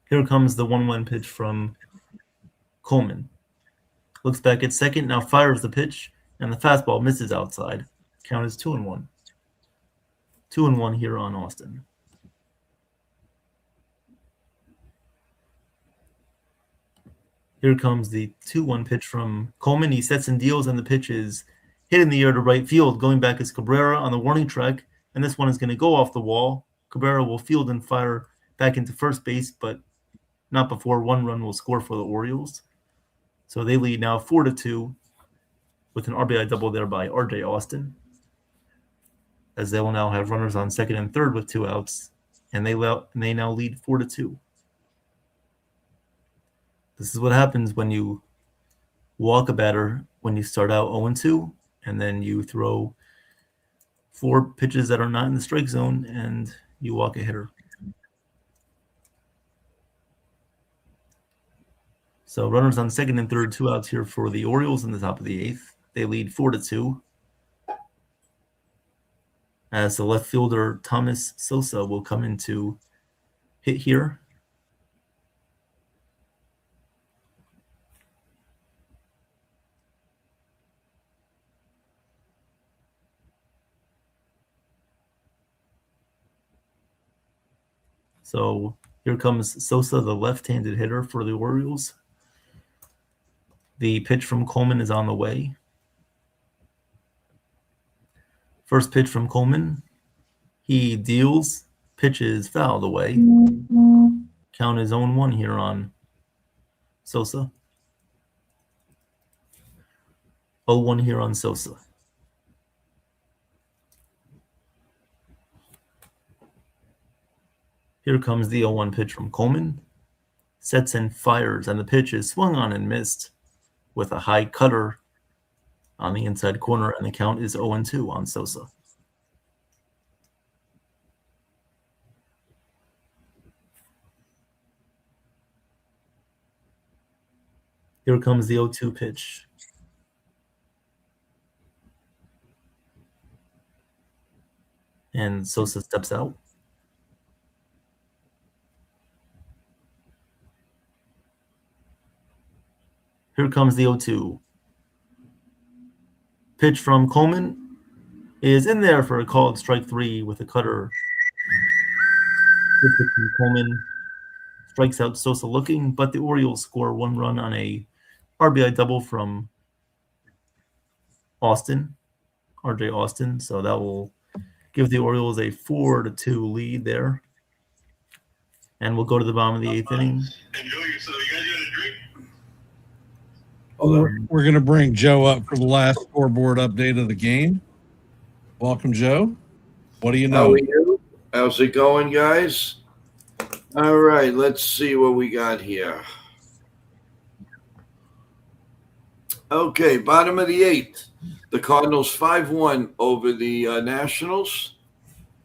Here comes the 1-1 pitch from Coleman. Looks back at second, now fires the pitch, and the fastball misses outside. Count is 2-1. 2-1 here on Austin. Here comes the 2-1 pitch from Coleman. He sets and deals, and the pitch is hit in the air to right field. Going back is Cabrera on the warning track, and this one is going to go off the wall. Cabrera will field and fire back into first base, but not before one run will score for the Orioles. So they lead now 4-2 with an RBI double there by R.J. Austin, as they will now have runners on second and third with 2 outs, and they now lead 4-2. This is what happens when you walk a batter when you start out 0-2, and then you throw 4 pitches that are not in the strike zone, and you walk a hitter. So runners on second and third, 2 outs here for the Orioles in the top of the 8th. They lead 4-2. As the left fielder Thomas Sosa will come in to hit here. So here comes Sosa, the left-handed hitter for the Orioles. The pitch from Coleman is on the way. First pitch from Coleman. He deals. Pitch is fouled away. Count is 0-1 here on Sosa. 0-1 here on Sosa. Here comes the 0-1 pitch from Coleman. Sets and fires, and the pitch is swung on and missed with a high cutter on the inside corner, and the count is 0-2 on Sosa. Here comes the 0-2 pitch. And Sosa steps out. Here comes the 0-2. Pitch from Coleman is in there for a called strike 3 with a cutter. This pitch from Coleman strikes out Sosa looking, but the Orioles score 1 run on a RBI double from Austin, R.J. Austin. So that will give the Orioles a 4-2 lead there. And we'll go to the bottom of the 8th inning. Enjoy yourself. You guys got a drink? We're going to bring Joe up for the last scoreboard update of the game. Welcome, Joe. What do you know? How are you? How's it going, guys? All right, let's see what we got here. Okay, bottom of the 8th. The Cardinals 5-1 over the Nationals.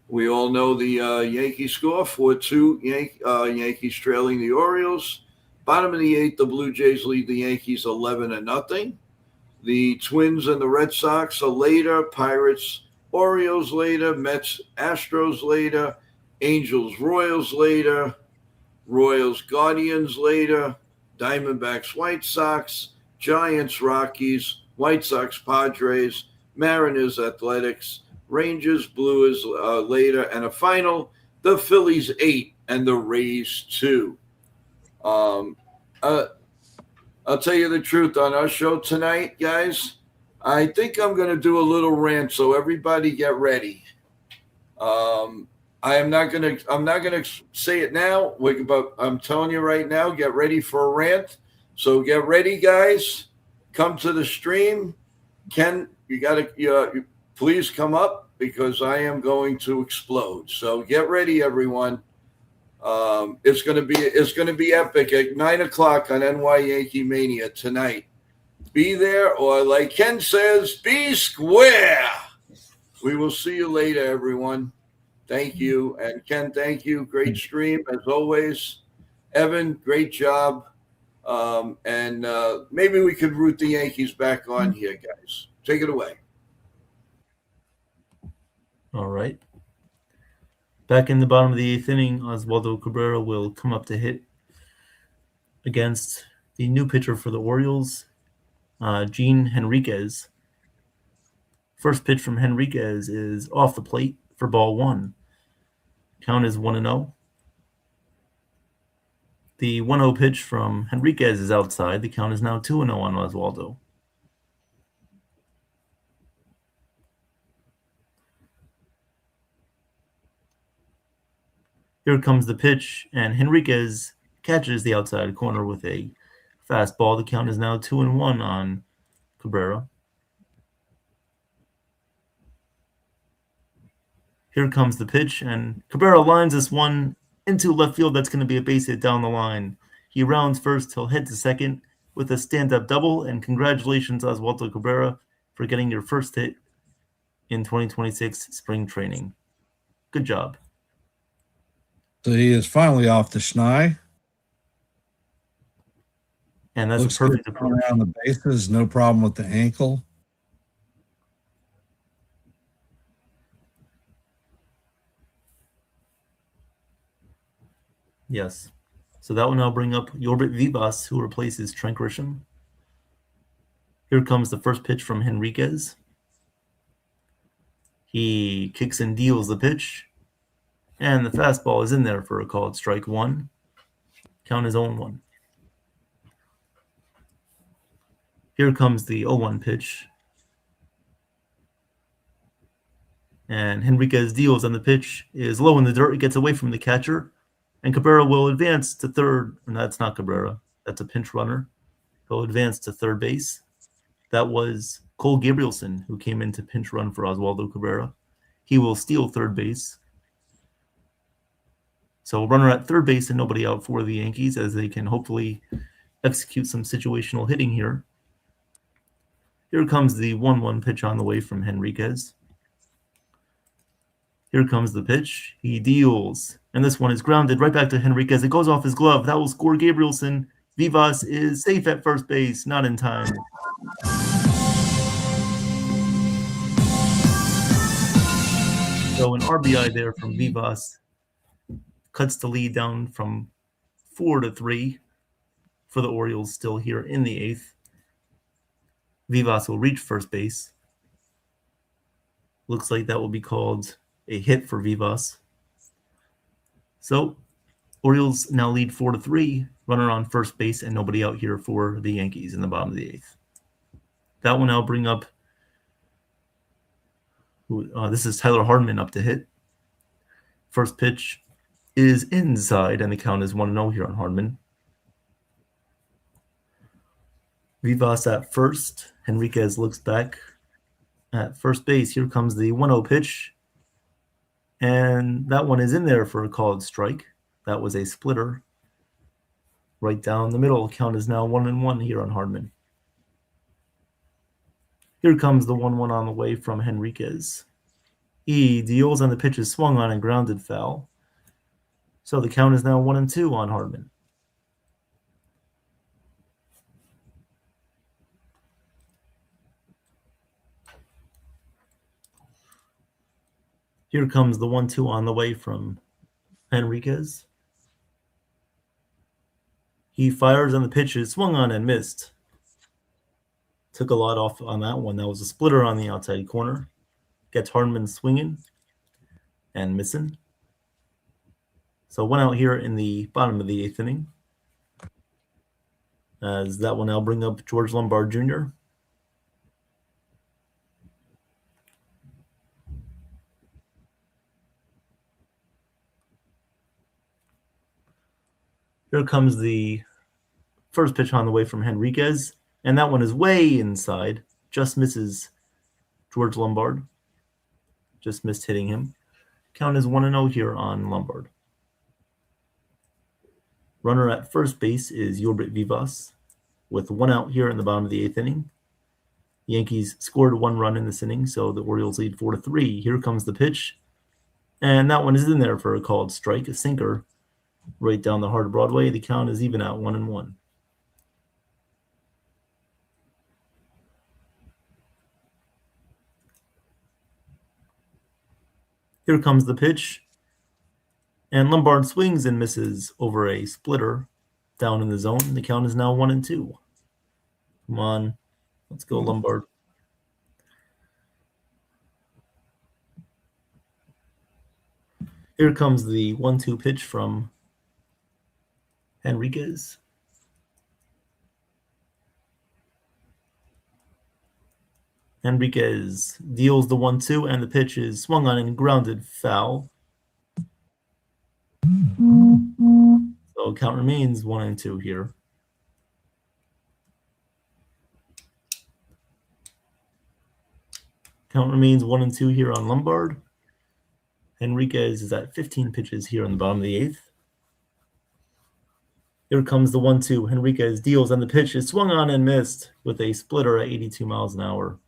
We all know the Yankees score, 4-2. Yankees trailing the Orioles. Bottom of the 8th, the Blue Jays lead the Yankees 11-0. The Twins and the Red Sox are later. Pirates, Orioles later. Mets, Astros later. Angels, Royals later. Royals, Guardians later. Diamondbacks, White Sox. Giants, Rockies. White Sox, Padres. Mariners, Athletics. Rangers, Blues later. And a final, the Phillies 8 and the Rays 2. I'll tell you the truth, on our show tonight, guys, I think I'm going to do a little rant, so everybody get ready. I'm not going to say it now, but I'm telling you right now, get ready for a rant. So get ready, guys. Come to the stream. Ken, you please come up because I am going to explode. So get ready, everyone. It's going to be epic at 9:00 on NY Yankee Mania tonight. Be there, or like Ken says, be square. We will see you later, everyone. Thank you. And Ken, thank you. Great stream as always. Evan, great job. And maybe we could root the Yankees back on here, guys. Take it away. All right. Back in the bottom of the 8th inning, Oswaldo Cabrera will come up to hit against the new pitcher for the Orioles, Gene Henriquez. First pitch from Henriquez is off the plate for ball one. Count is 1-0. The 1-0 pitch from Henriquez is outside. The count is now 2-0 on Oswaldo. Here comes the pitch, and Henriquez catches the outside corner with a fastball. The count is now 2-1 on Cabrera. Here comes the pitch, and Cabrera lines this one into left field. That's going to be a base hit down the line. He rounds first. He'll head to second with a stand-up double, and congratulations, Oswaldo Cabrera, for getting your first hit in 2026 spring training. Good job. So he is finally off the schneid. And that's Looks a perfect good approach. around the bases. No problem with the ankle. Yes. So that will now bring up Yorbit Vivas, who replaces Trent Grisham. Here comes the first pitch from Henriquez. He kicks and deals the pitch. And the fastball is in there for a called strike one. Count is 0-1. Here comes the 0-1 pitch. And Henriquez deals on the pitch, is low in the dirt. It gets away from the catcher. And Cabrera will advance to third. And that's not Cabrera. That's a pinch runner. He'll advance to third base. That was Cole Gabrielson, who came in to pinch run for Oswaldo Cabrera. He will steal third base. So runner at third base and nobody out for the Yankees as they can hopefully execute some situational hitting here. Here comes the 1-1 pitch on the way from Henriquez. Here comes the pitch. He deals. And this one is grounded right back to Henriquez. It goes off his glove. That will score Gabrielson. Vivas is safe at first base, not in time. So an RBI there from Vivas cuts the lead down from 4-3 for the Orioles still here in the eighth. Vivas will reach first base. Looks like that will be called a hit for Vivas. So Orioles now lead 4-3. Runner on first base and nobody out here for the Yankees in the bottom of the eighth. That will now bring up. This is Tyler Hardman up to hit. First pitch is inside, and the count is 1-0 here on Hardman. Vivas at first. Henriquez looks back at first base. Here comes the 1-0 pitch. And that one is in there for a called strike. That was a splitter. Right down the middle. Count is now 1-1 here on Hardman. Here comes the 1-1 on the way from Henriquez. He deals and the pitch is swung on and grounded foul. So the count is now 1-2 on Hardman. Here comes the 1-2 on the way from Henriquez. He fires and the pitch is swung on and missed. Took a lot off on that one. That was a splitter on the outside corner. Gets Hardman swinging and missing. So one out here in the bottom of the eighth inning. As that will now bring up George Lombard Jr. Here comes the first pitch on the way from Henriquez. And that one is way inside. Just misses George Lombard. Just missed hitting him. Count is 1-0 here on Lombard. Runner at first base is Yorbit Vivas with one out here in the bottom of the eighth inning. The Yankees scored one run in this inning, so the Orioles lead 4-3. Here comes the pitch. And that one is in there for a called strike, a sinker, right down the heart of Broadway. The count is even at 1-1. Here comes the pitch. And Lombard swings and misses over a splitter. down in the zone. The count is now 1-2. Come on. Let's go, Lombard. Here comes the 1-2 pitch from Henriquez. Henriquez deals the 1-2, and the pitch is swung on and grounded foul. So count remains 1-2 here. Count remains 1-2 here on Lombard. Henriquez is at 15 pitches here on the bottom of the 8th. Here comes the 1-2. Henriquez deals, and the pitch is swung on and missed with a splitter at 82 miles an hour.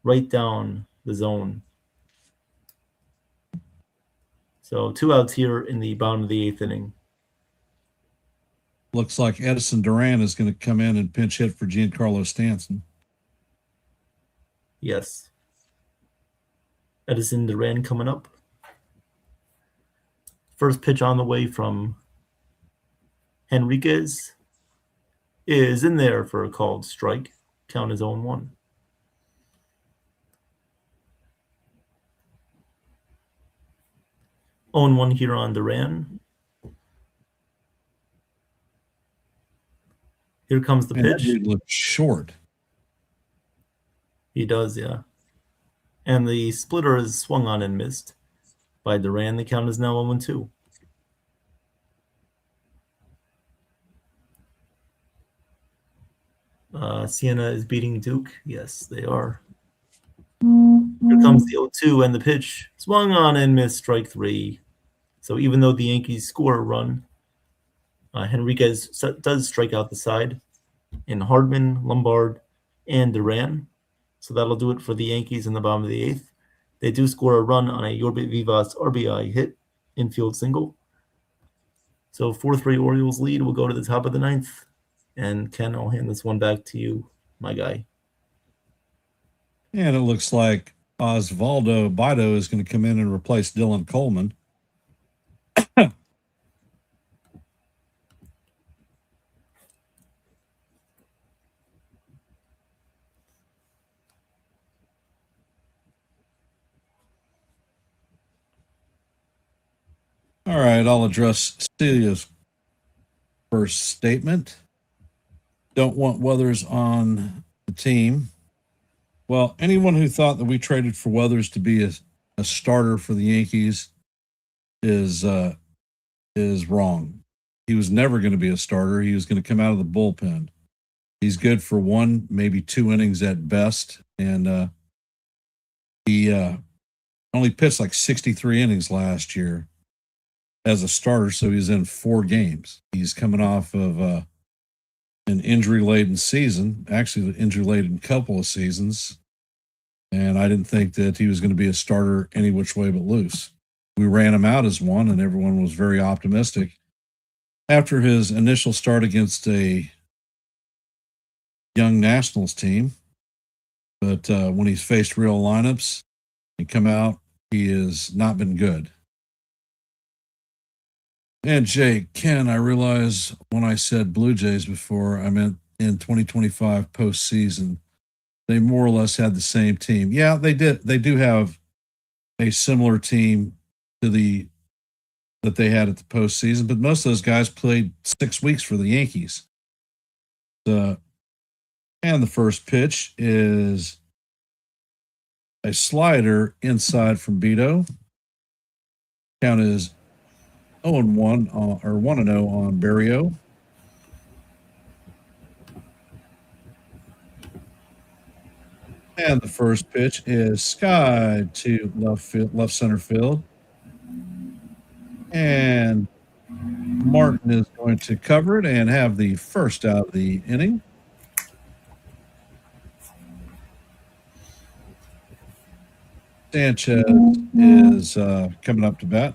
Right down the zone. So 2 outs here in the bottom of the 8th inning. Looks like Edison Duran is going to come in and pinch hit for Giancarlo Stanton. Yes. Edison Duran coming up. First pitch on the way from Henriquez is in there for a called strike. Count is 0-1. One here on Duran. Here comes the pitch. He looks short. He does, yeah. And the splitter is swung on and missed by Duran. The count is now 0-2. Siena is beating Duke. Yes, they are. Here comes the 0-2, and the pitch swung on and missed, strike 3. So even though the Yankees score a run, Henriquez does strike out the side in Hardman, Lombard, and Duran. So that'll do it for the Yankees in the bottom of the 8th. They do score a run on a Yorbit Vivas RBI hit, infield single. So 4-3 Orioles lead. We'll go to the top of the 9th. And Ken, I'll hand this one back to you, my guy. And it looks like Osvaldo Bido is going to come in and replace Dylan Coleman. All right, I'll address Celia's first statement. Don't want Weathers on the team. Well, anyone who thought that we traded for Weathers to be a starter for the Yankees is wrong. He was never going to be a starter. He was going to come out of the bullpen. He's good for 1, maybe 2 innings at best, and he only pitched like 63 innings last year as a starter, so he's in 4 games. He's coming off of an injury-laden season, actually an injury-laden couple of seasons, and I didn't think that he was going to be a starter any which way but loose. We ran him out as one, and everyone was very optimistic. After his initial start against a young Nationals team, but when he's faced real lineups and come out, he has not been good. And Jay, Ken, I realize when I said Blue Jays before, I meant in 2025 postseason. They more or less had the same team. Yeah, they did. They do have a similar team to that they had at the postseason, but most of those guys played 6 weeks for the Yankees. And the first pitch is a slider inside from Beto. Count is 0-1 or 1-0 on Barrio. And the first pitch is sky to left center field. And Martin is going to cover it and have the first out of the inning. Sanchez is coming up to bat.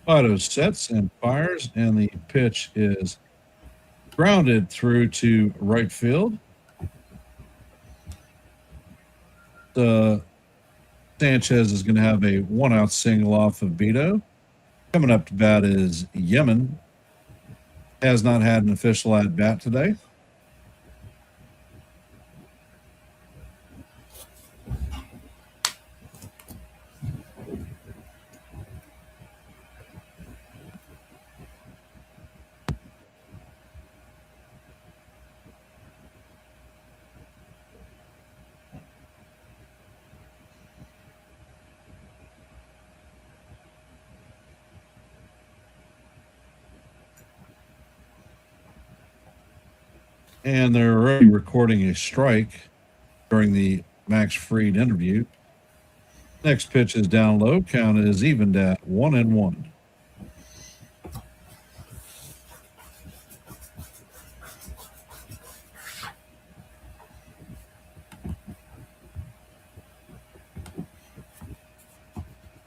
Votto sets and fires, and the pitch is grounded through to right field. Sanchez is going to have a 1-out single off of Beto. Coming up to bat is Yemen. Has not had an official at bat today. And they're already recording a strike during the Max Fried interview. Next pitch is down low. Count is evened at 1-1.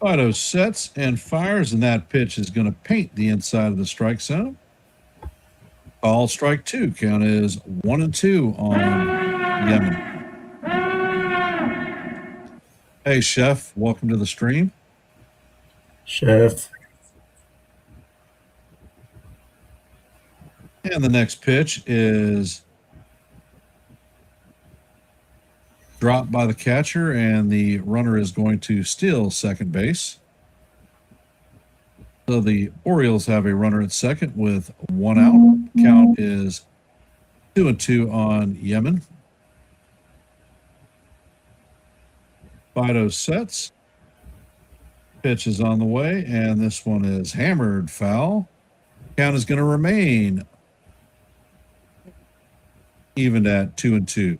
Votto sets and fires, and that pitch is going to paint the inside of the strike zone. Call strike 2. Count is 1-2 on Yemen. Hey, Chef. Welcome to the stream. Chef. And the next pitch is dropped by the catcher, and the runner is going to steal second base. So the Orioles have a runner at second with 1 out. Count is 2-2 on Yemen. Votto sets. Pitch is on the way, and this one is hammered foul. Count is going to remain evened at 2-2.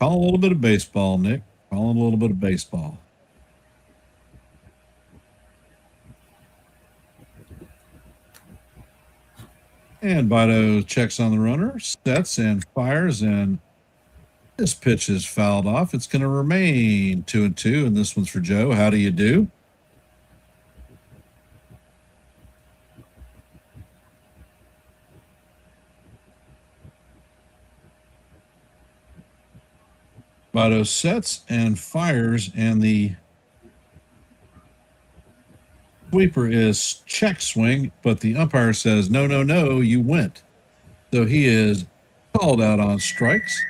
Call a little bit of baseball, Nick. Calling a little bit of baseball. And Votto checks on the runner, sets and fires, and this pitch is fouled off. It's going to remain 2-2, and this one's for Joe. How do you do? Votto sets and fires, and the sweeper is check swing, but the umpire says, no, you went. So he is called out on strikes.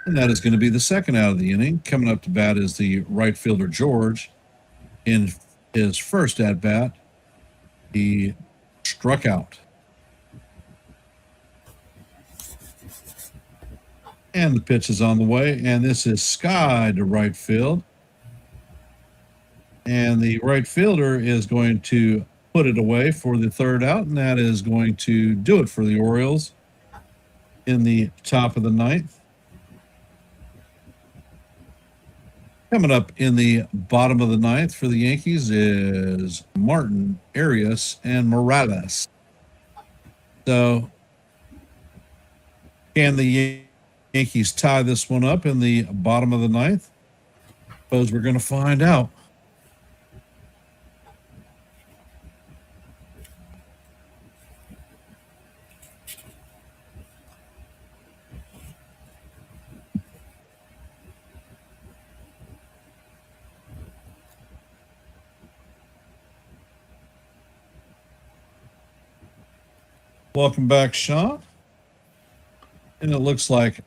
And that is going to be the second out of the inning. Coming up to bat is the right fielder, George. In his first at bat, he struck out. And the pitch is on the way, and this is sky to right field. And the right fielder is going to put it away for the third out, and that is going to do it for the Orioles in the top of the ninth. Coming up in the bottom of the ninth for the Yankees is Martin, Arias, and Morales. So can the Yankees tie this one up in the bottom of the ninth? Suppose we're going to find out. Welcome back, Sean. And it looks like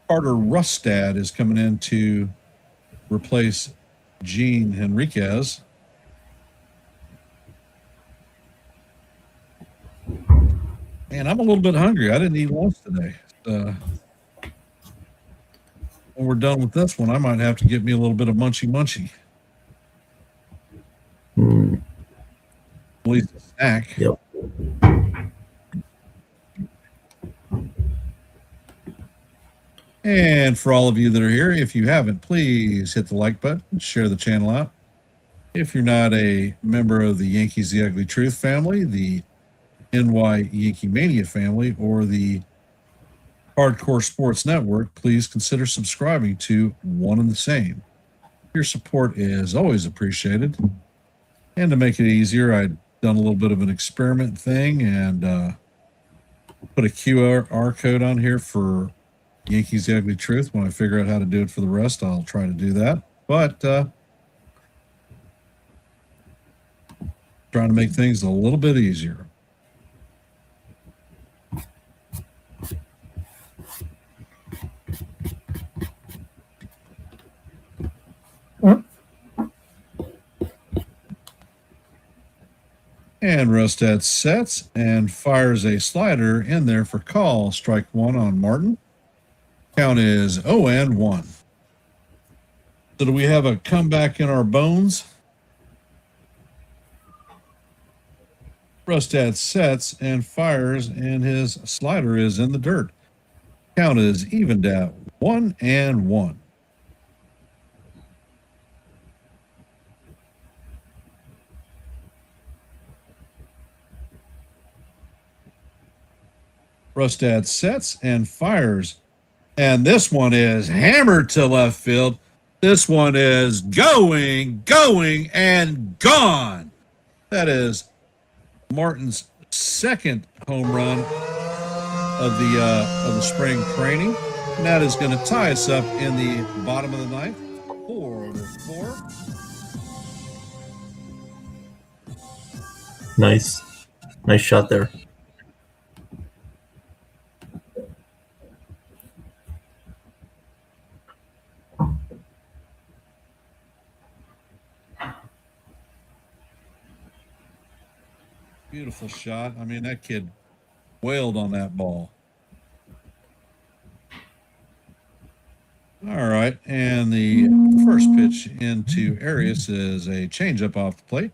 Carter Rustad is coming in to replace Gene Henriquez. And I'm a little bit hungry. I didn't eat lunch today. When we're done with this one, I might have to get me a little bit of munchy. At least a snack. Yep. And for all of you that are here, if you haven't, please hit the like button, share the channel out. If you're not a member of the Yankees The Ugly Truth family, the NY Yankee Mania family, or the Hardcore Sports Network, please consider subscribing to One and the Same. Your support is always appreciated. And to make it easier, I've done a little bit of an experiment thing and put a QR code on here for Yankees The Ugly Truth. When I figure out how to do it for the rest, I'll try to do that. But trying to make things a little bit easier. And Rostad sets and fires a slider in there for call. Strike one on Martin. Count is 0-1. So do we have a comeback in our bones? Rostad sets and fires, and his slider is in the dirt. Count is evened at 1-1. Rostad sets and fires. And this one is hammered to left field. This one is going, and gone. That is Martin's second home run of the spring training. And that is going to tie us up in the bottom of the ninth. 4-4. Nice shot there. Beautiful shot. I mean, that kid wailed on that ball. All right. And the first pitch into Arias is a changeup off the plate.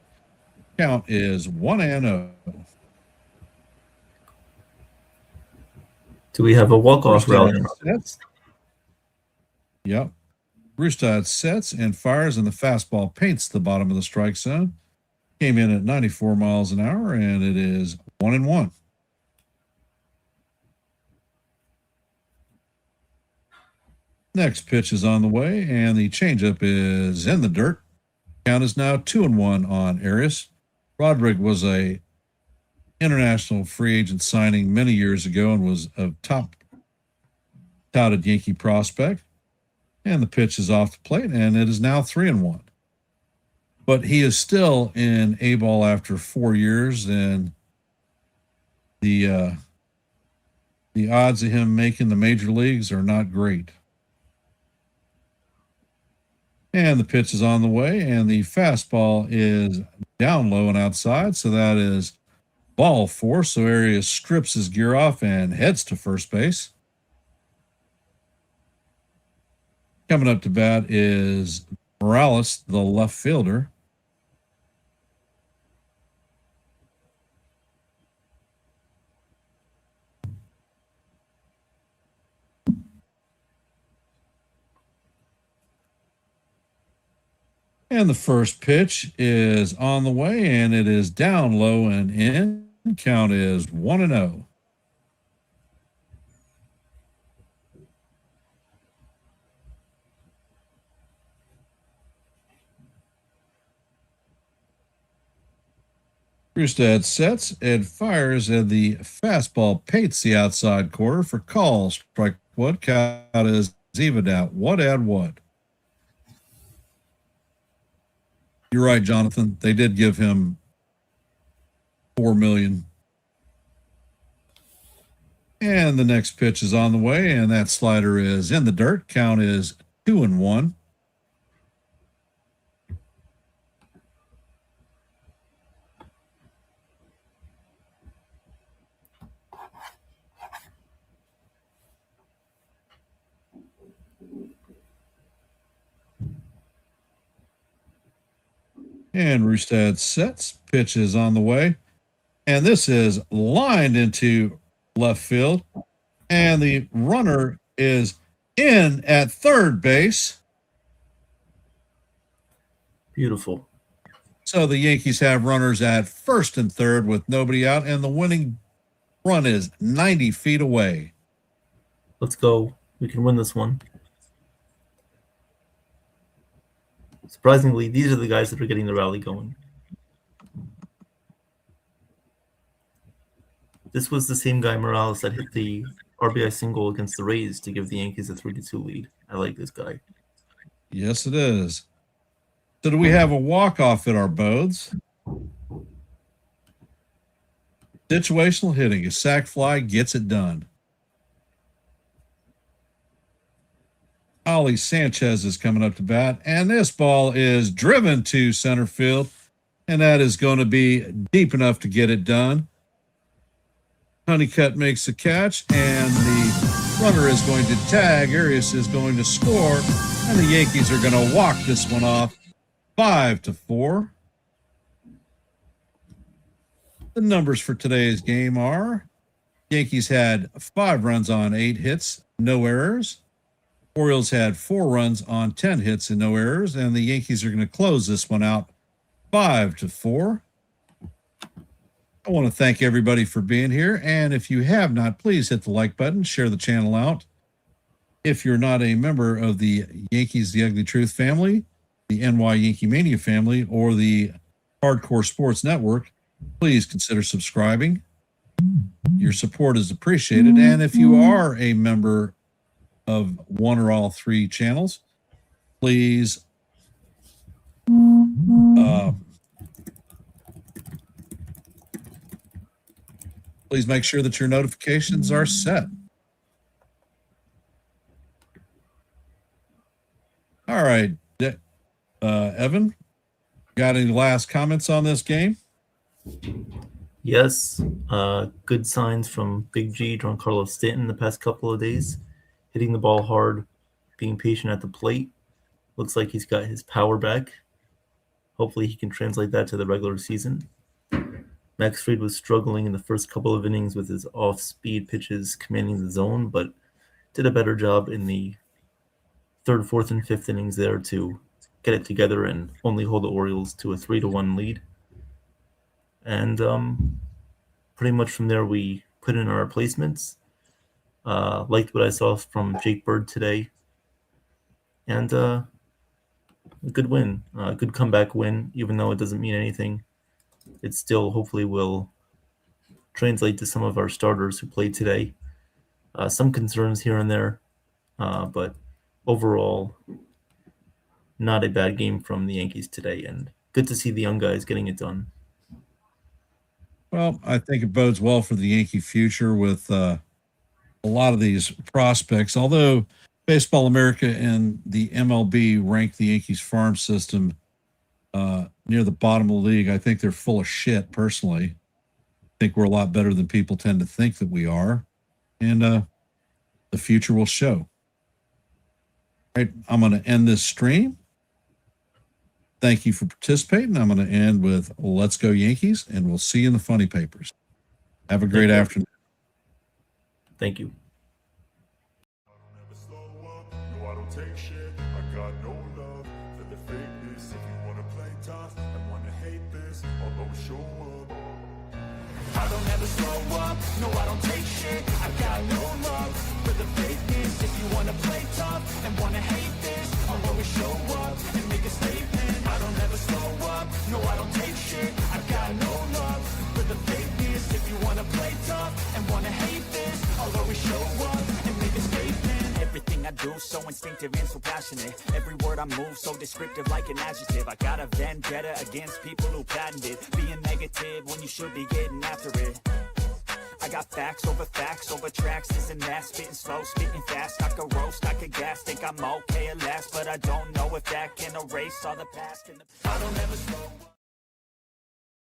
Count is 1-0. Do we have a walk-off rally? Yep. Brustad sets and fires, and the fastball paints the bottom of the strike zone. Came in at 94 miles an hour, and it is 1-1. Next pitch is on the way, and the changeup is in the dirt. Count is now 2-1 on Arias. Roderick was a international free agent signing many years ago and was a top touted Yankee prospect. And the pitch is off the plate, and it is now 3-1. But he is still in A-ball after 4 years, and the odds of him making the major leagues are not great. And the pitch is on the way, and the fastball is down low and outside, so that is ball 4. So Arias strips his gear off and heads to first base. Coming up to bat is Morales, the left fielder. And the first pitch is on the way, and it is down low and in. Count is 1-0. Brustad sets and fires, and the fastball paints the outside corner for call. Strike one. Count is evened out 1-1. You're right, Jonathan. They did give him $4 million. And the next pitch is on the way, and that slider is in the dirt. Count is 2-1. And Rustad sets, pitch is on the way. And this is lined into left field. And the runner is in at third base. Beautiful. So the Yankees have runners at first and third with nobody out, and the winning run is 90 feet away. Let's go. We can win this one. Surprisingly, these are the guys that are getting the rally going. This was the same guy, Morales, that hit the RBI single against the Rays to give the Yankees a 3-2 lead. I like this guy. Yes, it is. So do we have a walk-off at our boths? Situational hitting. A sac fly gets it done. Ollie Sanchez is coming up to bat, and this ball is driven to center field, and that is going to be deep enough to get it done. Honeycutt makes the catch, and the runner is going to tag. Arias is going to score, and the Yankees are going to walk this one off 5-4. The numbers for today's game are: Yankees had 5 runs on 8 hits, no errors. Orioles had 4 runs on 10 hits and no errors, and the Yankees are going to close this one out 5-4. I want to thank everybody for being here, and if you have not, please hit the like button, share the channel out. If you're not a member of the Yankees The Ugly Truth family, the NY Yankee Mania family, or the Hardcore Sports Network, please consider subscribing. Your support is appreciated, and if you are a member of one or all 3 channels, please please make sure that your notifications are set. All right, Evan, got any last comments on this game? Yes, good signs from Big G, Giancarlo Stanton, the past couple of days. Hitting the ball hard, being patient at the plate. Looks like he's got his power back. Hopefully he can translate that to the regular season. Max Fried was struggling in the first couple of innings with his off-speed pitches commanding the zone, but did a better job in the 3rd, 4th, and 5th innings there to get it together and only hold the Orioles to a 3-1 lead. And pretty much from there we put in our replacements. Liked what I saw from Jake Bird today. And a good win, a good comeback win, even though it doesn't mean anything. It still hopefully will translate to some of our starters who played today. Some concerns here and there, but overall, not a bad game from the Yankees today. And good to see the young guys getting it done. Well, I think it bodes well for the Yankee future with a lot of these prospects. Although Baseball America and the MLB rank the Yankees farm system near the bottom of the league, I think they're full of shit, personally. I think we're a lot better than people tend to think that we are. And the future will show. All right, I'm going to end this stream. Thank you for participating. I'm going to end with Let's Go Yankees, and we'll see you in the funny papers. Have a great afternoon. Thank you. I don't ever slow up, no I don't take shit. I got no love for the fakeness. If you wanna play tough and wanna hate this, I'll always show up. I don't ever slow up, no I don't take shit. I got no love for the fakeness. If you wanna play tough and wanna hate this, I'll always show up and make a statement. I don't ever slow up, no I don't take shit. I got no love for the fakeness. If you wanna play tough and wanna hate this, I'll always show up and make a statement. Everything I do so instinctive and so passionate. Every word I move so descriptive like an adjective. I got a vendetta against people who patented being negative when you should be getting after it. I got facts over tracks, this and that. Spitting slow, spitting fast. I could roast, I could gas. Think I'm okay at last, but I don't know if that can erase all the past. I don't ever slow up.